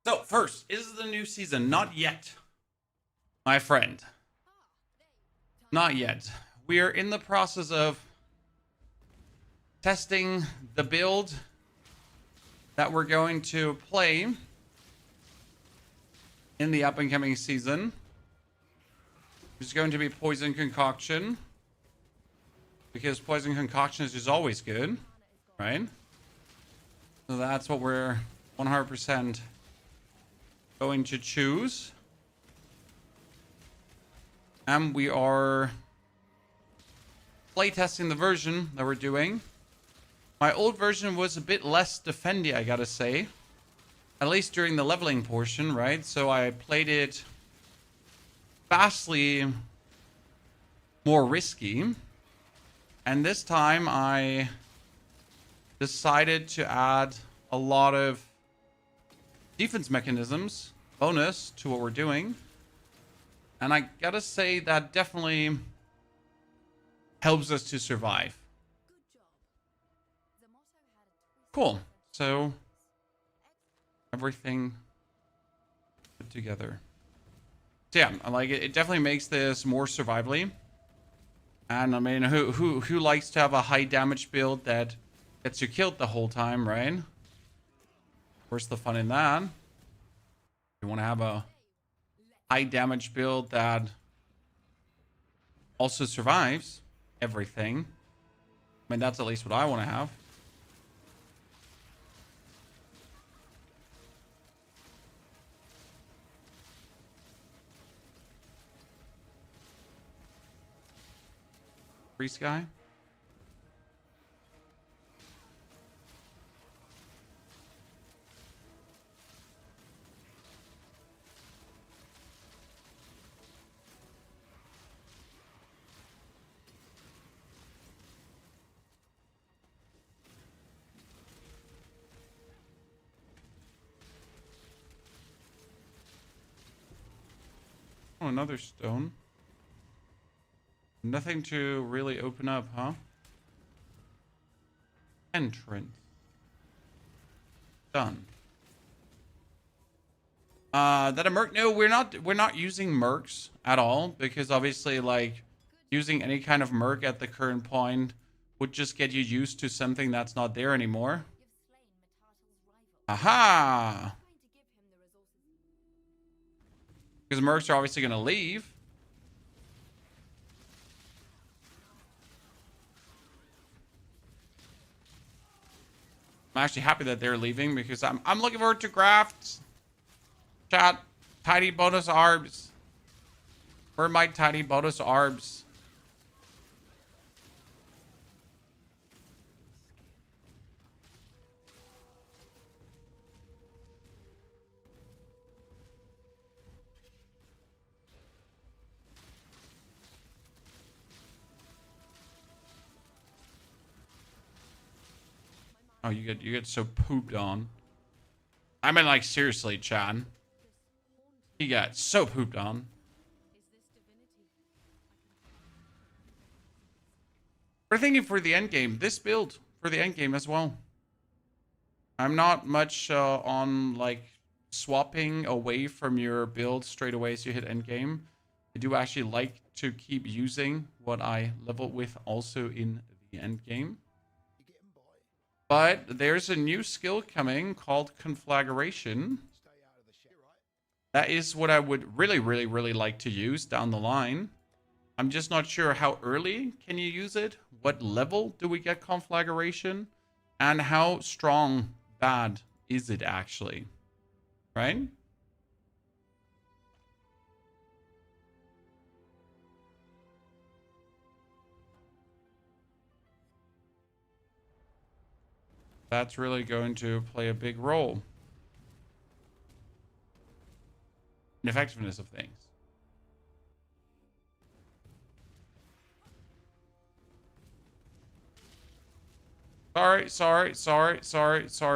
So first, is the new season? Not yet, my friend. Not yet. We are in the process of testing the build that we're going to play in the up and coming season. It's going to be Poison Concoction, because Poison Concoction is just always good, right? So that's what we're 100% going to choose. And we are playtesting the version that we're doing. My old version was a bit less defendy, I gotta say. At least during the leveling portion, right? So I played it vastly more risky. And this time I decided to add a lot of defense mechanisms, bonus to what we're doing. And I gotta say that definitely helps us to survive. Cool. So everything put together. So yeah, I like it. It definitely makes this more survivally. And I mean, who likes to have a high damage build that gets you killed the whole time, right? Where's the fun in that? You want to have a high damage build that also survives everything. I mean, that's at least what I want to have. Priest guy. Oh, another stone. Nothing to really open up, huh? Entrance. Done. That a merc? No, we're not using mercs at all, because obviously, like, using any kind of merc at the current point would just get you used to something that's not there anymore. Aha! Because mercs are obviously gonna leave. I'm actually happy that they're leaving, because I'm looking forward to crafts. Chat, tiny bonus arbs. Where are my tiny bonus arbs? Oh, you get so pooped on. I mean, like, seriously, Chan. He got so pooped on. We're thinking for the end game. This build for the end game as well. I'm not much on, like, swapping away from your build straight away as you hit end game. I do actually like to keep using what I level with also in the end game. But there's a new skill coming called Conflagration. That is what I would really like to use down the line. I'm just not sure how early can you use it? What level do we get Conflagration? And how strong bad is it actually? Right? That's really going to play a big role in effectiveness of things. Sorry,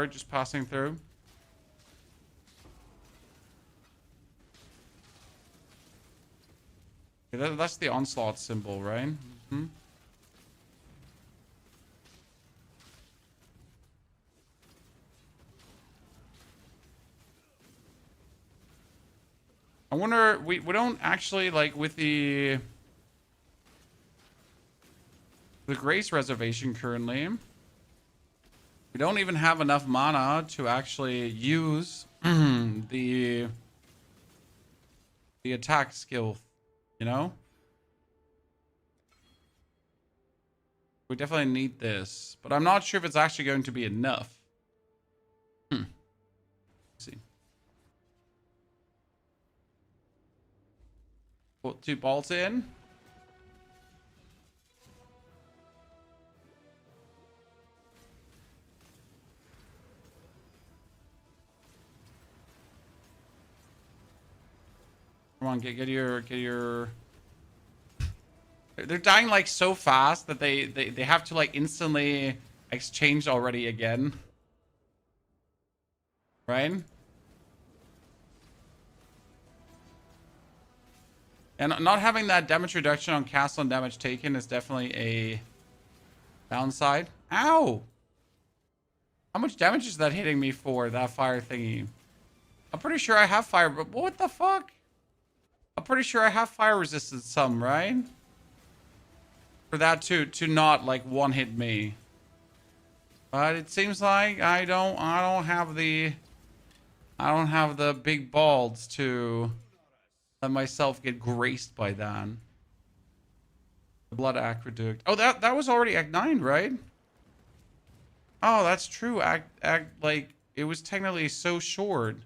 just passing through. Okay, that's the onslaught symbol, right? Mm-hmm. I wonder, we don't actually, like, with the Grace Reservation currently, we don't even have enough mana to actually use the attack skill, you know? We definitely need this, but I'm not sure if it's actually going to be enough. Let's see. Put 2 bolts in. Come on, get your. They're dying like so fast that they have to like instantly exchange already again. Right? And not having that damage reduction on cast on damage taken is definitely a downside. Ow! How much damage is that hitting me for, that fire thingy? I'm pretty sure I have fire, but what the fuck? I'm pretty sure I have fire resistance some, right? For that to not like one hit me. But it seems like I don't have the big balls to let myself get graced by that. The blood aqueduct. Oh, that was already Act 9, right? Oh, that's true. Act like it was technically so short.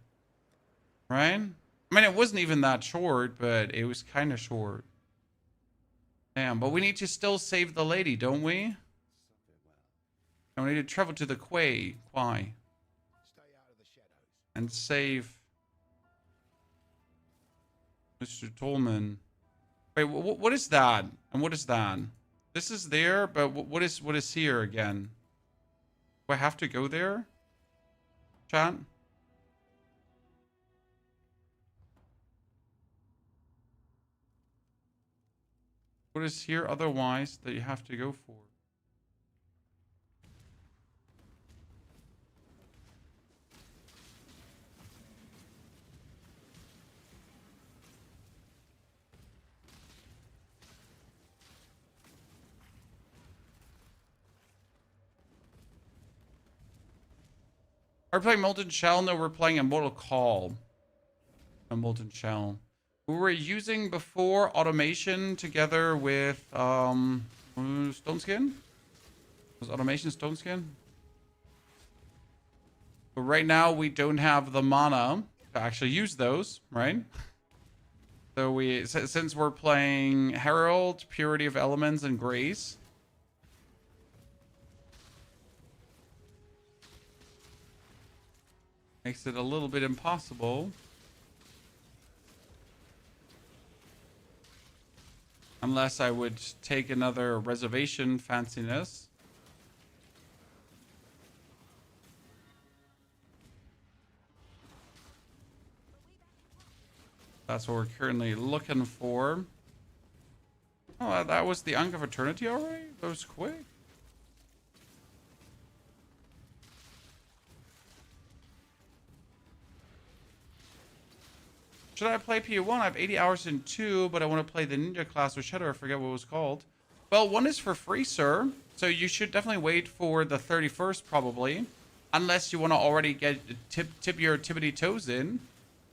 Right? I mean, it wasn't even that short, but it was kind of short. Damn, but we need to still save the lady, don't we? And we need to travel to the Quay. And save Mr. Tolman. Wait, what is that? And what is that? This is there, but what is here again? Do I have to go there? Chat? What is here otherwise that you have to go for? Are we playing Molten Shell? No, we're playing Immortal Call. A Molten Shell. We were using before automation together with Stone Skin? Was automation Stone Skin? But right now we don't have the mana to actually use those, right? So since we're playing Herald, Purity of Elements, and Grace, makes it a little bit impossible. Unless I would take another reservation fanciness. That's what we're currently looking for. Oh, that was the Ankh of Eternity already? That was quick. Should I play PO1? I have 80 hours in 2, but I want to play the Ninja class with Shadow. I forget what it was called. Well, 1 is for free, sir. So you should definitely wait for the 31st, probably. Unless you want to already get tip your tippity toes in.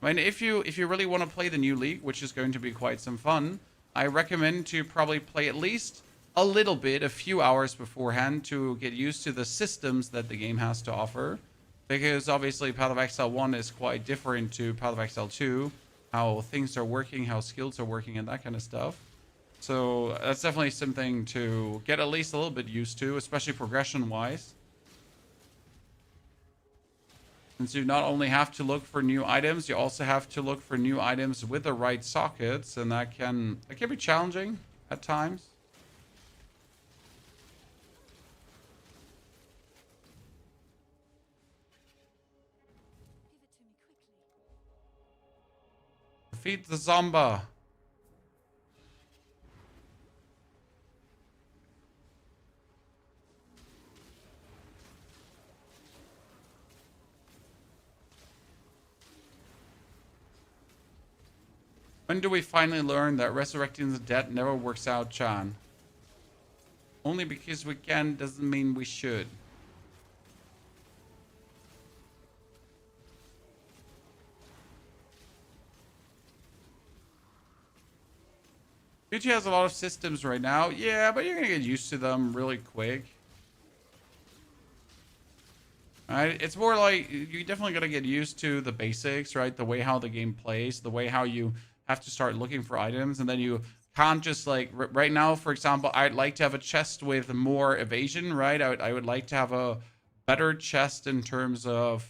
I mean, if you really want to play the new league, which is going to be quite some fun, I recommend to probably play at least a little bit, a few hours beforehand to get used to the systems that the game has to offer. Because obviously Path of Exile 1 is quite different to Path of Exile 2. How things are working, how skills are working, and that kind of stuff. So that's definitely something to get at least a little bit used to, especially progression-wise. Since you not only have to look for new items, you also have to look for new items with the right sockets, and that can be challenging at times. Defeat the Zomba. When do we finally learn that resurrecting the dead never works out, Chan? Only because we can doesn't mean we should. PG has a lot of systems right now. Yeah, but you're gonna get used to them really quick. Right? It's more like you definitely gotta get used to the basics, right? The way how the game plays, the way how you have to start looking for items, and then you can't just like right now, for example, I'd like to have a chest with more evasion, right? I would like to have a better chest in terms of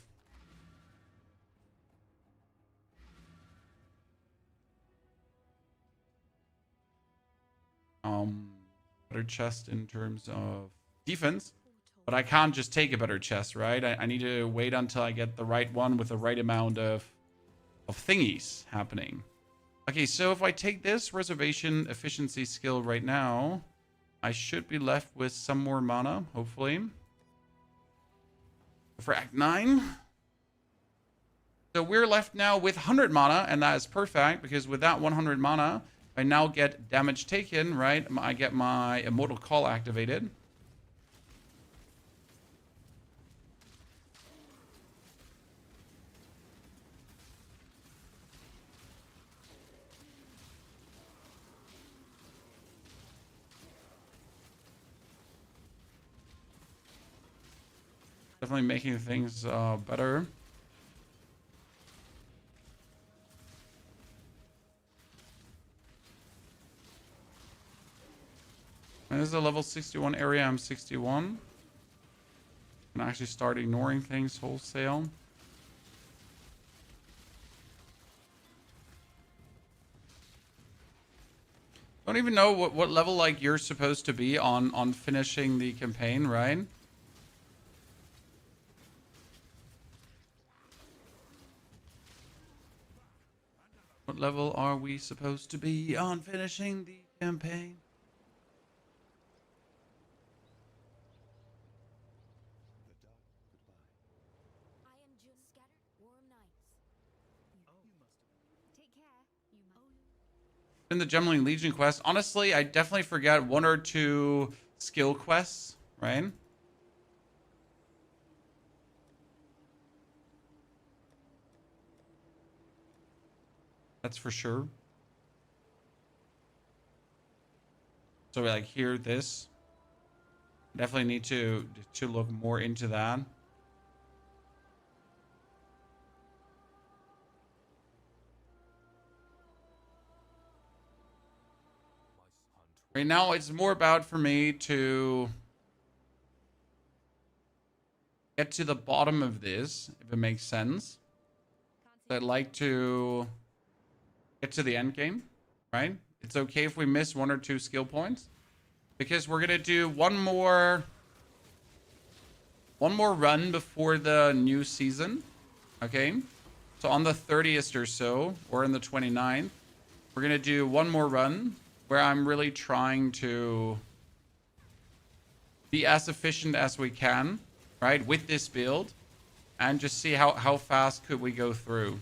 better chest in terms of defense, but I can't just take a better chest, right? I need to wait until I get the right one with the right amount of thingies happening. Okay, so if I take this reservation efficiency skill right now, I should be left with some more mana, hopefully. For Act 9. So we're left now with 100 mana, and that is perfect, because with that 100 mana, I now get damage taken, right? I get my Immortal Call activated. Definitely making things better. And this is a level 61 area. I'm 61. And actually start ignoring things wholesale. Don't even know what level like you're supposed to be on finishing the campaign, right? What level are we supposed to be on finishing the campaign? I am just scattered warm nights. Take care. You must. In the Gemling Legion quest, honestly, I definitely forget one or two skill quests, right? That's for sure. So like here, this. Definitely need to look more into that. Right now, it's more about for me to get to the bottom of this, if it makes sense. I'd like to get to the end game, right? It's okay if we miss one or two skill points, because we're gonna do one more run before the new season. Okay, so on the 30th or so, or on the 29th, we're gonna do one more run where I'm really trying to be as efficient as we can, right, with this build, and just see how fast could we go through,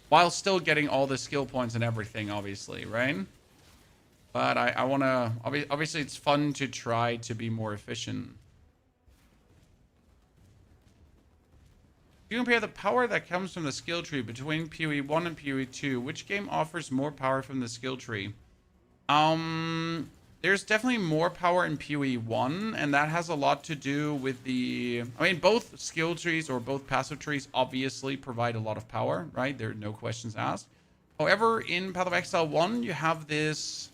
while still getting all the skill points and everything, obviously, right? But I want to... Obviously, it's fun to try to be more efficient. If you compare the power that comes from the skill tree between POE 1 and POE 2, which game offers more power from the skill tree? There's definitely more power in POE 1, and that has a lot to do with the... I mean, both skill trees or both passive trees obviously provide a lot of power, right? There are no questions asked. However, in Path of Exile 1, you have this...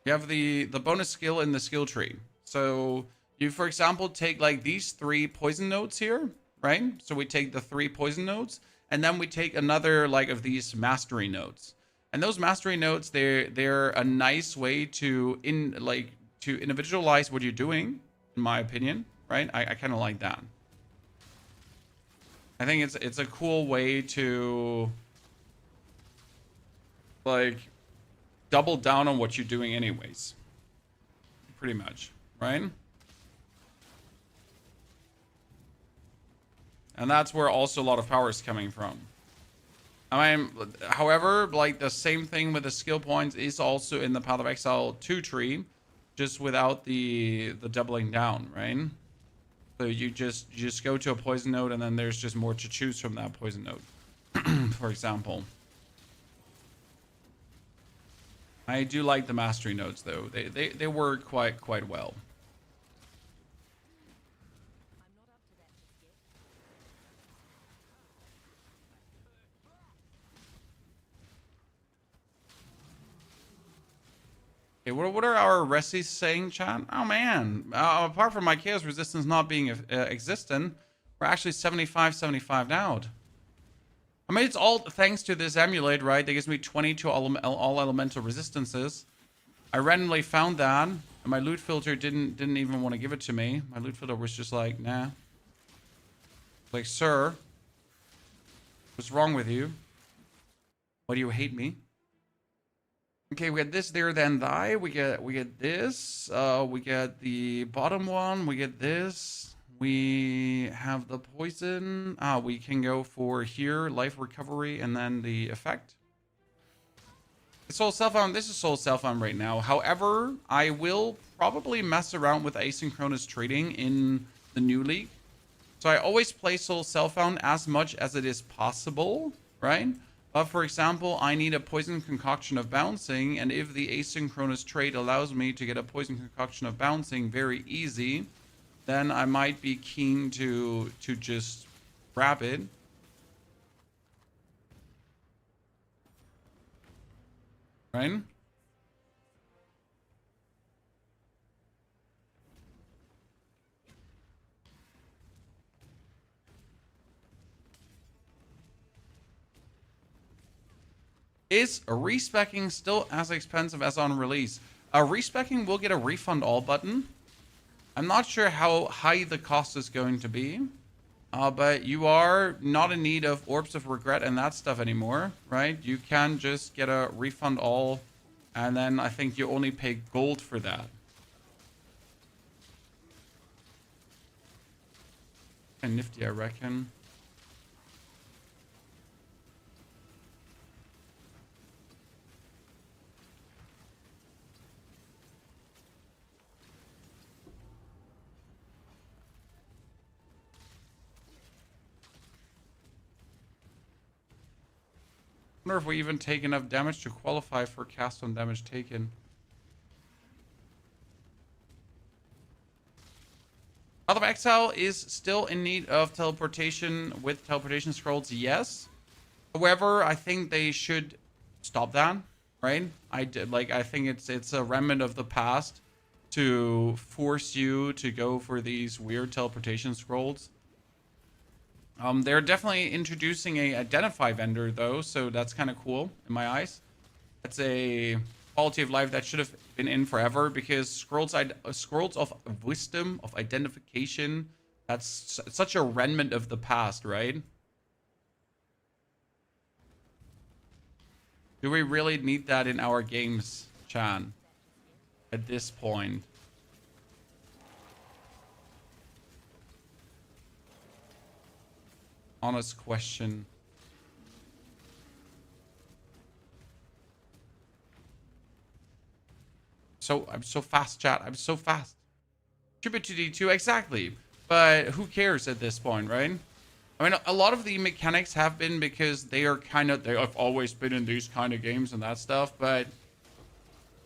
You have the bonus skill in the skill tree. So you, for example, take like these 3 poison nodes here, right? So we take the 3 poison nodes, and then we take another like of these mastery nodes. And those mastery nodes, they're a nice way to individualize what you're doing, in my opinion, right? I kind of like that. I think it's a cool way to like double down on what you're doing anyways. Pretty much, right? And that's where also a lot of power is coming from. I mean, however, like the same thing with the skill points is also in the Path of Exile 2 tree, just without the doubling down, right? So you just go to a poison node, and then there's just more to choose from that poison node, for example. I do like the mastery nodes though. They work quite well. Okay, what are our resis saying, chat? Oh man, apart from my chaos resistance not being existent, we're actually 75 now. I mean, it's all thanks to this amulet, right? That gives me 20 to all elemental resistances. I randomly found that, and my loot filter didn't even want to give it to me. My loot filter was just like, nah. Like, sir, what's wrong with you? Why do you hate me? Okay, we get this, there, then die. We get this. We get the bottom one. We get this. We have the poison. We can go for here, life recovery, and then the effect. It's Soul Self-Found. This is Soul Self-Found right now. However, I will probably mess around with asynchronous trading in the new league. So I always play Soul Self-Found as much as it is possible, right? But for example, I need a Poison Concoction of Bouncing, and if the asynchronous trade allows me to get a Poison Concoction of Bouncing very easy, then I might be keen to just grab it. Right? Is respecking still as expensive as on release? Respecking will get a refund all button. I'm not sure how high the cost is going to be. But you are not in need of Orbs of Regret and that stuff anymore, right? You can just get a refund all, and then I think you only pay gold for that. And nifty, I reckon. I wonder if we even take enough damage to qualify for cast on damage taken. Path of Exile is still in need of teleportation with teleportation scrolls, yes. However, I think they should stop that, right? I think it's a remnant of the past to force you to go for these weird teleportation scrolls. They're definitely introducing a identify vendor though, so that's kind of cool in my eyes. That's a quality of life that should have been in forever, because scrolls of wisdom, of identification, that's such a remnant of the past, right? Do we really need that in our games, Chan? At this point? Honest question. I'm so fast, chat. I'm so fast. Tribute to D2, exactly. But who cares at this point, right? I mean, a lot of the mechanics have been because they have always been in these kind of games and that stuff, but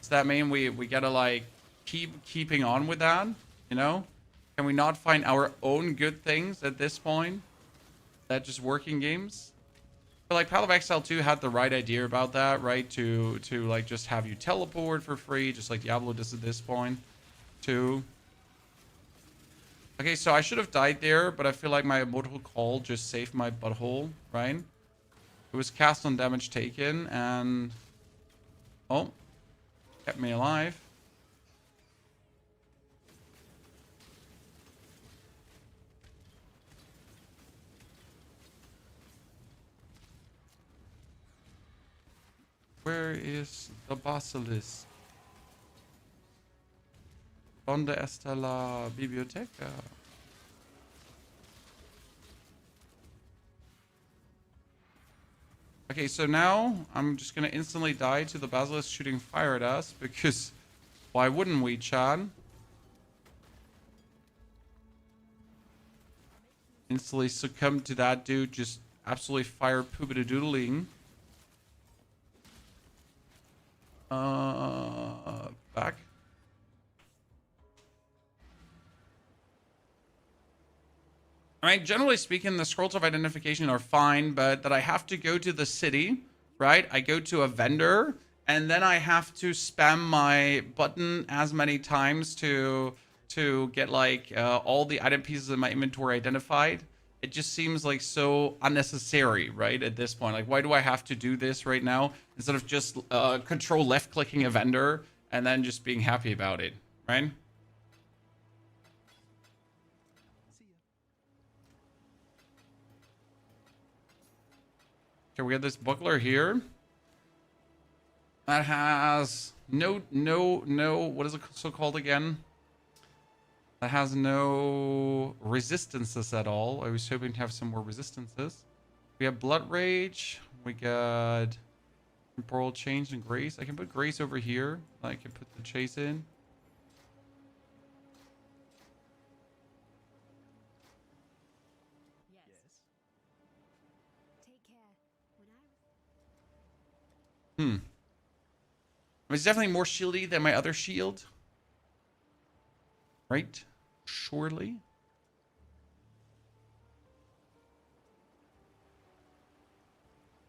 does that mean we gotta like keeping on with that, you know? Can we not find our own good things at this point that just work in games? But like Path of Exile 2 had the right idea about that, right? To like just have you teleport for free, just like Diablo does at this point too. Okay, so I should have died there, but I feel like my immortal call just saved my butthole, right? It was cast on damage taken, and oh, kept me alive. Where is the basilisk? ¿Dónde está la biblioteca? Okay, so now I'm just gonna instantly die to the basilisk shooting fire at us, because why wouldn't we, Chad? Instantly succumb to that dude just absolutely fire poopity-doodling. Back. I mean, generally speaking, the scrolls of identification are fine, but that I have to go to the city, right? I go to a vendor, and then I have to spam my button as many times to get like all the item pieces in my inventory identified. It just seems like so unnecessary, right? At this point, like, why do I have to do this right now instead of just control left clicking a vendor and then just being happy about it, right? Okay, we got this buckler here that has no, what is it so called again? That has no resistances at all. I was hoping to have some more resistances. We have blood rage. We got temporal change and grace. I can put grace over here. I can put the chase in. Take care. When I It's definitely more shieldy than my other shield. Right? Surely.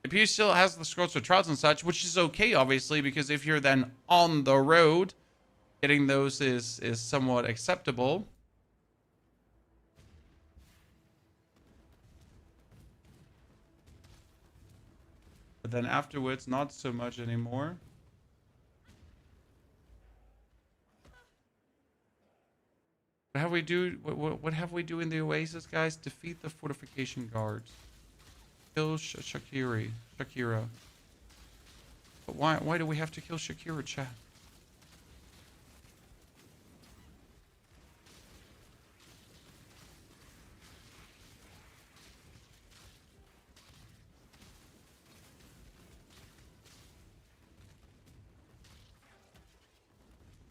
The POE still has the scrolls for trials and such, which is okay, obviously, because if you're then on the road, getting those is somewhat acceptable. But then afterwards, not so much anymore. What have we do? What have we do in the Oasis, guys? Defeat the fortification guards. Kill Shakira. But why do we have to kill Shakira, chat?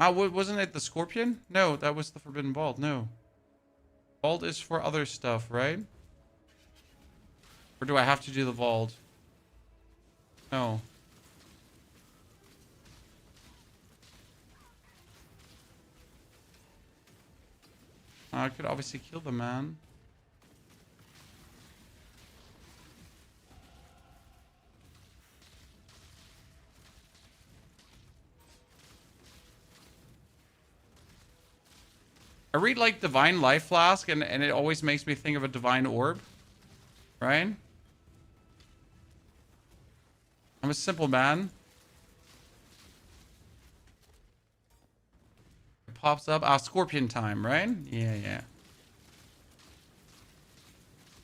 Wasn't it the Scorpion? No, that was the Forbidden Vault. No. Vault is for other stuff, right? Or do I have to do the Vault? No. I could obviously kill the man. I read like Divine Life Flask and it always makes me think of a Divine Orb. Right? I'm a simple man. It pops up. Scorpion time, right? Yeah.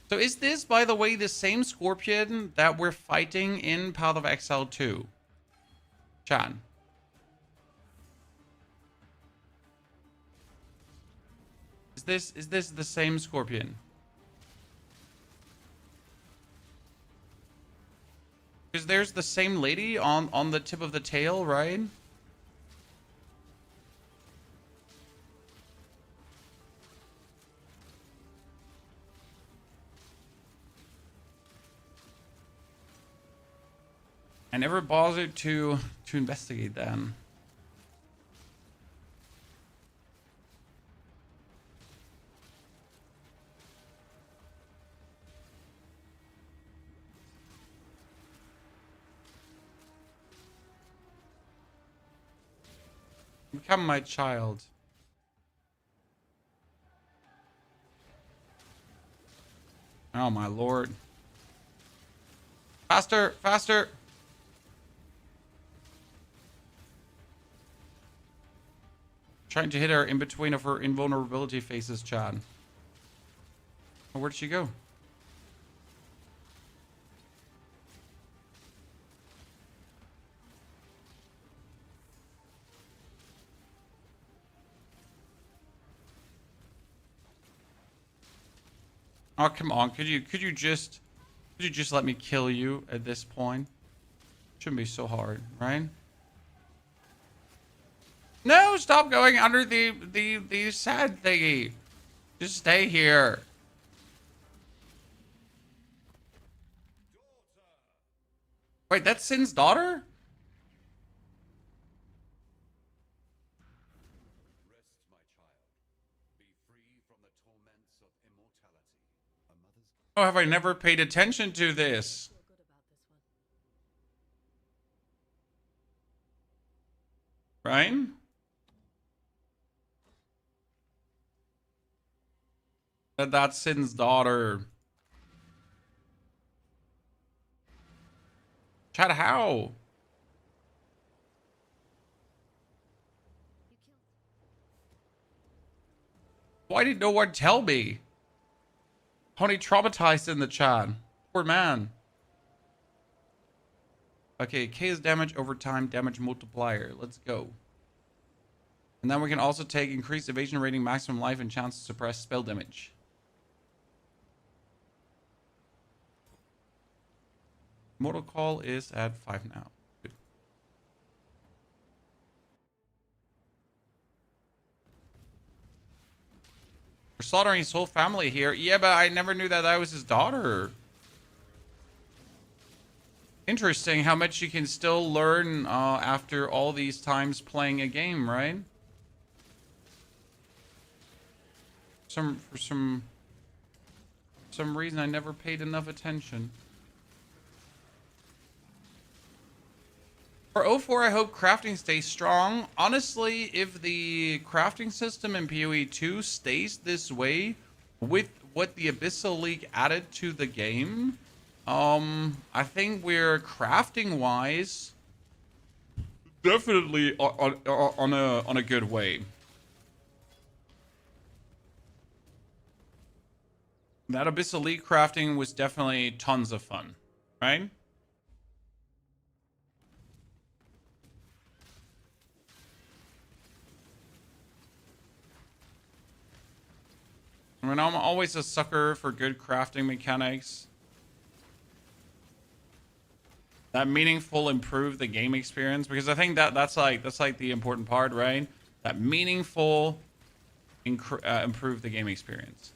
So is this, by the way, the same Scorpion that we're fighting in Path of Exile 2? Chan. Is this the same Scorpion? Because there's the same lady on the tip of the tail, right? I never bothered to investigate them. Become my child. Oh my lord. Faster, faster. Trying to hit her in between of her invulnerability phases, Chad. Oh, where did she go? Oh, come on. Could you just Could you just let me kill you at this point? Shouldn't be so hard, right? No, stop going under the sad thingy. Just stay here. Wait, that's Sin's daughter? Oh, have I never paid attention to this? Right? That's Sin's daughter. Chad, how? Why did no one tell me? Honey traumatized in the chat. Poor man. Okay, K is damage over time, damage multiplier. Let's go. And then we can also take increased evasion rating, maximum life, and chance to suppress spell damage. Mortal Call is at 5 now. Good. We're slaughtering his whole family here. Yeah, but I never knew that was his daughter. Interesting how much you can still learn after all these times playing a game, right? For some reason I never paid enough attention. For 04, I hope crafting stays strong. Honestly, if the crafting system in PoE 2 stays this way with what the Abyssal League added to the game, I think we're crafting wise definitely on a good way. That Abyssal League crafting was definitely tons of fun, right? I mean, I'm always a sucker for good crafting mechanics that meaningful improve the game experience, because I think that's like the important part, right? That meaningful improve the game experience,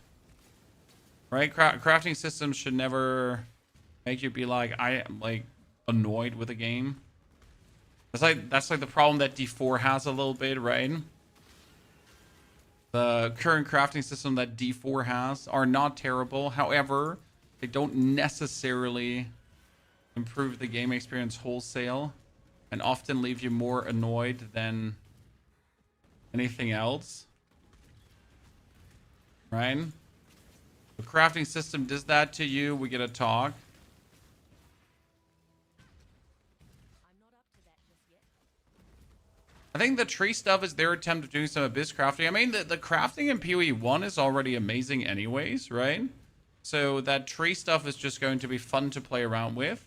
right? Crafting systems should never make you be like, I am like annoyed with a game. That's like the problem that D4 has a little bit, right? The current crafting system that D4 has are not terrible. However, they don't necessarily improve the game experience wholesale and often leave you more annoyed than anything else. Right? The crafting system does that to you. We get a talk. I think the tree stuff is their attempt of doing some abyss crafting. I mean, the crafting in PoE 1 is already amazing anyways, right? So that tree stuff is just going to be fun to play around with.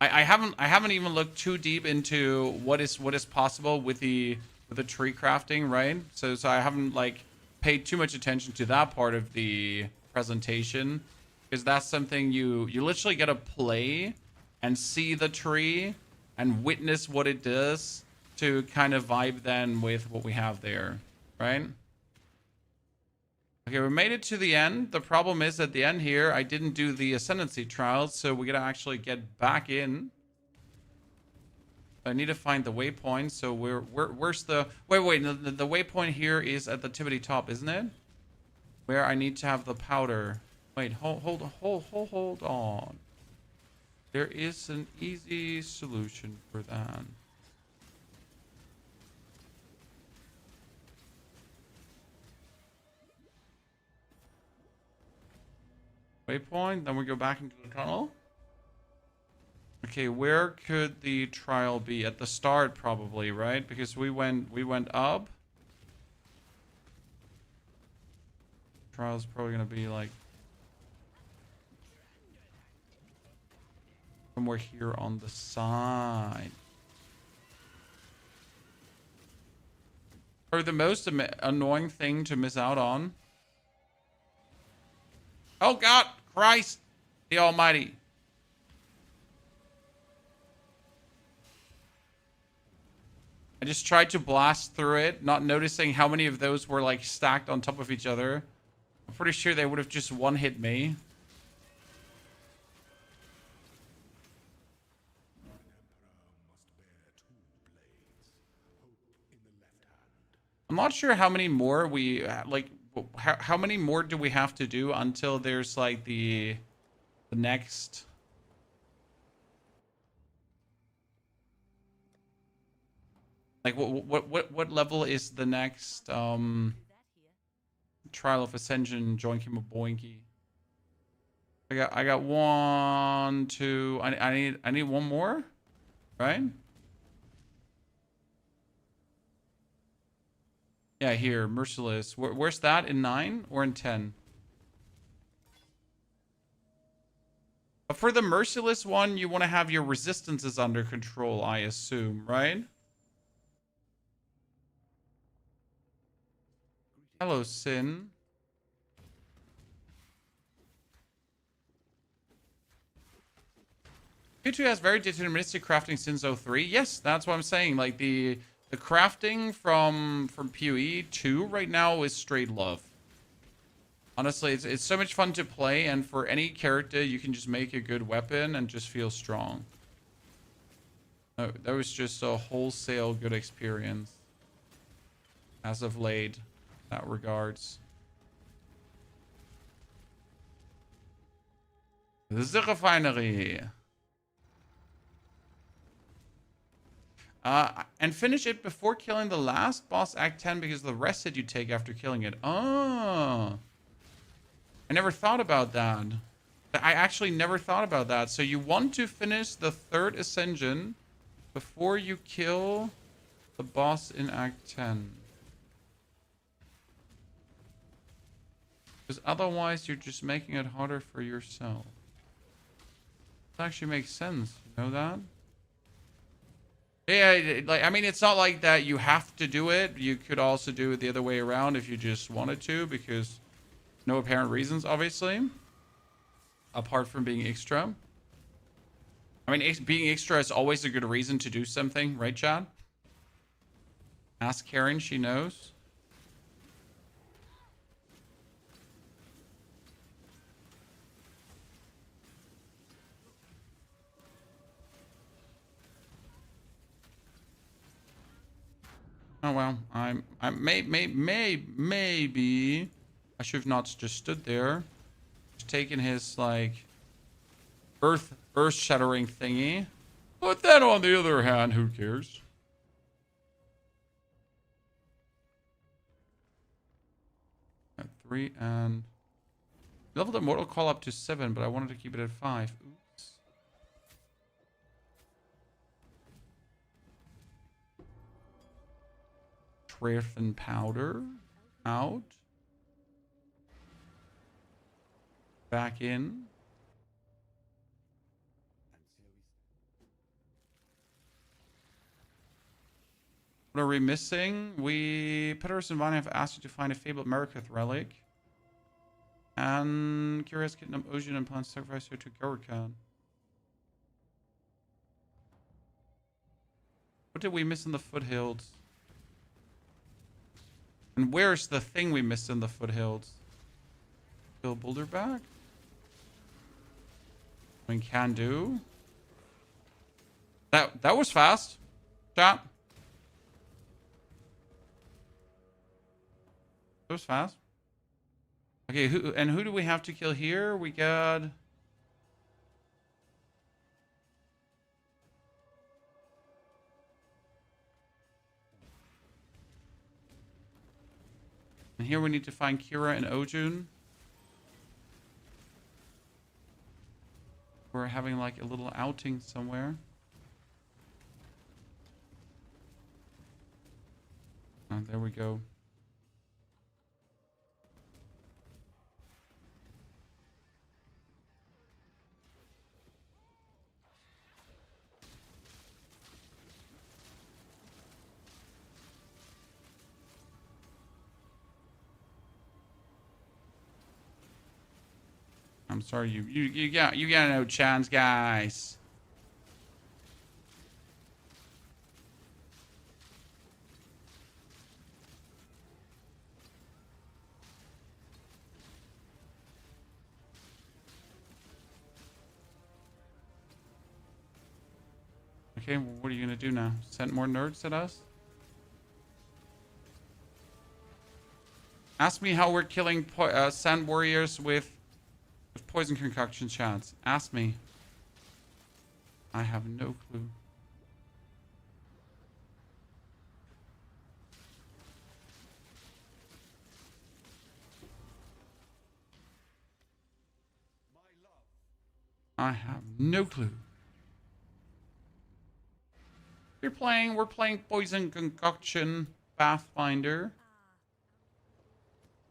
I haven't even looked too deep into what is possible with the tree crafting, right? So I haven't like paid too much attention to that part of the presentation, because that's something you literally get to play and see the tree and witness what it does to kind of vibe then with what we have there, right? Okay, we made it to the end. The problem is at the end here, I didn't do the ascendancy trials, so we gotta actually get back in. I need to find the waypoint. So where's the wait? The waypoint here is at the tippity top, isn't it? Where I need to have the powder. Wait, hold on. There is an easy solution for that. Waypoint, then we go back into the tunnel. Okay, where could the trial be? At the start, probably, right? Because we went up. Trial's probably gonna be like somewhere here on the side. Or the most annoying thing to miss out on. Oh God, Christ, the Almighty. I just tried to blast through it, not noticing how many of those were like stacked on top of each other. I'm pretty sure they would have just one-hit me. I'm not sure how many more we like. How many more do we have to do until there's like the next? Like what level is the next Trial of Ascension Joinky Maboinky? I got one, two. I need one more, right? Yeah, here, Merciless. Where's that? In 9 or in 10? But for the Merciless one, you want to have your resistances under control, I assume, right? Hello, Sin. Q2 has very deterministic crafting since 03. Yes, that's what I'm saying. Like the crafting from POE 2 right now is straight love. Honestly, it's so much fun to play, and for any character, you can just make a good weapon and just feel strong. Oh, that was just a wholesale good experience as of late, in that regards. The refinery. And finish it before killing the last boss, Act 10, because of the rest that you take after killing it. Oh. I never thought about that. I actually never thought about that. So you want to finish the 3rd Ascension before you kill the boss in Act 10. Because otherwise you're just making it harder for yourself. That actually makes sense. You know that? Yeah, like, I mean, it's not like that you have to do it. You could also do it the other way around if you just wanted to, because no apparent reasons, obviously. Apart from being extra. I mean, being extra is always a good reason to do something, right, Chad? Ask Karen, she knows. Oh well, maybe I should have not just stood there, just taken his like earth shattering thingy. But then on the other hand, who cares? At 3 and leveled the mortal call up to 7, but I wanted to keep it at 5. Oops. Treffen powder out. Back in. What are we missing? Peterson and Vine have asked you to find a fabled Merkith relic. And Curious Kingdom Ocean and plans to sacrifice her to Gorkan. What did we miss in the foothills? And where's the thing we missed in the foothills? Kill Boulderback? I mean, can do. That was fast. Chat. That was fast. Okay, who do we have to kill here? We got... And here we need to find Kira and Ojun. We're having like a little outing somewhere. Oh, there we go. I'm sorry, you got no chance, guys. Okay, well, what are you gonna do now? Send more nerds at us? Ask me how we're killing sand warriors with poison concoction shots. Ask me. I have no clue. I have no clue. We're playing Poison Concoction Pathfinder,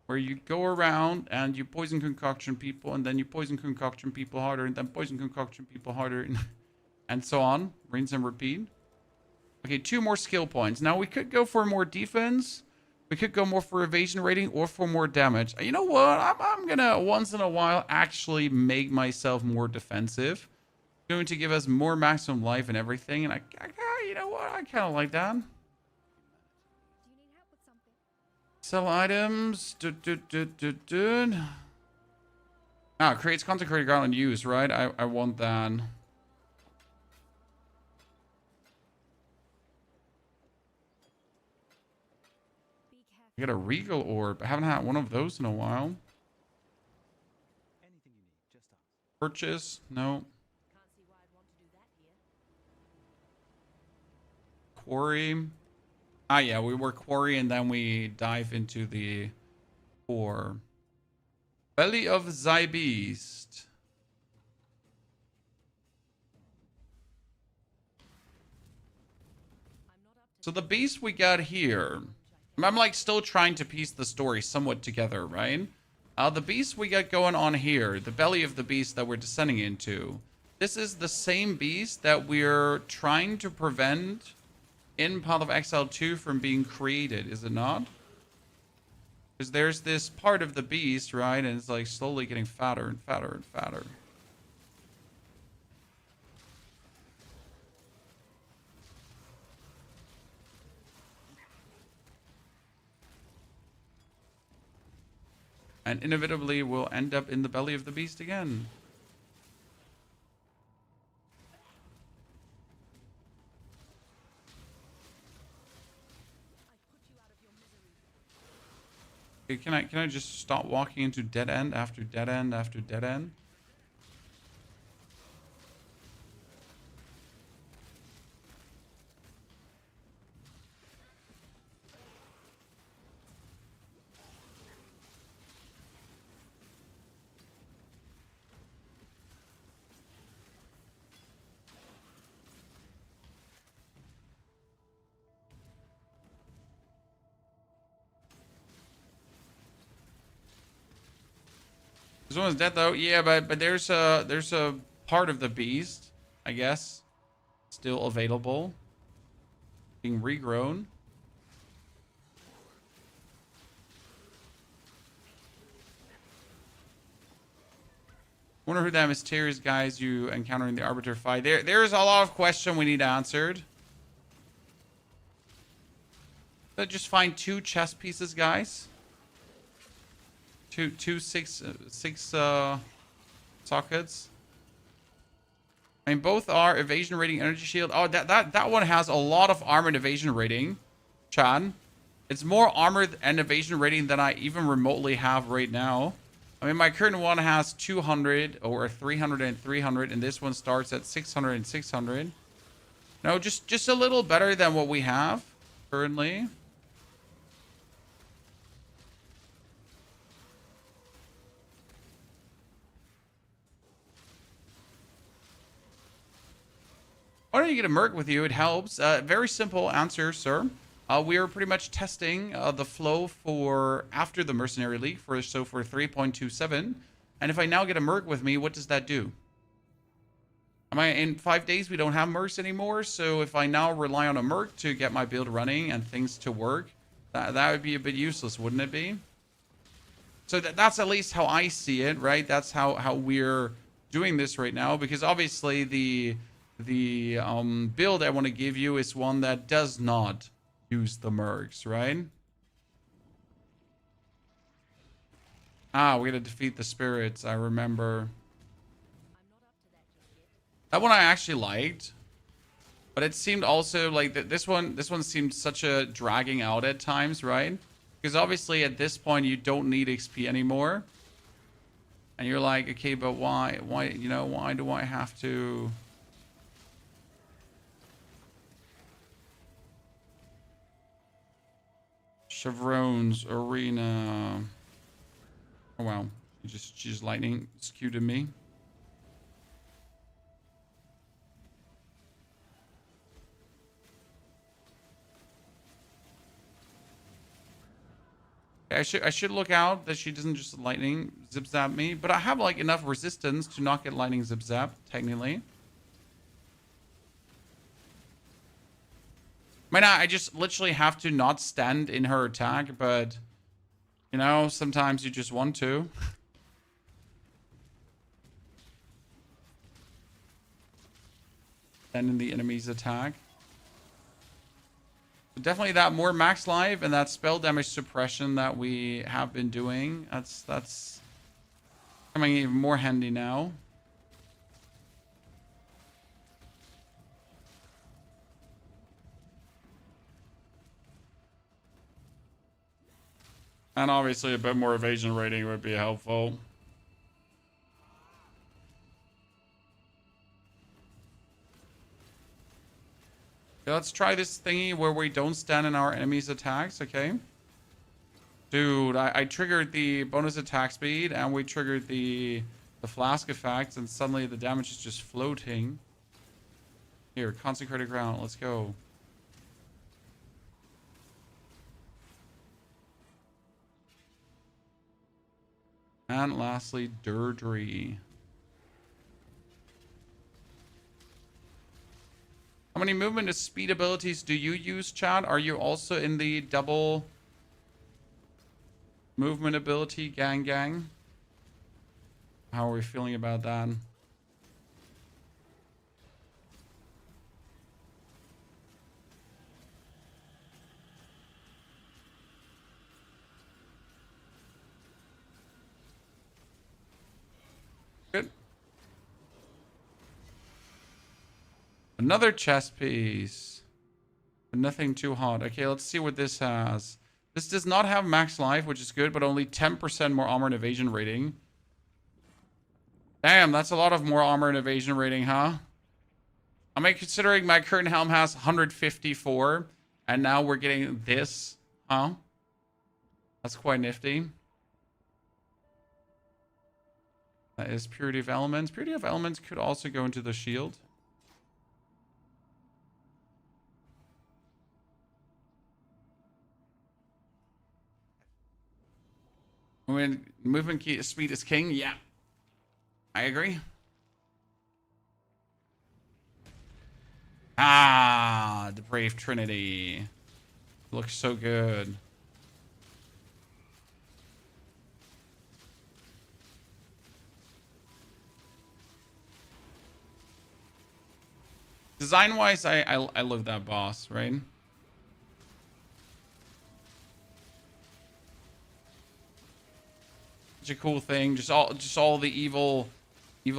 where you go around and you poison concoction people, and then you poison concoction people harder, and then poison concoction people harder, and so on. Rinse and repeat. Okay, 2 more skill points. Now we could go for more defense. We could go more for evasion rating or for more damage. You know what? I'm gonna once in a while actually make myself more defensive. Going to give us more maximum life and everything, and I you know what? I kind of like that. Do you need help with something? Sell items. Ah, creates consecrated garland use, right? I want that. Be careful. I got a regal orb. I haven't had one of those in a while. Anything you need, just ask. Purchase? No. Can't see why I'd want to do that here. Quarry. Ah, yeah, we were quarry and then we dive into the core. Belly of thy beast. I'm not up to So the beast we got here. I'm like still trying to piece the story somewhat together, right? The beast we got going on here, the belly of the beast that we're descending into. This is the same beast that we're trying to prevent in Path of Exile 2 from being created, is it not? Because there's this part of the beast, right? And it's like slowly getting fatter and fatter and fatter. And inevitably we'll end up in the belly of the beast again. Okay, can I just stop walking into dead end after dead end after dead end? This one's dead though. Yeah, but there's a part of the beast, I guess, still available, being regrown. Wonder who that mysterious guy is you encounter in the Arbiter fight. There's a lot of questions we need answered. Let's just find 2 chess pieces, guys. Two six sockets. I mean, both are evasion rating, energy shield. Oh, that one has a lot of armored evasion rating, Chad. It's more armored and evasion rating than I even remotely have right now. I mean, my current one has 200 or 300 and 300, and this one starts at 600 and 600. No, just a little better than what we have currently. Why don't you get a merc with you? It helps. Very simple answer, sir. We are pretty much testing the flow for after the mercenary league for 3.27. And if I now get a merc with me, what does that do? Am I in 5 days? We don't have mercs anymore. So if I now rely on a merc to get my build running and things to work, that would be a bit useless, wouldn't it be? So that's at least how I see it, right? That's how we're doing this right now, because obviously the build I want to give you is one that does not use the mercs, right? Ah, we gotta defeat the spirits. I remember. I'm not up to that just yet. That one I actually liked. But it seemed also like that this one seemed such a dragging out at times, right? Because obviously at this point you don't need XP anymore. And you're like, okay, but why, you know, why do I have to... Chevron's Arena. Oh, wow. She's lightning skewed to me. I should look out that she doesn't just lightning zip zap me, but I have like enough resistance to not get lightning zip zap, technically. I mean, I just literally have to not stand in her attack, but you know, sometimes you just want to. Stand in the enemy's attack. Definitely that more max life and that spell damage suppression that we have been doing. That's coming even more handy now. And obviously a bit more evasion rating would be helpful. Okay, let's try this thingy where we don't stand in our enemy's attacks, okay? Dude, I triggered the bonus attack speed and we triggered the flask effect and suddenly the damage is just floating. Here, consecrated ground, let's go. And lastly, Durdry. How many movement and speed abilities do you use, Chad? Are you also in the double movement ability gang? How are we feeling about that? Good. Another chest piece. But nothing too hot. Okay, let's see what this has. This does not have max life, which is good, but only 10% more armor and evasion rating. Damn, that's a lot of more armor and evasion rating, huh? I mean, considering my current helm has 154, and now we're getting this, huh? That's quite nifty. That is Purity of Elements. Purity of Elements could also go into the shield. When movement speed is king, yeah. I agree. Ah, the Brave Trinity. Looks so good. Design-wise, I love that boss, right? Such a cool thing. Just all the evil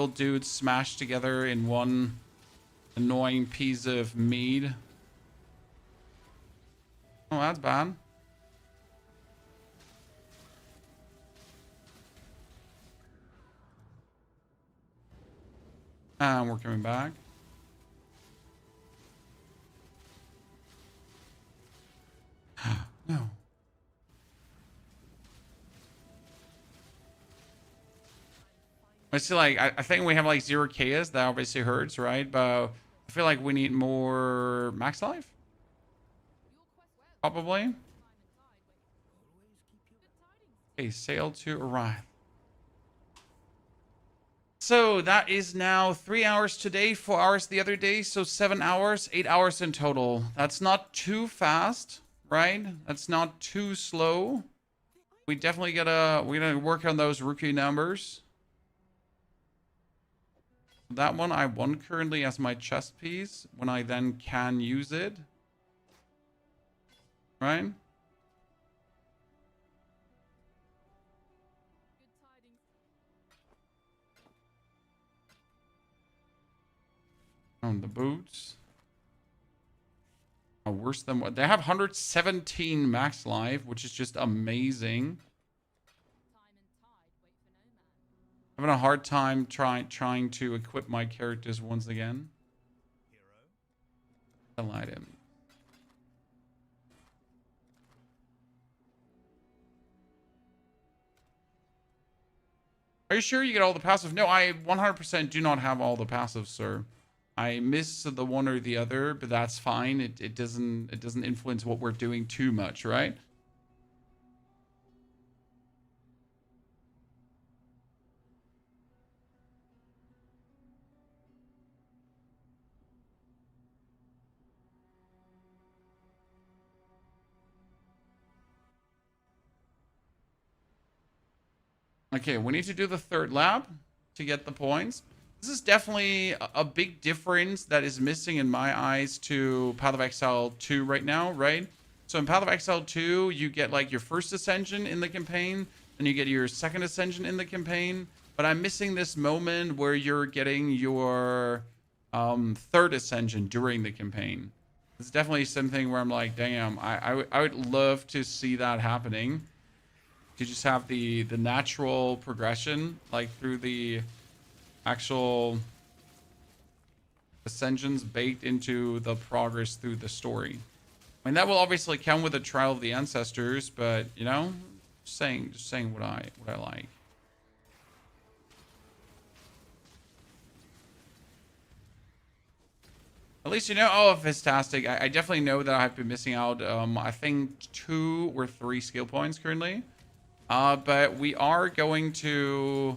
dudes smashed together in one annoying piece of mead. Oh, that's bad. And we're coming back. No. I see, like, I think we have like 0 KS. That obviously hurts, right? But I feel like we need more max life. Probably. Okay, sail to arrive. So that is now 3 hours today, 4 hours the other day. So 7 hours, 8 hours in total. That's not too fast, right? That's not too slow. We definitely we're gonna work on those rookie numbers. That one I want currently as my chest piece when I then can use it. Right? On the boots. Worse than what? They have 117 max life, which is just amazing. Having a hard time trying to equip my characters once again. I lied him. Are you sure you get all the passive? No, I 100% do not have all the passives, sir. I miss the one or the other, but that's fine. It doesn't influence what we're doing too much, right? Okay, we need to do the third lab to get the points. This is definitely a big difference that is missing in my eyes to Path of Exile 2 right now, right? So in Path of Exile 2, you get like your first ascension in the campaign, and you get your second ascension in the campaign. But I'm missing this moment where you're getting your third ascension during the campaign. It's definitely something where I'm like, damn, I would love to see that happening. To just have the natural progression, like through the actual ascensions baked into the progress through the story. I mean, that will obviously come with a trial of the ancestors, but you know, just saying what I like. At least you know. Oh, fantastic! I definitely know that I've been missing out. I think 2 or 3 skill points currently. But we are going to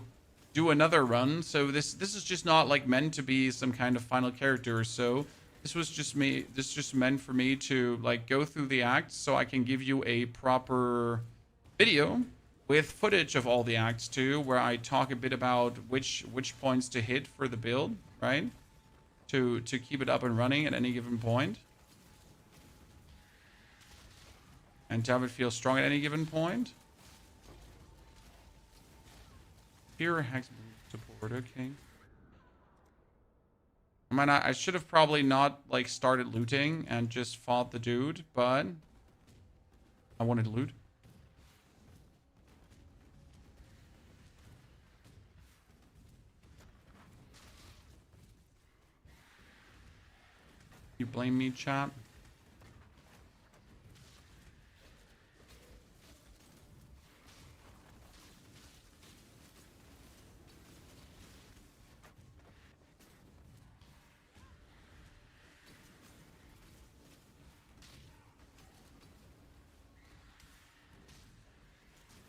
do another run. So this is just not like meant to be some kind of final character or so. This was just me. This is just meant for me to like go through the acts so I can give you a proper video with footage of all the acts too, where I talk a bit about which points to hit for the build, right? To keep it up and running at any given point. And to have it feel strong at any given point. Here, Hex support, okay. I mean, I should have probably not, like, started looting and just fought the dude, but I wanted to loot. You blame me, chat?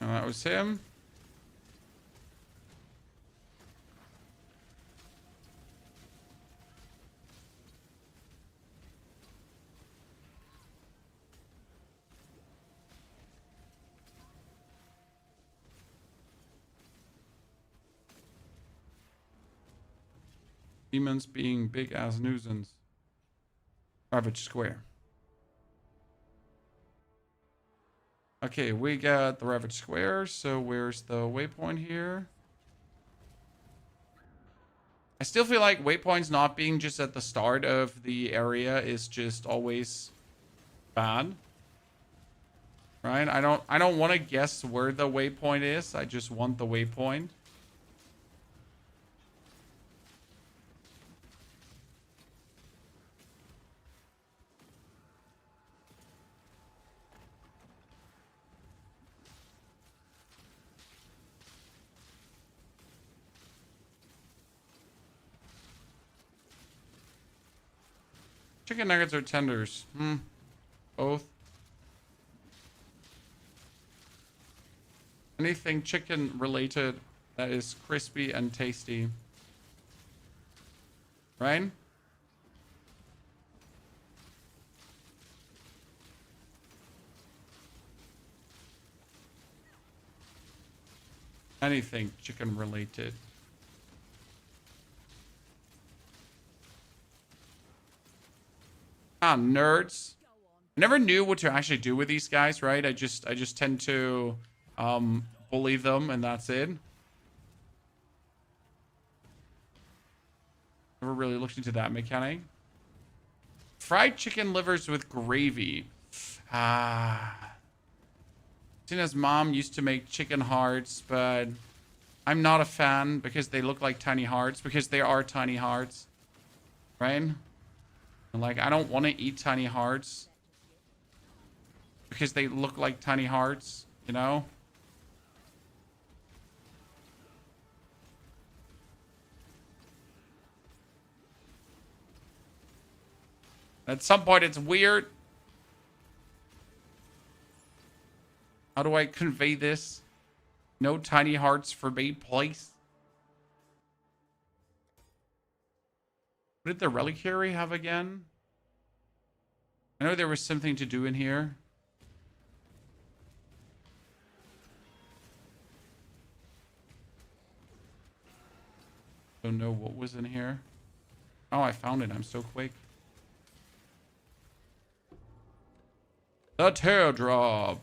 That was him. Demons being big as nuisance. Ravage Square. Okay, we got the Ravage Square, so where's the waypoint here? I still feel like waypoints not being just at the start of the area is just always bad. Right? I don't want to guess where the waypoint is. I just want the waypoint. Chicken nuggets or tenders? Both. Anything chicken related that is crispy and tasty. Right? Anything chicken related. Ah, nerds. I never knew what to actually do with these guys, right? I just tend to bully them and that's it. Never really looked into that mechanic. Fried chicken livers with gravy. Ah. Tina's mom used to make chicken hearts, but I'm not a fan because they look like tiny hearts, because they are tiny hearts. Right? And like, I don't want to eat tiny hearts because they look like tiny hearts, you know? At some point, it's weird. How do I convey this? No tiny hearts for me, please. What did the reliquary have again? I know there was something to do in here. Don't know what was in here. Oh, I found it. I'm so quick. The teardrop.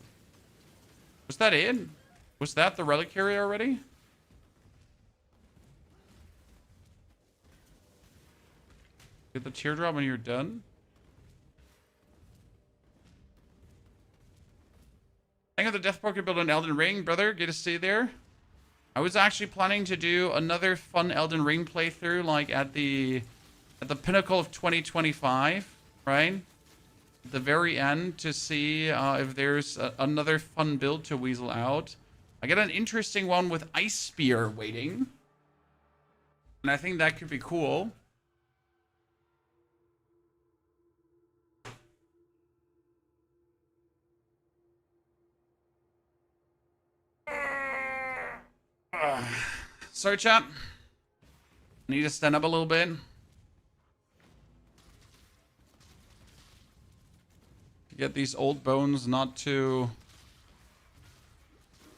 Was that it? Was that the reliquary already? Get the teardrop when you're done. Think of the Death Poker build on Elden Ring, brother. Get to see there. I was actually planning to do another fun Elden Ring playthrough, like at the pinnacle of 2025, right? At the very end, to see if there's another fun build to weasel out. I got an interesting one with Ice Spear waiting, and I think that could be cool. Sorry, chat. Need to stand up a little bit. Get these old bones not to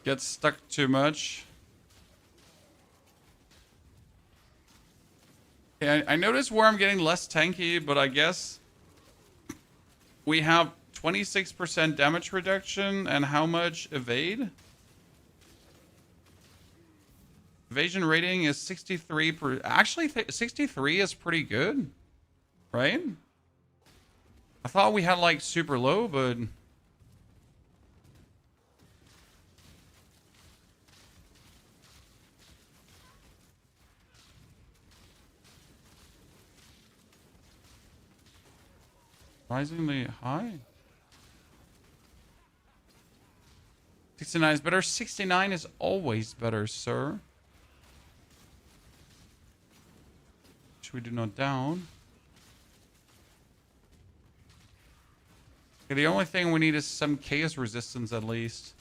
get stuck too much. Yeah, I noticed where I'm getting less tanky, but I guess we have 26% damage reduction and how much evade? Evasion rating is 63 per... Actually, 63 is pretty good, right? I thought we had like super low, but... surprisingly high. 69 is better. 69 is always better, sir. Which we do not down. Okay, the only thing we need is some chaos resistance at least.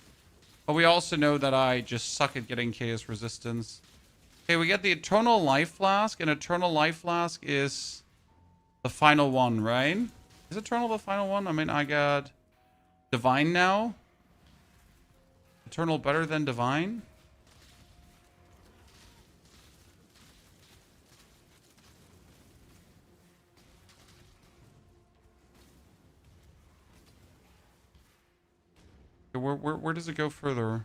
But we also know that I just suck at getting chaos resistance. Okay, we get the Eternal Life Flask, and Eternal Life Flask is the final one, right? Is Eternal the final one? I mean, I got Divine now. Eternal better than Divine? Okay, where does it go further? I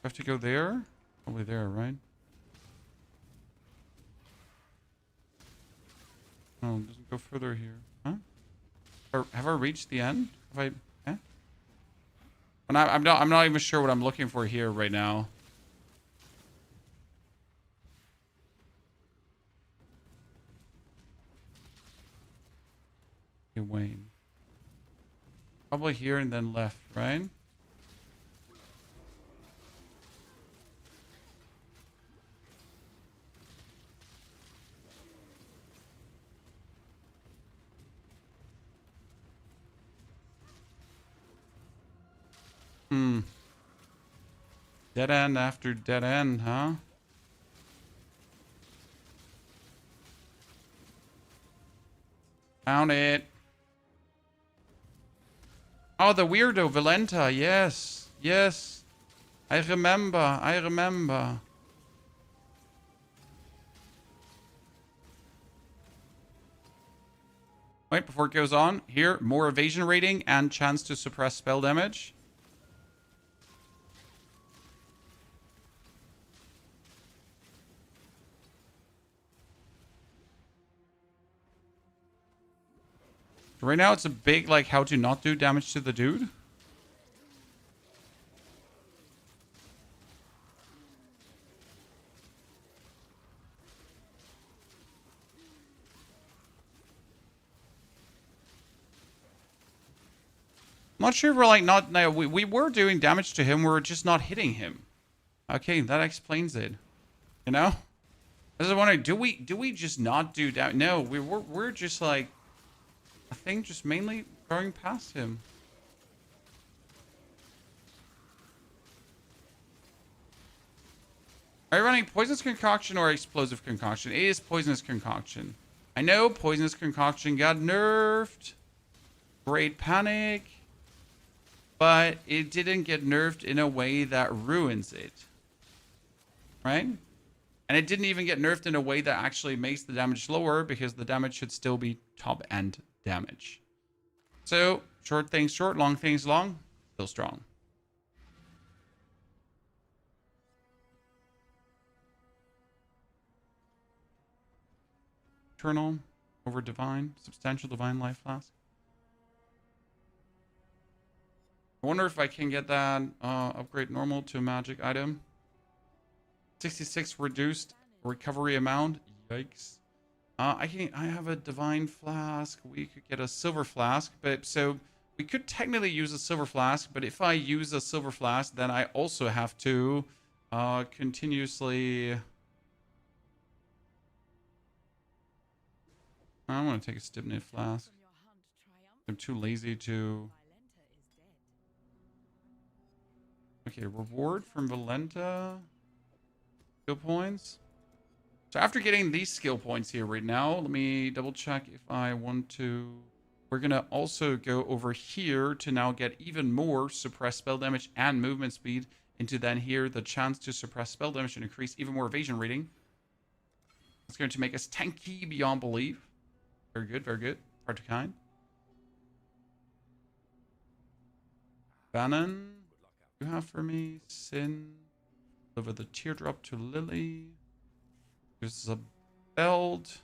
have to go there? Probably there, right? No, it doesn't go further here. Huh? Or have I reached the end? Have I? Eh? I'm not even sure what I'm looking for here right now. Okay, Wayne. Probably here and then left, right? Dead end after dead end, huh? Found it. Oh, the weirdo Valenta. Yes. Yes. I remember. I remember. Wait, before it goes on, here, more evasion rating and chance to suppress spell damage. So right now it's a big, like, how to not do damage to the dude. I'm not sure if we're like not, no, we were doing damage to him, we were just not hitting him. Okay, that explains it. You know? I was wondering, do we just not do damage? No, we're just like, I think just mainly going past him. Are you running Poisonous Concoction or Explosive Concoction? It is Poisonous Concoction. I know Poisonous Concoction got nerfed. Great Panic. But it didn't get nerfed in a way that ruins it. Right? And it didn't even get nerfed in a way that actually makes the damage lower, because the damage should still be top end damage. So, short things short, long things long, still strong. Eternal over Divine, Substantial Divine Life Flask. I wonder if I can get that upgrade normal to a magic item. 66 reduced recovery amount. Yikes. I have a divine flask. We could get a silver flask, but so we could technically use a silver flask, but if I use a silver flask, then I also have to continuously. I want to take a Stibnite flask. I'm too lazy to. Okay, reward from Valenta. Skill points. So after getting these skill points here right now, let me double check if I want to. We're going to also go over here to now get even more suppressed spell damage and movement speed into then here the chance to suppress spell damage and increase even more evasion rating. It's going to make us tanky beyond belief. Very good, very good. Part to kind. Bannon. You have for me Sin. Deliver the teardrop to Lily. There's a belt.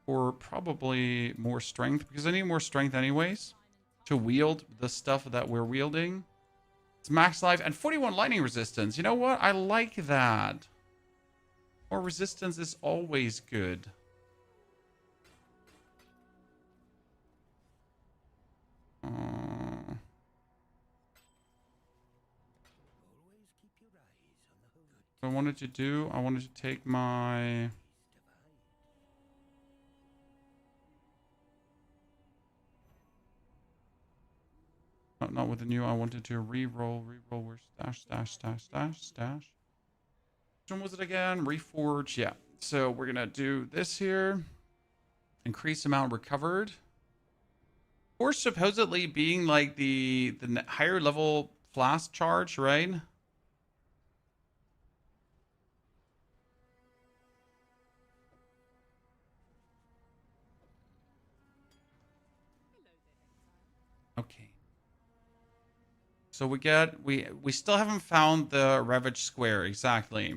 Or probably more strength, because I need more strength anyways to wield the stuff that we're wielding. It's max life and 41 lightning resistance. You know what? I like that. More resistance is always good. What I wanted to do, I wanted to take my. Not with the new. I wanted to re-roll. Where's stash. Which one was it again? Reforge. Yeah. So we're gonna do this here. Increase amount recovered. Or supposedly being like the higher level flask charge, right? Okay. So we still haven't found the Ravage Square exactly.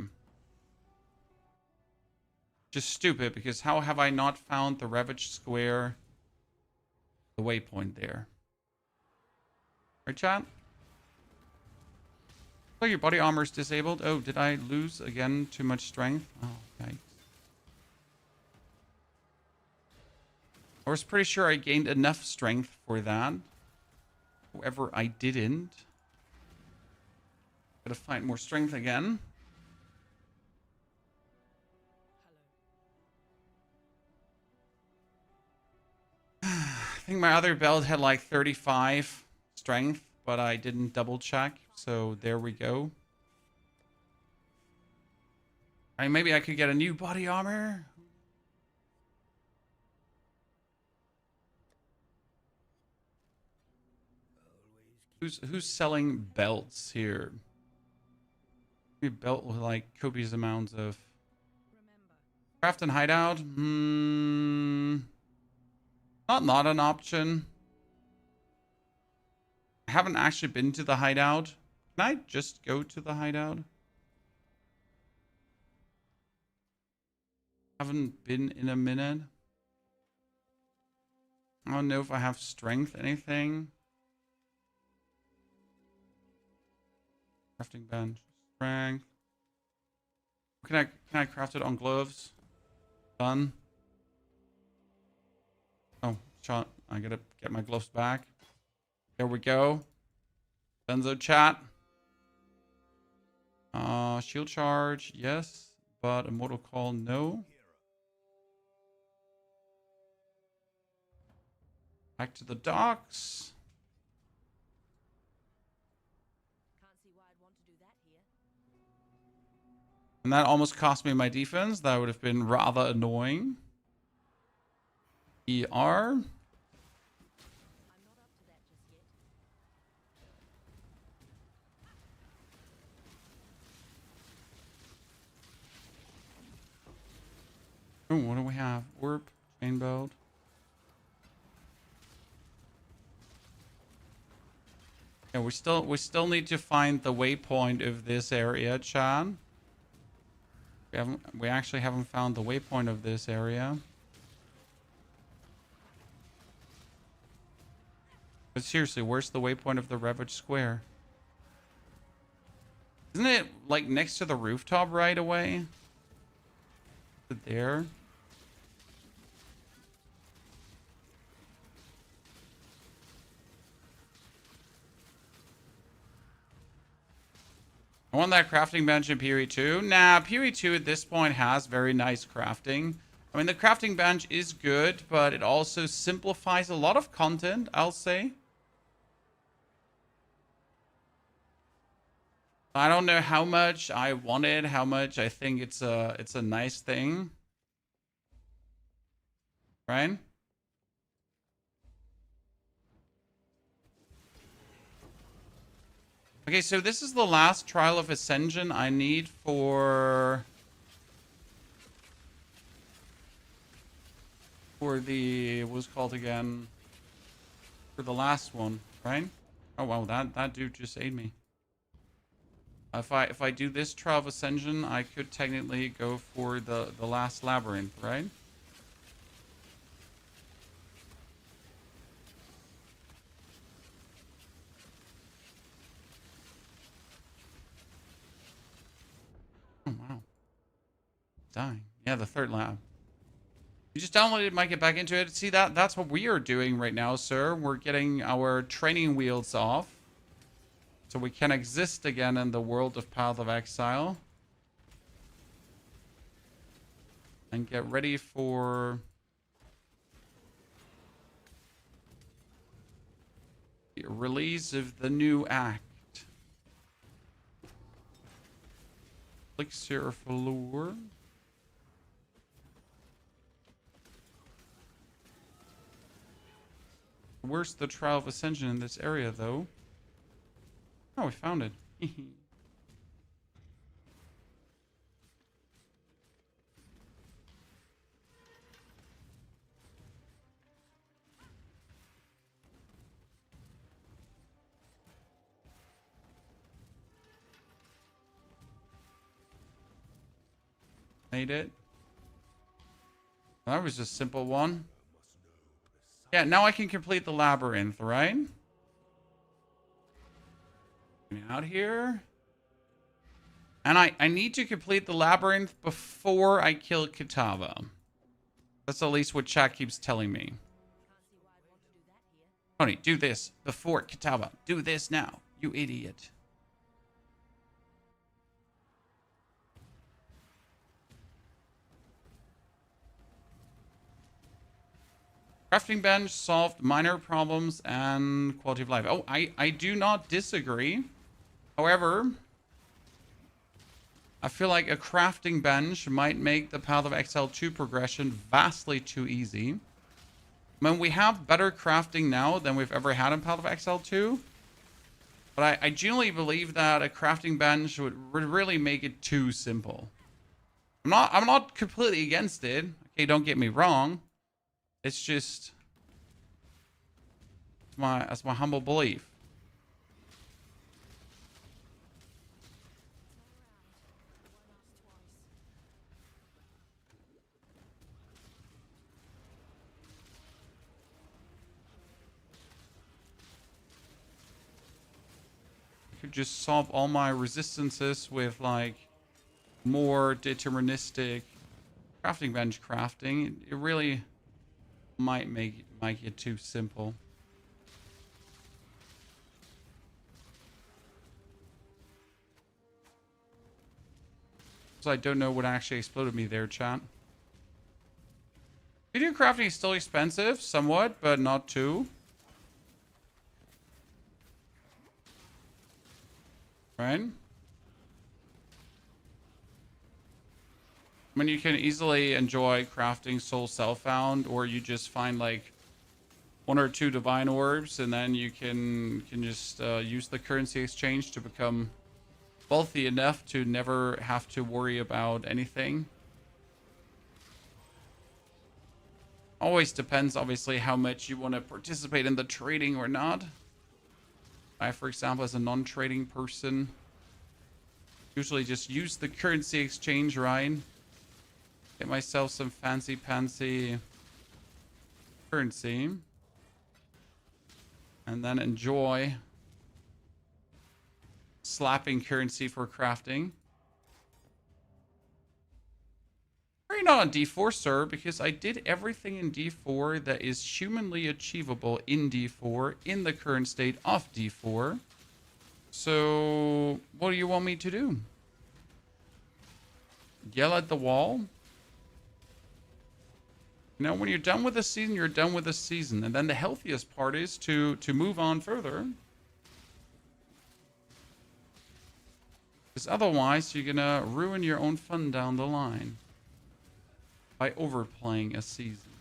Just stupid, because how have I not found the Ravage Square? The waypoint there. Right, chat? Oh, your body armor is disabled. Oh, did I lose again too much strength? Oh, yikes. I was pretty sure I gained enough strength for that. However, I didn't. Gotta find more strength again. I think my other belt had like 35 strength, but I didn't double check. So there we go. I mean, maybe I could get a new body armor. Who's selling belts here? Maybe a belt with like copious amounts of craft and hideout. Not an option. I haven't actually been to the hideout. Can I just go to the hideout? Haven't been in a minute. I don't know if I have strength, anything. Crafting bench, strength. Can I craft it on gloves? Done. Oh, shot. I gotta get my gloves back. There we go. Benzo chat. Shield charge, yes. But a mortal call, no. Back to the docks. Can't see why I'd want to do that here. And that almost cost me my defense. That would have been rather annoying. ER. I'm not up to that just yet. Oh, what do we have? Warp, chain belt. Yeah, we still need to find the waypoint of this area, Chan. We actually haven't found the waypoint of this area. But seriously, where's the waypoint of the Ravage Square? Isn't it like next to the rooftop right away? Is it there? I want that crafting bench in POE 2. Nah, POE 2 at this point has very nice crafting. I mean, the crafting bench is good, but it also simplifies a lot of content, I'll say. I don't know how much I want it, how much I think it's a nice thing. Right? Okay, so this is the last trial of Ascension I need for the what's it called again? For the last one, right? Oh wow, that dude just aided me. If I do this trial of Ascension, I could technically go for the last labyrinth, right? Oh wow. Dying. Yeah, the third lab. You just downloaded it, might get back into it. See, that's what we are doing right now, sir. We're getting our training wheels off, so we can exist again in the world of Path of Exile. And get ready for the release of the new act. Elixir of Allure. Where's the Trial of Ascension in this area, though? Oh, we found it. Made it. That was just a simple one. Yeah, now I can complete the labyrinth, right? Out here. And I need to complete the labyrinth before I kill Kitava. That's at least what chat keeps telling me. Tony, do this before Kitava. Do this now, you idiot. Crafting bench solved minor problems and quality of life. Oh, I do not disagree. However, I feel like a crafting bench might make the Path of Exile 2 progression vastly too easy. I mean, we have better crafting now than we've ever had in Path of Exile 2. But I genuinely believe that a crafting bench would really make it too simple. I'm not completely against it. Okay, don't get me wrong. It's just that's my humble belief. could just solve all my resistances with like more deterministic crafting bench crafting, it really might make it too simple. So I don't know what actually exploded me there, chat. Video crafting is still expensive, somewhat, but not too. Right? I mean, you can easily enjoy crafting soul self-found, or you just find like 1 or 2 divine orbs, and then you can just use the currency exchange to become wealthy enough to never have to worry about anything. Always depends, obviously, how much you want to participate in the trading or not. I, for example, as a non-trading person, usually just use the currency exchange, right? Get myself some fancy currency. And then enjoy slapping currency for crafting. Probably not on D4, sir, because I did everything in D4 that is humanly achievable in D4 in the current state of D4. So, what do you want me to do? Yell at the wall? You know, when you're done with the season, you're done with the season. And then the healthiest part is to move on further. Because otherwise, you're gonna ruin your own fun down the line by overplaying a season.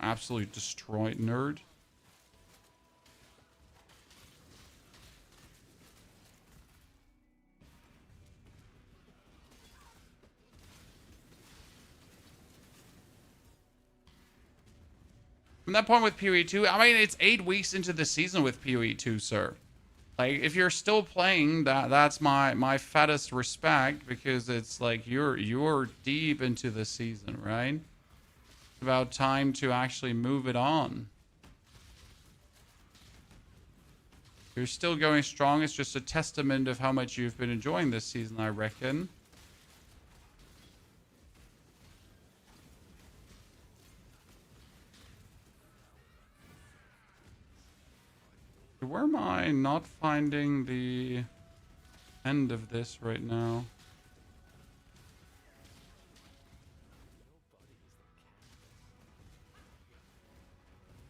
Absolutely destroyed, nerd. From that point with POE 2, I mean, it's 8 weeks into the season with POE 2, sir. Like, if you're still playing, that's my fattest respect, because it's like you're deep into the season, right? It's about time to actually move it on. You're still going strong. It's just a testament of how much you've been enjoying this season, I reckon. Where am I not finding the end of this right now?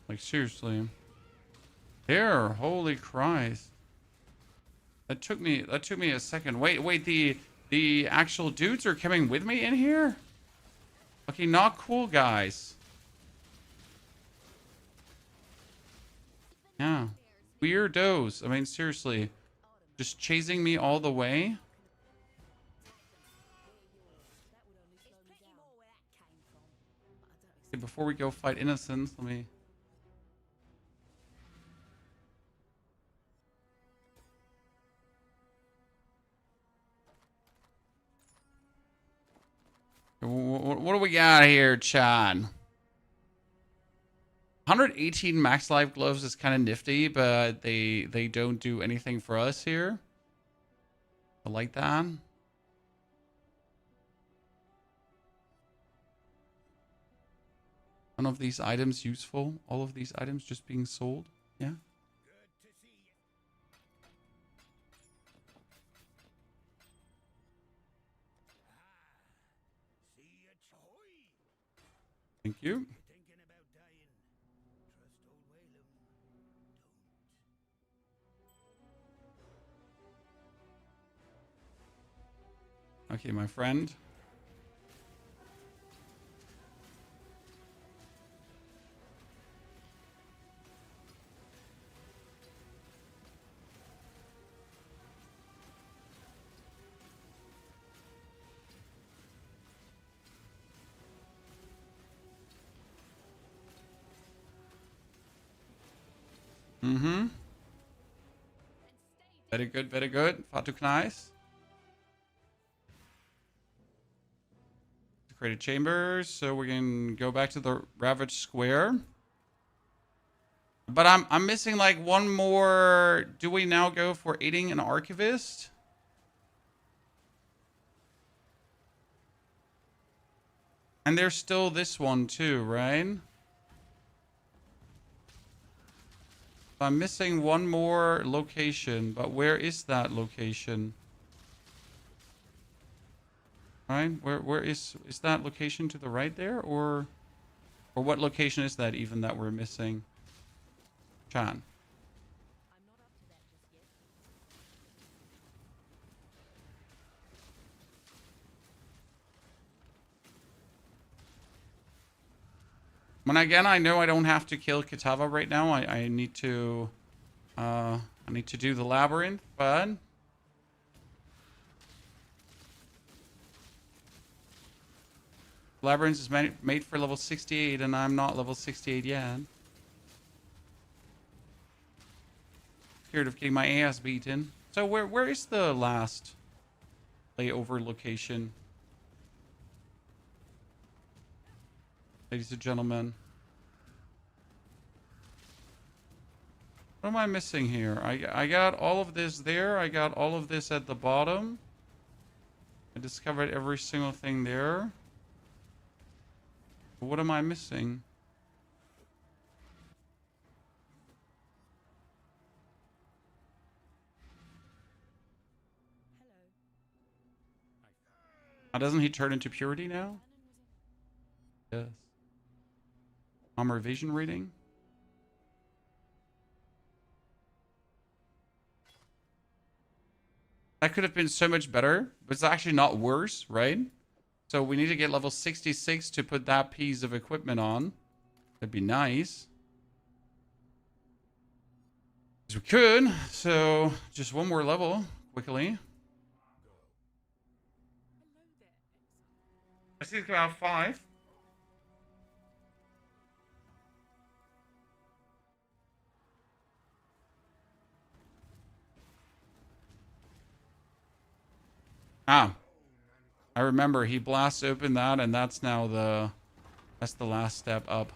Like, seriously. There, holy Christ. That took me a second. Wait, the actual dudes are coming with me in here? Okay, not cool, guys. Yeah. Weirdos. I mean, seriously. Just chasing me all the way? Okay, before we go fight innocents, let me... What do we got here, Chad? 118 max life gloves is kind of nifty, but they don't do anything for us here. I like that. None of these items useful. All of these items just being sold. Yeah. Thank you. Okay, my friend. Mm-hmm. Very good, very good. Far too nice. Desecrated Chambers. So we can go back to the Ravaged Square. But I'm missing like one more. Do we now go for aiding an archivist? And there's still this one too, right? I'm missing one more location, but where is that location? Right? Where is that location to the right there, or what location is that even that we're missing? Chan. I'm not up to that just yet. When again, I know I don't have to kill Kitava right now. I need to do the labyrinth, but labyrinth is made for level 68, and I'm not level 68 yet. Scared of getting my ass beaten. So where is the last layover location? Ladies and gentlemen. What am I missing here? I got all of this there. I got all of this at the bottom. I discovered every single thing there. But what am I missing? Doesn't he turn into purity now? Yes. Armor vision reading. That could have been so much better, but it's actually not worse, right? So we need to get level 66 to put that piece of equipment on. That'd be nice. As we could. So just one more level quickly. I think about 5. Ah, I remember he blasts open that, and that's now that's the last step up.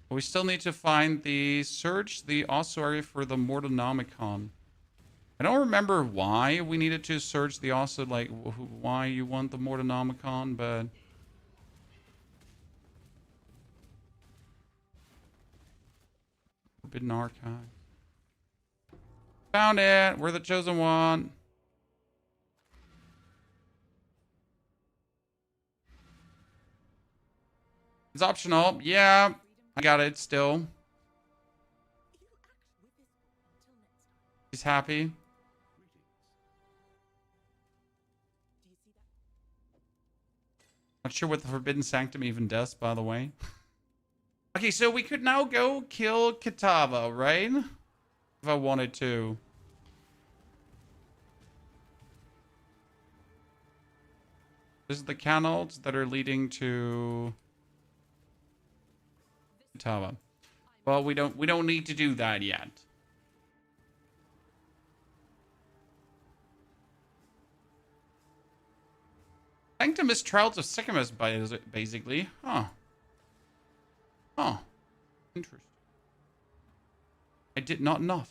We still need to find search the ossuary for the Mortonomicon. I don't remember why we needed to search the like why you want the Mortonomicon, but Forbidden Archive. Found it. We're the chosen one. It's optional. Yeah, I got it still. He's happy. Not sure what the Forbidden Sanctum even does, by the way. Okay, so we could now go kill Kitava, right? If I wanted to. This is the canals that are leading to Kitava. Well, we don't need to do that yet. Sanctum is Trials of Sycamus, basically. Huh. Huh. Interesting. I did not know.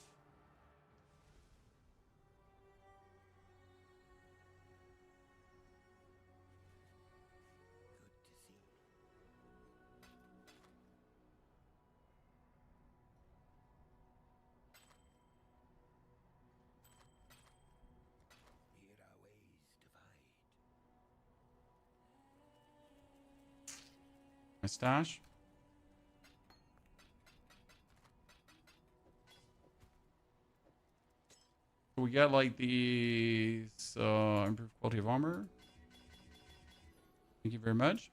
My stash. We got like these improved quality of armor. Thank you very much.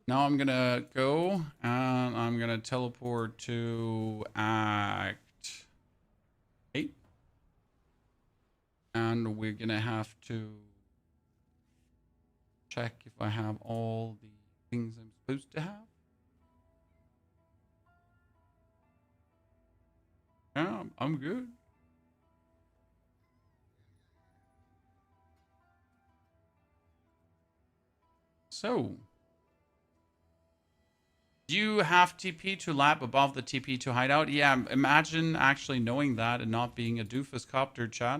Now I'm gonna go and I'm gonna teleport to Act 8. And we're gonna have to check if I have all the things I'm supposed to have. Yeah, I'm good. So, do you have TP to lab above the TP to hideout? Yeah, imagine actually knowing that and not being a doofus copter, chat.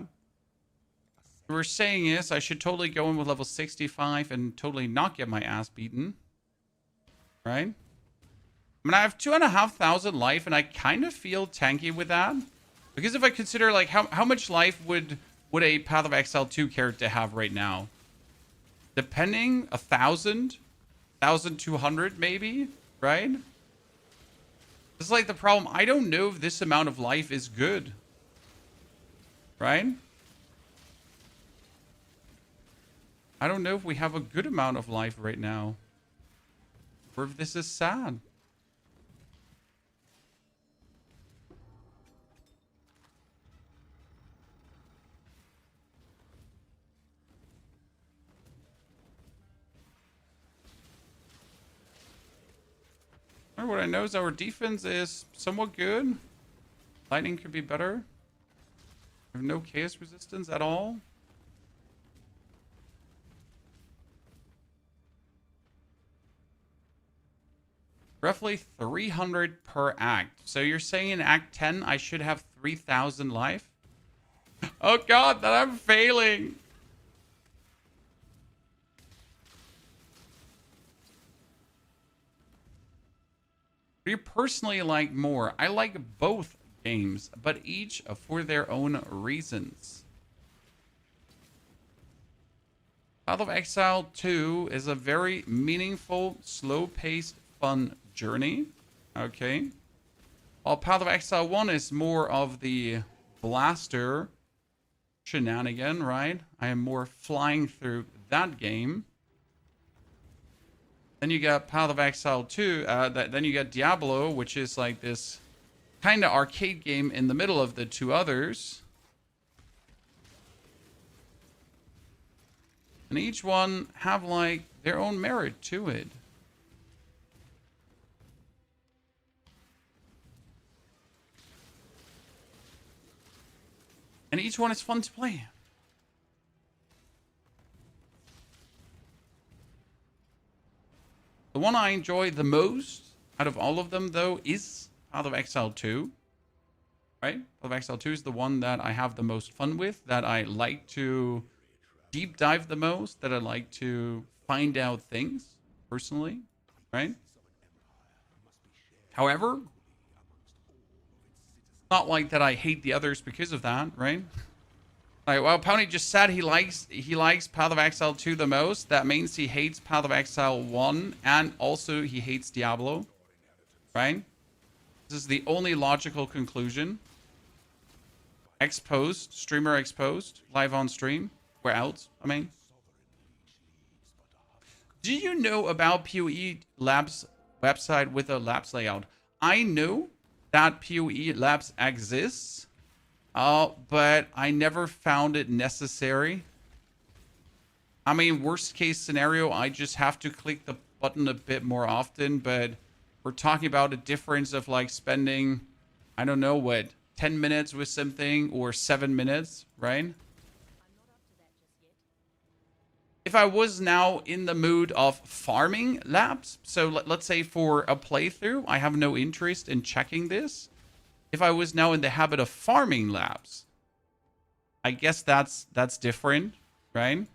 What we're saying is I should totally go in with level 65 and totally not get my ass beaten. Right? I mean, I have 2,500 life and I kind of feel tanky with that. Because if I consider like how much life would a Path of Exile 2 character have right now? Depending, 1,000, 1,200 maybe, right? This is like the problem. I don't know if this amount of life is good. Right? I don't know if we have a good amount of life right now. Or if this is sad. What I know is our defense is somewhat good. Lightning could be better. We have no chaos resistance at all. Roughly 300 per act. So you're saying in Act 10 I should have 3,000 life? Oh god, that I'm failing! Do you personally like more? I like both games, but each for their own reasons. Path of Exile 2 is a very meaningful, slow-paced, fun journey. Okay. While Path of Exile 1 is more of the blaster shenanigan, right? I am more flying through that game. Then you got Path of Exile 2. Then you got Diablo, which is like this kind of arcade game in the middle of the two others. And each one have like their own merit to it. And each one is fun to play. The one I enjoy the most out of all of them, though, is Path of Exile 2. Right? Path of Exile 2 is the one that I have the most fun with, that I like to deep dive the most, that I like to find out things, personally. Right? However, not like that I hate the others because of that, right? Like, well, Pony just said he likes Path of Exile 2 the most. That means he hates Path of Exile 1, and also he hates Diablo, right? This is the only logical conclusion. Exposed, streamer exposed, live on stream. We're out, I mean. Do you know about POE Labs website with a labs layout? I know that POE Labs exists, but I never found it necessary. I mean, worst case scenario, I just have to click the button a bit more often, but we're talking about a difference of like spending, I don't know what, 10 minutes with something or 7 minutes, right? If I was now in the mood of farming labs, so let's say for a playthrough, I have no interest in checking this. If I was now in the habit of farming labs, I guess that's different, right?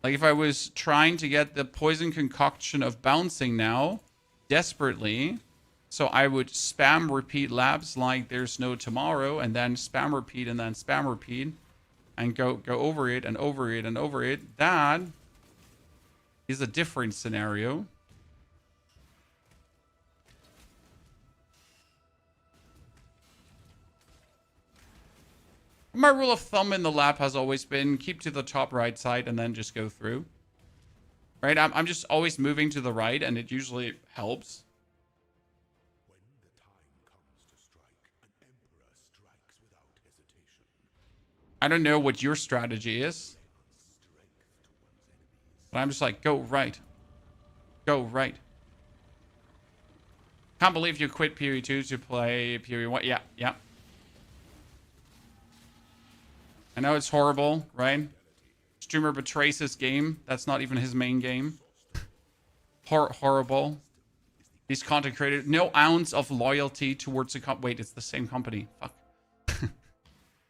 Like if I was trying to get the poison concoction of bouncing now, desperately, so I would spam repeat labs like there's no tomorrow, and then spam repeat and then spam repeat, and go over it and over it and over it. That is a different scenario. My rule of thumb in the lab has always been keep to the top right side and then just go through. Right? I'm just always moving to the right, and it usually helps. When the time comes to strike, an emperor strikes without hesitation. I don't know what your strategy is, but I'm just like, go right. Go right. Can't believe you quit POE 2 to play POE 1. Yeah, yeah. I know it's horrible, right? Streamer betrays his game. That's not even his main game. Horrible. He's content creator. No ounce of loyalty towards the wait, it's the same company. Fuck.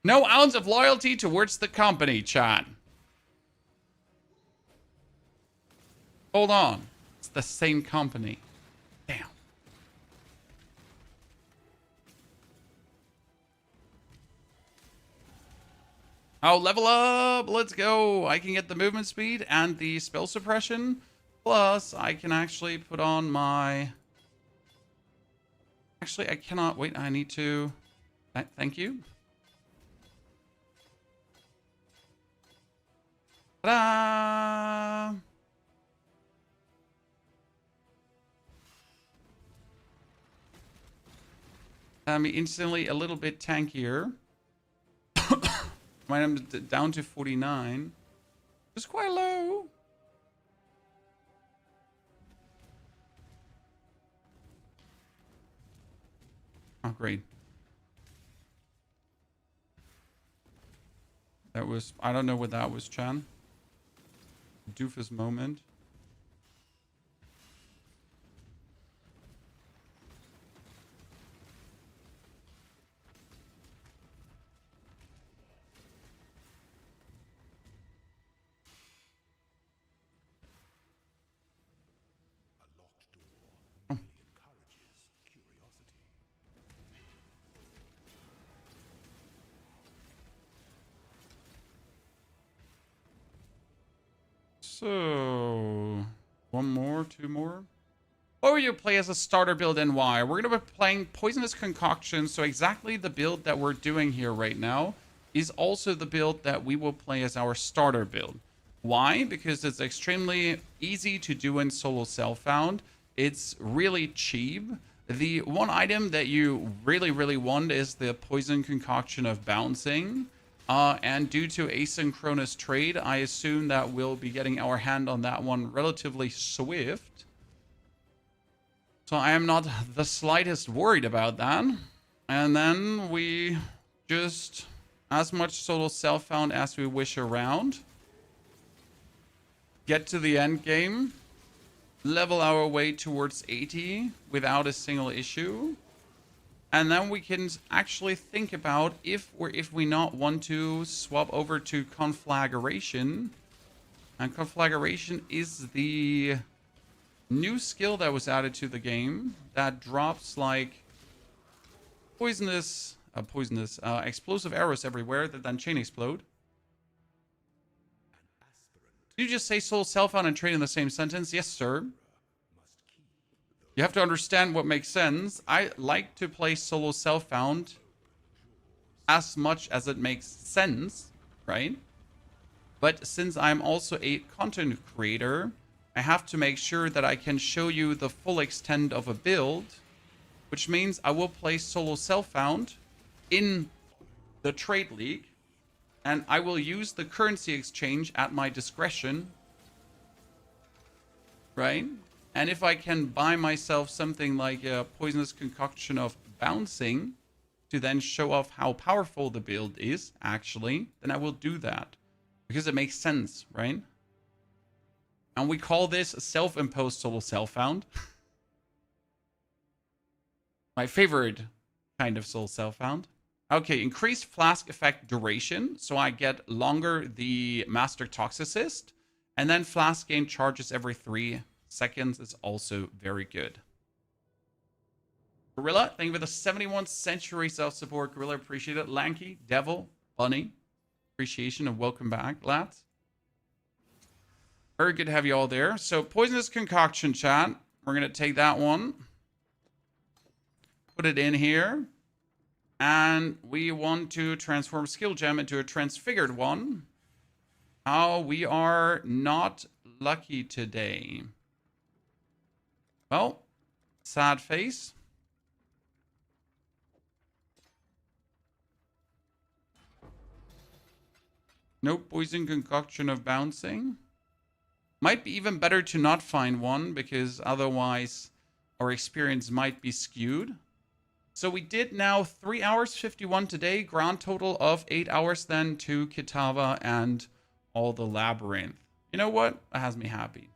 No ounce of loyalty towards the company, chat. Hold on. It's the same company. Damn. Oh, level up. Let's go. I can get the movement speed and the spell suppression. Plus, I can actually put on my... Actually, I cannot. Wait, I need to... Thank you. Ta-da! I'm instantly a little bit tankier. I'm down to 49. It's quite low. Oh, great. That was... I don't know what that was, Chan. Doofus moment. So, one more, two more. What will you play as a starter build and why? We're going to be playing Poisonous Concoction. So exactly the build that we're doing here right now is also the build that we will play as our starter build. Why? Because it's extremely easy to do in solo self-found. It's really cheap. The one item that you really want is the Poison Concoction of Bouncing. And due to Asynchronous trade, I assume that we'll be getting our hand on that one relatively swift. So I am not the slightest worried about that. And then we just, as much solo self-found as we wish around. Get to the end game. Level our way towards 80 without a single issue. And then we can actually think about if we not want to swap over to Conflagration. And Conflagration is the new skill that was added to the game that drops like explosive arrows everywhere that then chain explode. Did you just say soul self-found and trade in the same sentence? Yes, sir. You have to understand what makes sense. I like to play solo self-found as much as it makes sense, right? But since I'm also a content creator, I have to make sure that I can show you the full extent of a build, which means I will play solo self-found in the trade league, and I will use the currency exchange at my discretion, right? And if I can buy myself something like a Poisonous Concoction of Bouncing to then show off how powerful the build is, actually, then I will do that. Because it makes sense, right? And we call this self-imposed solo self-found. My favorite kind of solo self-found. Okay, increased flask effect duration. So I get longer the Master Toxicist. And then flask gain charges every 3 seconds is also very good. Gorilla, thank you for the 71st century self-support. Gorilla, appreciate it. Lanky, Devil, Bunny, appreciation and welcome back, lads. Very good to have you all there. So, Poisonous Concoction, chat. We're going to take that one. Put it in here. And we want to transform Skill Gem into a transfigured one. Oh, we are not lucky today. Well, sad face. No Poison Concoction of Bouncing. Might be even better to not find one, because otherwise our experience might be skewed. So we did now 3 hours 51 today. Grand total of 8 hours then to Kitava and all the labyrinth. You know what? That has me happy.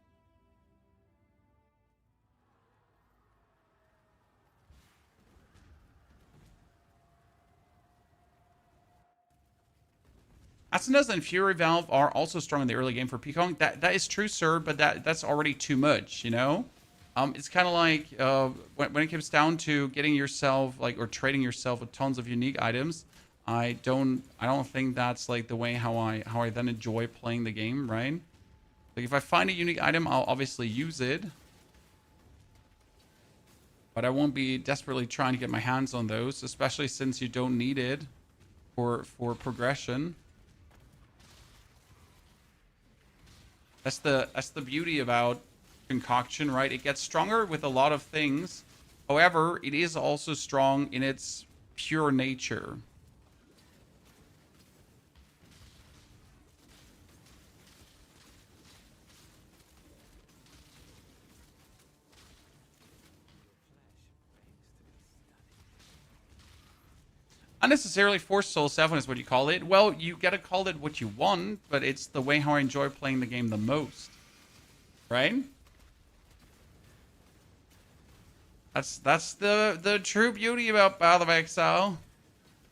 Asynchronous and Fury Valve are also strong in the early game for Pekong. That is true, sir, but that's already too much, you know? It's kind of like when it comes down to getting yourself like or trading yourself with tons of unique items. I don't think that's like the way how I then enjoy playing the game, right? Like if I find a unique item, I'll obviously use it, but I won't be desperately trying to get my hands on those, especially since you don't need it for progression. That's the beauty about concoction, right? It gets stronger with a lot of things. However, it is also strong in its pure nature. Unnecessarily forced soul 7 is what you call it. Well, you gotta call it what you want, but it's the way how I enjoy playing the game the most. Right? That's the true beauty about Path of Exile.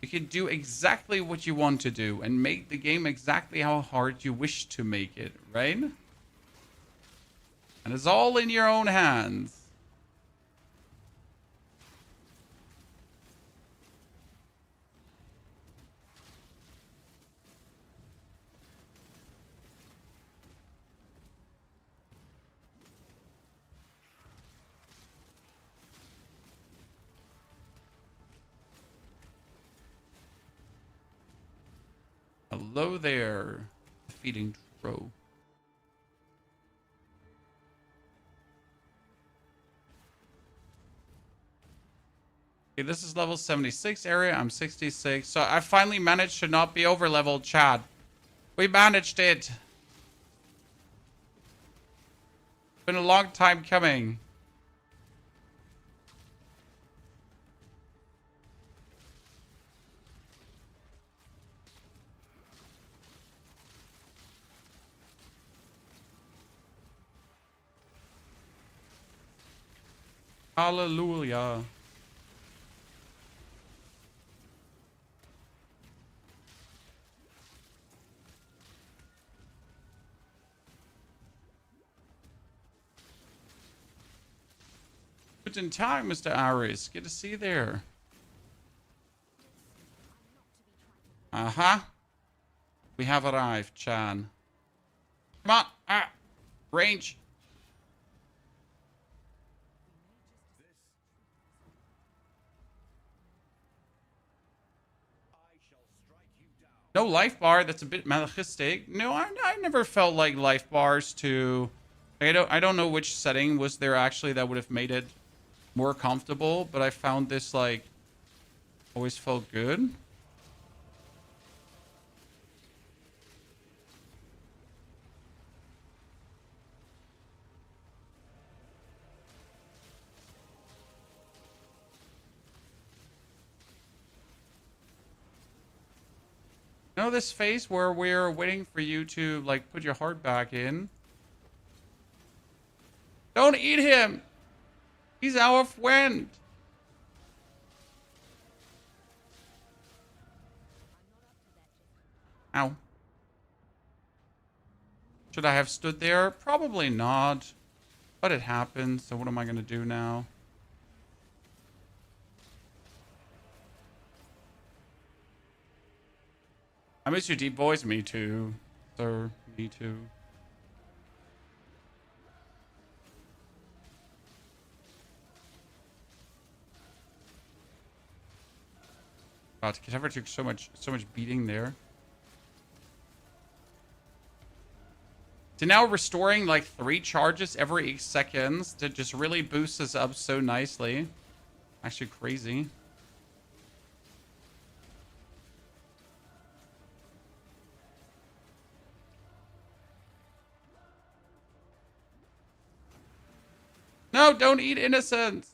You can do exactly what you want to do and make the game exactly how hard you wish to make it, right? And it's all in your own hands. Hello there, feeding Tro. Okay, this is level 76 area. I'm 66. So I finally managed to not be over leveled, Chad. We managed it. Been a long time coming. Hallelujah. Good in time, Mr. Aris. Good to see you there. Uh-huh. We have arrived, Chan. Come on. Ah. Range. No life bar. That's a bit masochistic. No, I never felt like life bars to... I don't know which setting was there actually that would have made it more comfortable, but I found this like always felt good. You know this phase where we're waiting for you to like put your heart back in? Don't eat him! He's our friend! Ow. Should I have stood there? Probably not. But it happened, so what am I gonna do now? I miss your deep voice. Me too, sir. Me too. God, Kataver took so much beating there. So now restoring like 3 charges every 8 seconds to just really boost us up so nicely. Actually crazy. No, don't eat innocents.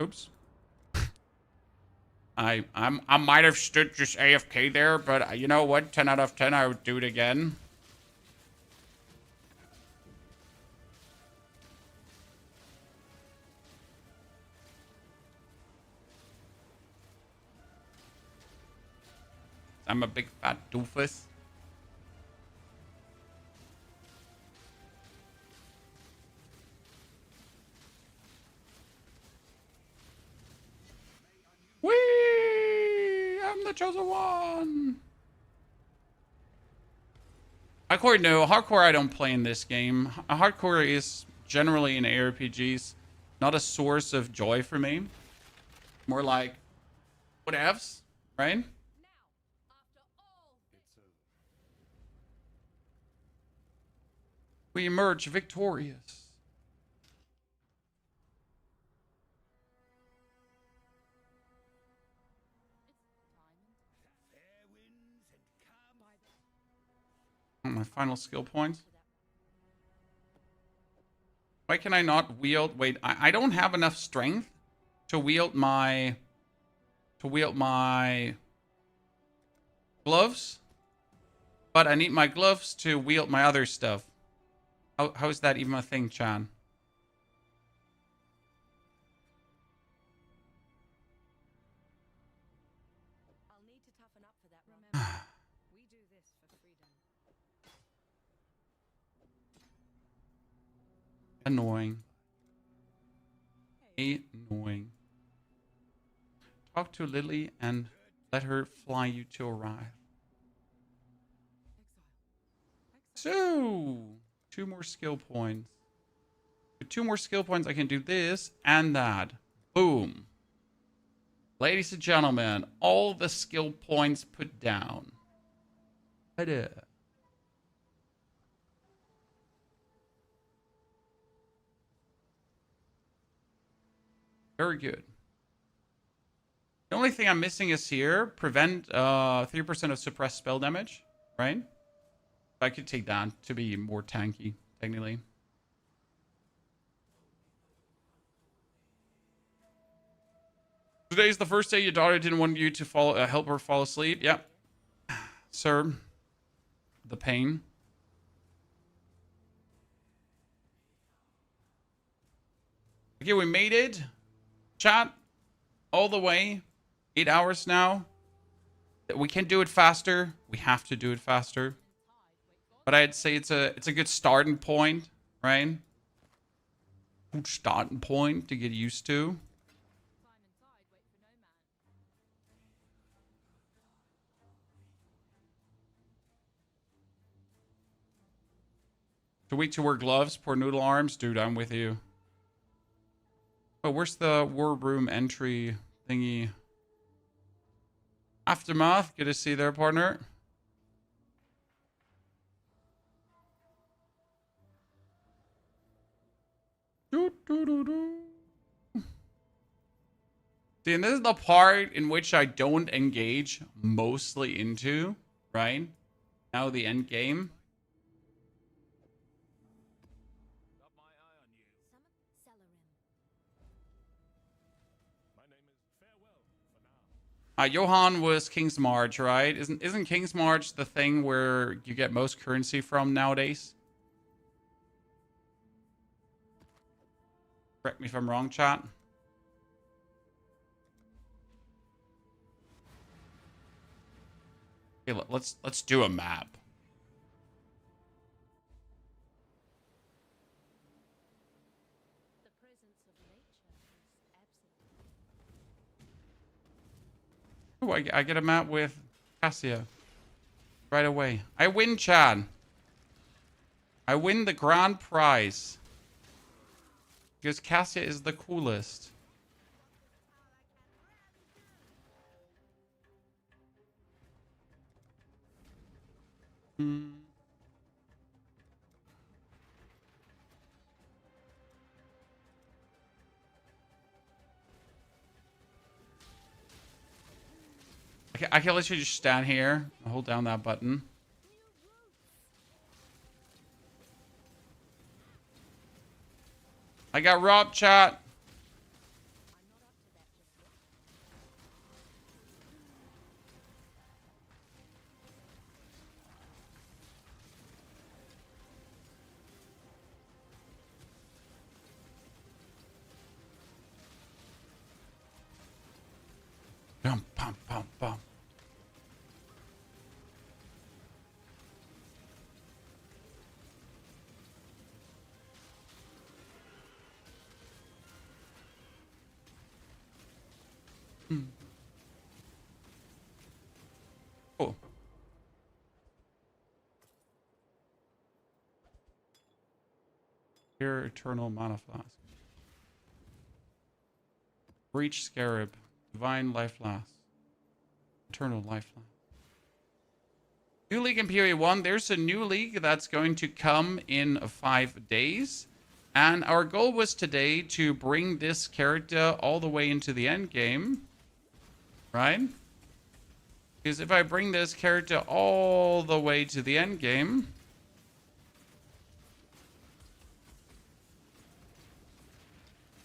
Oops. I might have stood just AFK there, but you know what? 10 out of 10, I would do it again. I'm a big fat doofus. Whee! I'm the chosen one. Hardcore, no. Hardcore, I don't play in this game. Hardcore is generally in ARPGs not a source of joy for me. More like whatevs, right? We emerge victorious. My final skill points. Why can I not wield? Wait, I don't have enough strength to wield my gloves, but I need my gloves to wield my other stuff. How is that even a thing, Chan? I'll need to toughen up for that. Remember, we do this for freedom. Annoying. Annoying. Talk to Lily and let her fly you to arrive. So, 2 more skill points. With 2 more skill points, I can do this and that. Boom. Ladies and gentlemen, all the skill points put down. Ta-da. Very good. The only thing I'm missing is here, prevent 3% of suppressed spell damage, right? I could take that to be more tanky, technically. Today's the first day your daughter didn't want you to help her fall asleep. Yep. Sir, the pain. Okay, we made it. Chat, all the way. 8 hours now. We can do it faster. We have to do it faster. But I'd say it's a good starting point, right? Good starting point to get used to. Too weak to wear gloves, poor noodle arms. Dude, I'm with you. Oh, where's the war room entry thingy? Aftermath, good to see you there, partner. See, and this is the part in which I don't engage mostly into, right? Now the end game. Johan was King's March, right? Isn't King's March the thing where you get most currency from nowadays? Correct me if I'm wrong, chat. Okay, let's do a map. The presence of nature is absolute. Oh, I get a map with Cassia right away. I win, Chad. I win the grand prize. Because Cassia is the coolest. I can literally just stand here and hold down that button. I got robbed, chat. Bum, bum, bum, bum. Cool. Pure Eternal Mana Flask. Breach Scarab. Divine Life Flask. Eternal Life Flask. New league in POE 1. There's a new league that's going to come in 5 days. And our goal was today to bring this character all the way into the end game. Right? Because if I bring this character all the way to the end game,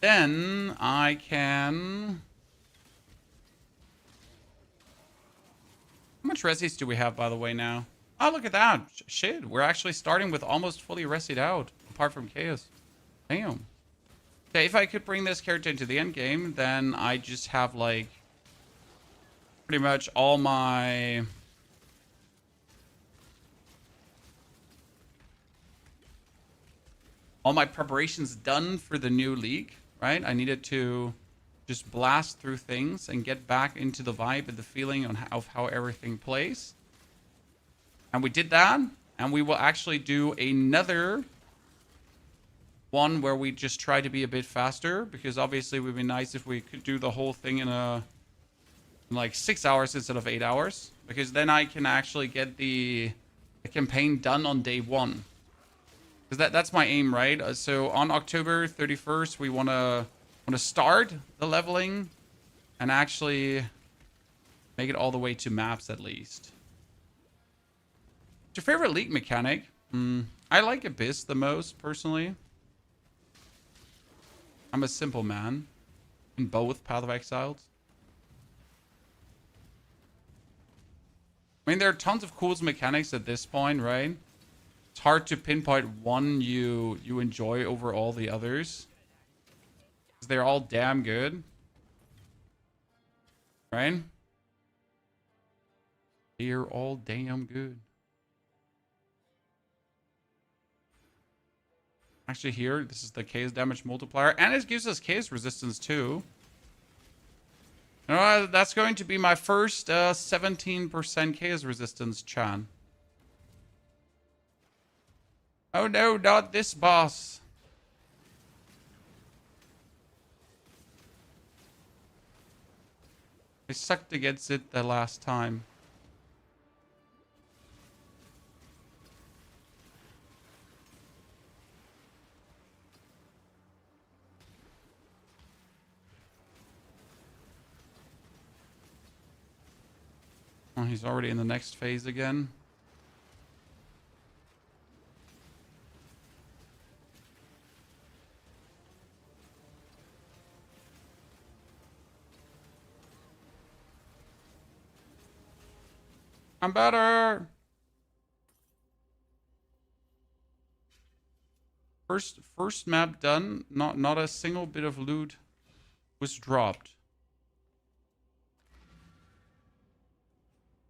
then I can... How much resis do we have, by the way, now? Oh, look at that. Shit, we're actually starting with almost fully resied out, apart from Chaos. Damn. Okay, if I could bring this character into the end game, then I just have, like, pretty much all my... preparations done for the new league, right? I needed to just blast through things and get back into the vibe and the feeling of how everything plays. And we did that. And we will actually do another one where we just try to be a bit faster. Because obviously it would be nice if we could do the whole thing in like 6 hours instead of 8 hours. Because then I can actually get the campaign done on day 1. Because that's my aim, right? So on October 31st, we want to start the leveling and actually make it all the way to maps at least. What's your favorite league mechanic? I like Abyss the most, personally. I'm a simple man in both Path of Exiles. I mean, there are tons of cool mechanics at this point, right? It's hard to pinpoint one you enjoy over all the others. They're all damn good. Right? They're all damn good. Actually here, this is the chaos damage multiplier. And it gives us chaos resistance too. That's going to be my first 17% chaos resistance, Chan. Oh no, not this boss. I sucked against it the last time. Oh, he's already in the next phase again. I'm better. First map done. Not a single bit of loot was dropped.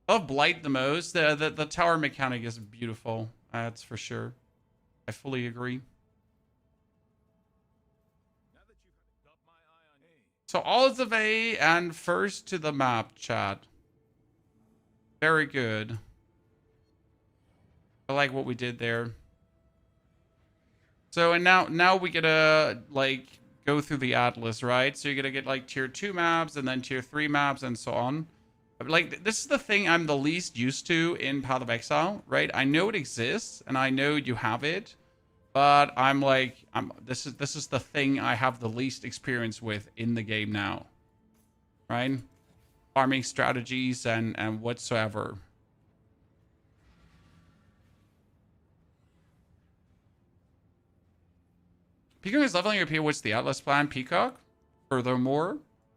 I love Blight the most. The tower mechanic is beautiful. That's for sure. I fully agree. So all of A and first to the map, chat. Very good. I like what we did there. So, and now we gotta, like, go through the atlas, right? So you're gonna get, like, tier 2 maps, and then tier 3 maps, and so on. But, like, this is the thing I'm the least used to in Path of Exile, right? I know it exists, and I know you have it. But I'm like, this is the thing I have the least experience with in the game now. Right? Farming strategies and whatsoever. Peacock is leveling up here. What's the Atlas plan? Peacock, furthermore,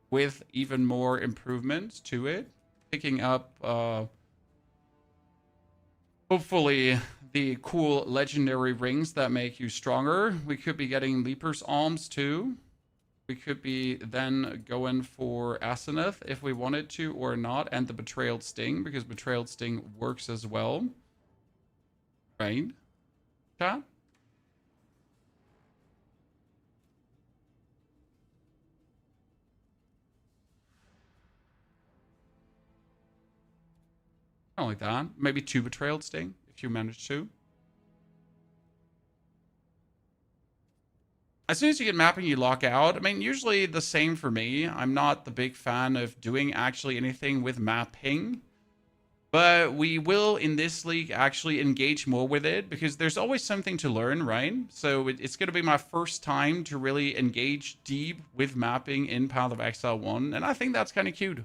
with even more improvements to it, picking up hopefully the cool legendary rings that make you stronger. We could be getting Leaper's Alms too. We could be then going for Asynchronous if we wanted to or not, and the Betrayed Sting, because Betrayed Sting works as well. Right? Chat? Kind of like that. Maybe 2 Betrayed Sting, if you manage to. As soon as you get mapping, you lock out. I mean, usually the same for me. I'm not the big fan of doing actually anything with mapping. But we will, in this league, actually engage more with it because there's always something to learn, right? So it's going to be my first time to really engage deep with mapping in Path of Exile 1. And I think that's kind of cute.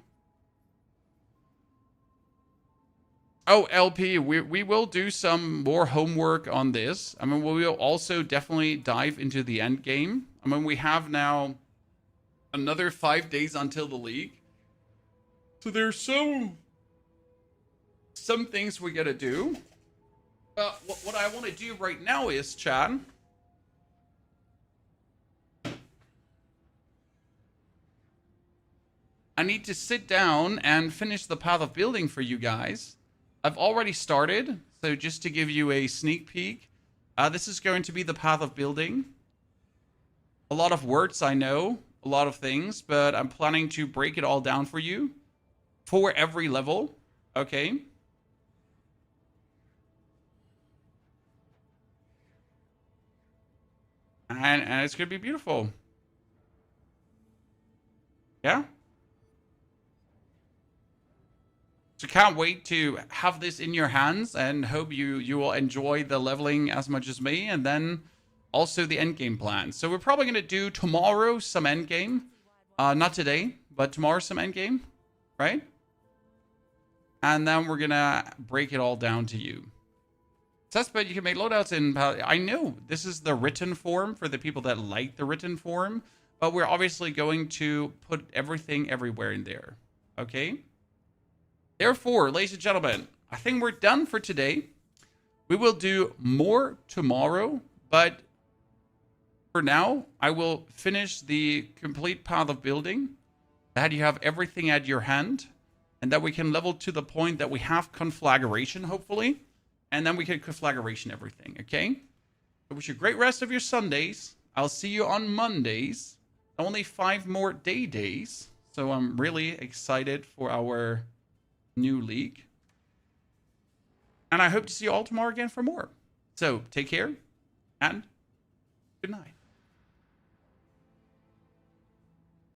Oh, LP, we will do some more homework on this. I mean, we will also definitely dive into the end game. I mean, we have now another 5 days until the league. So there's some things we gotta do. What I want to do right now is, Chad, I need to sit down and finish the Path of Building for you guys. I've already started, so just to give you a sneak peek, this is going to be the Path of Building. A lot of words, I know, a lot of things, but I'm planning to break it all down for you for every level, okay? And it's going to be beautiful. Yeah? So can't wait to have this in your hands and hope you will enjoy the leveling as much as me, and then also the endgame plan. So we're probably going to do tomorrow some endgame. Not today, but tomorrow some endgame, right? And then we're going to break it all down to you. Suspect, you can make loadouts in... I know this is the written form for the people that like the written form, but we're obviously going to put everything everywhere in there, okay? Therefore, ladies and gentlemen, I think we're done for today. We will do more tomorrow, but for now, I will finish the complete Path of Building, that you have everything at your hand, and that we can level to the point that we have conflagration, hopefully, and then we can conflagration everything, okay? I wish you a great rest of your Sundays. I'll see you on Mondays. Only 5 more days, so I'm really excited for our new league. And I hope to see you all tomorrow again for more. So take care and good night.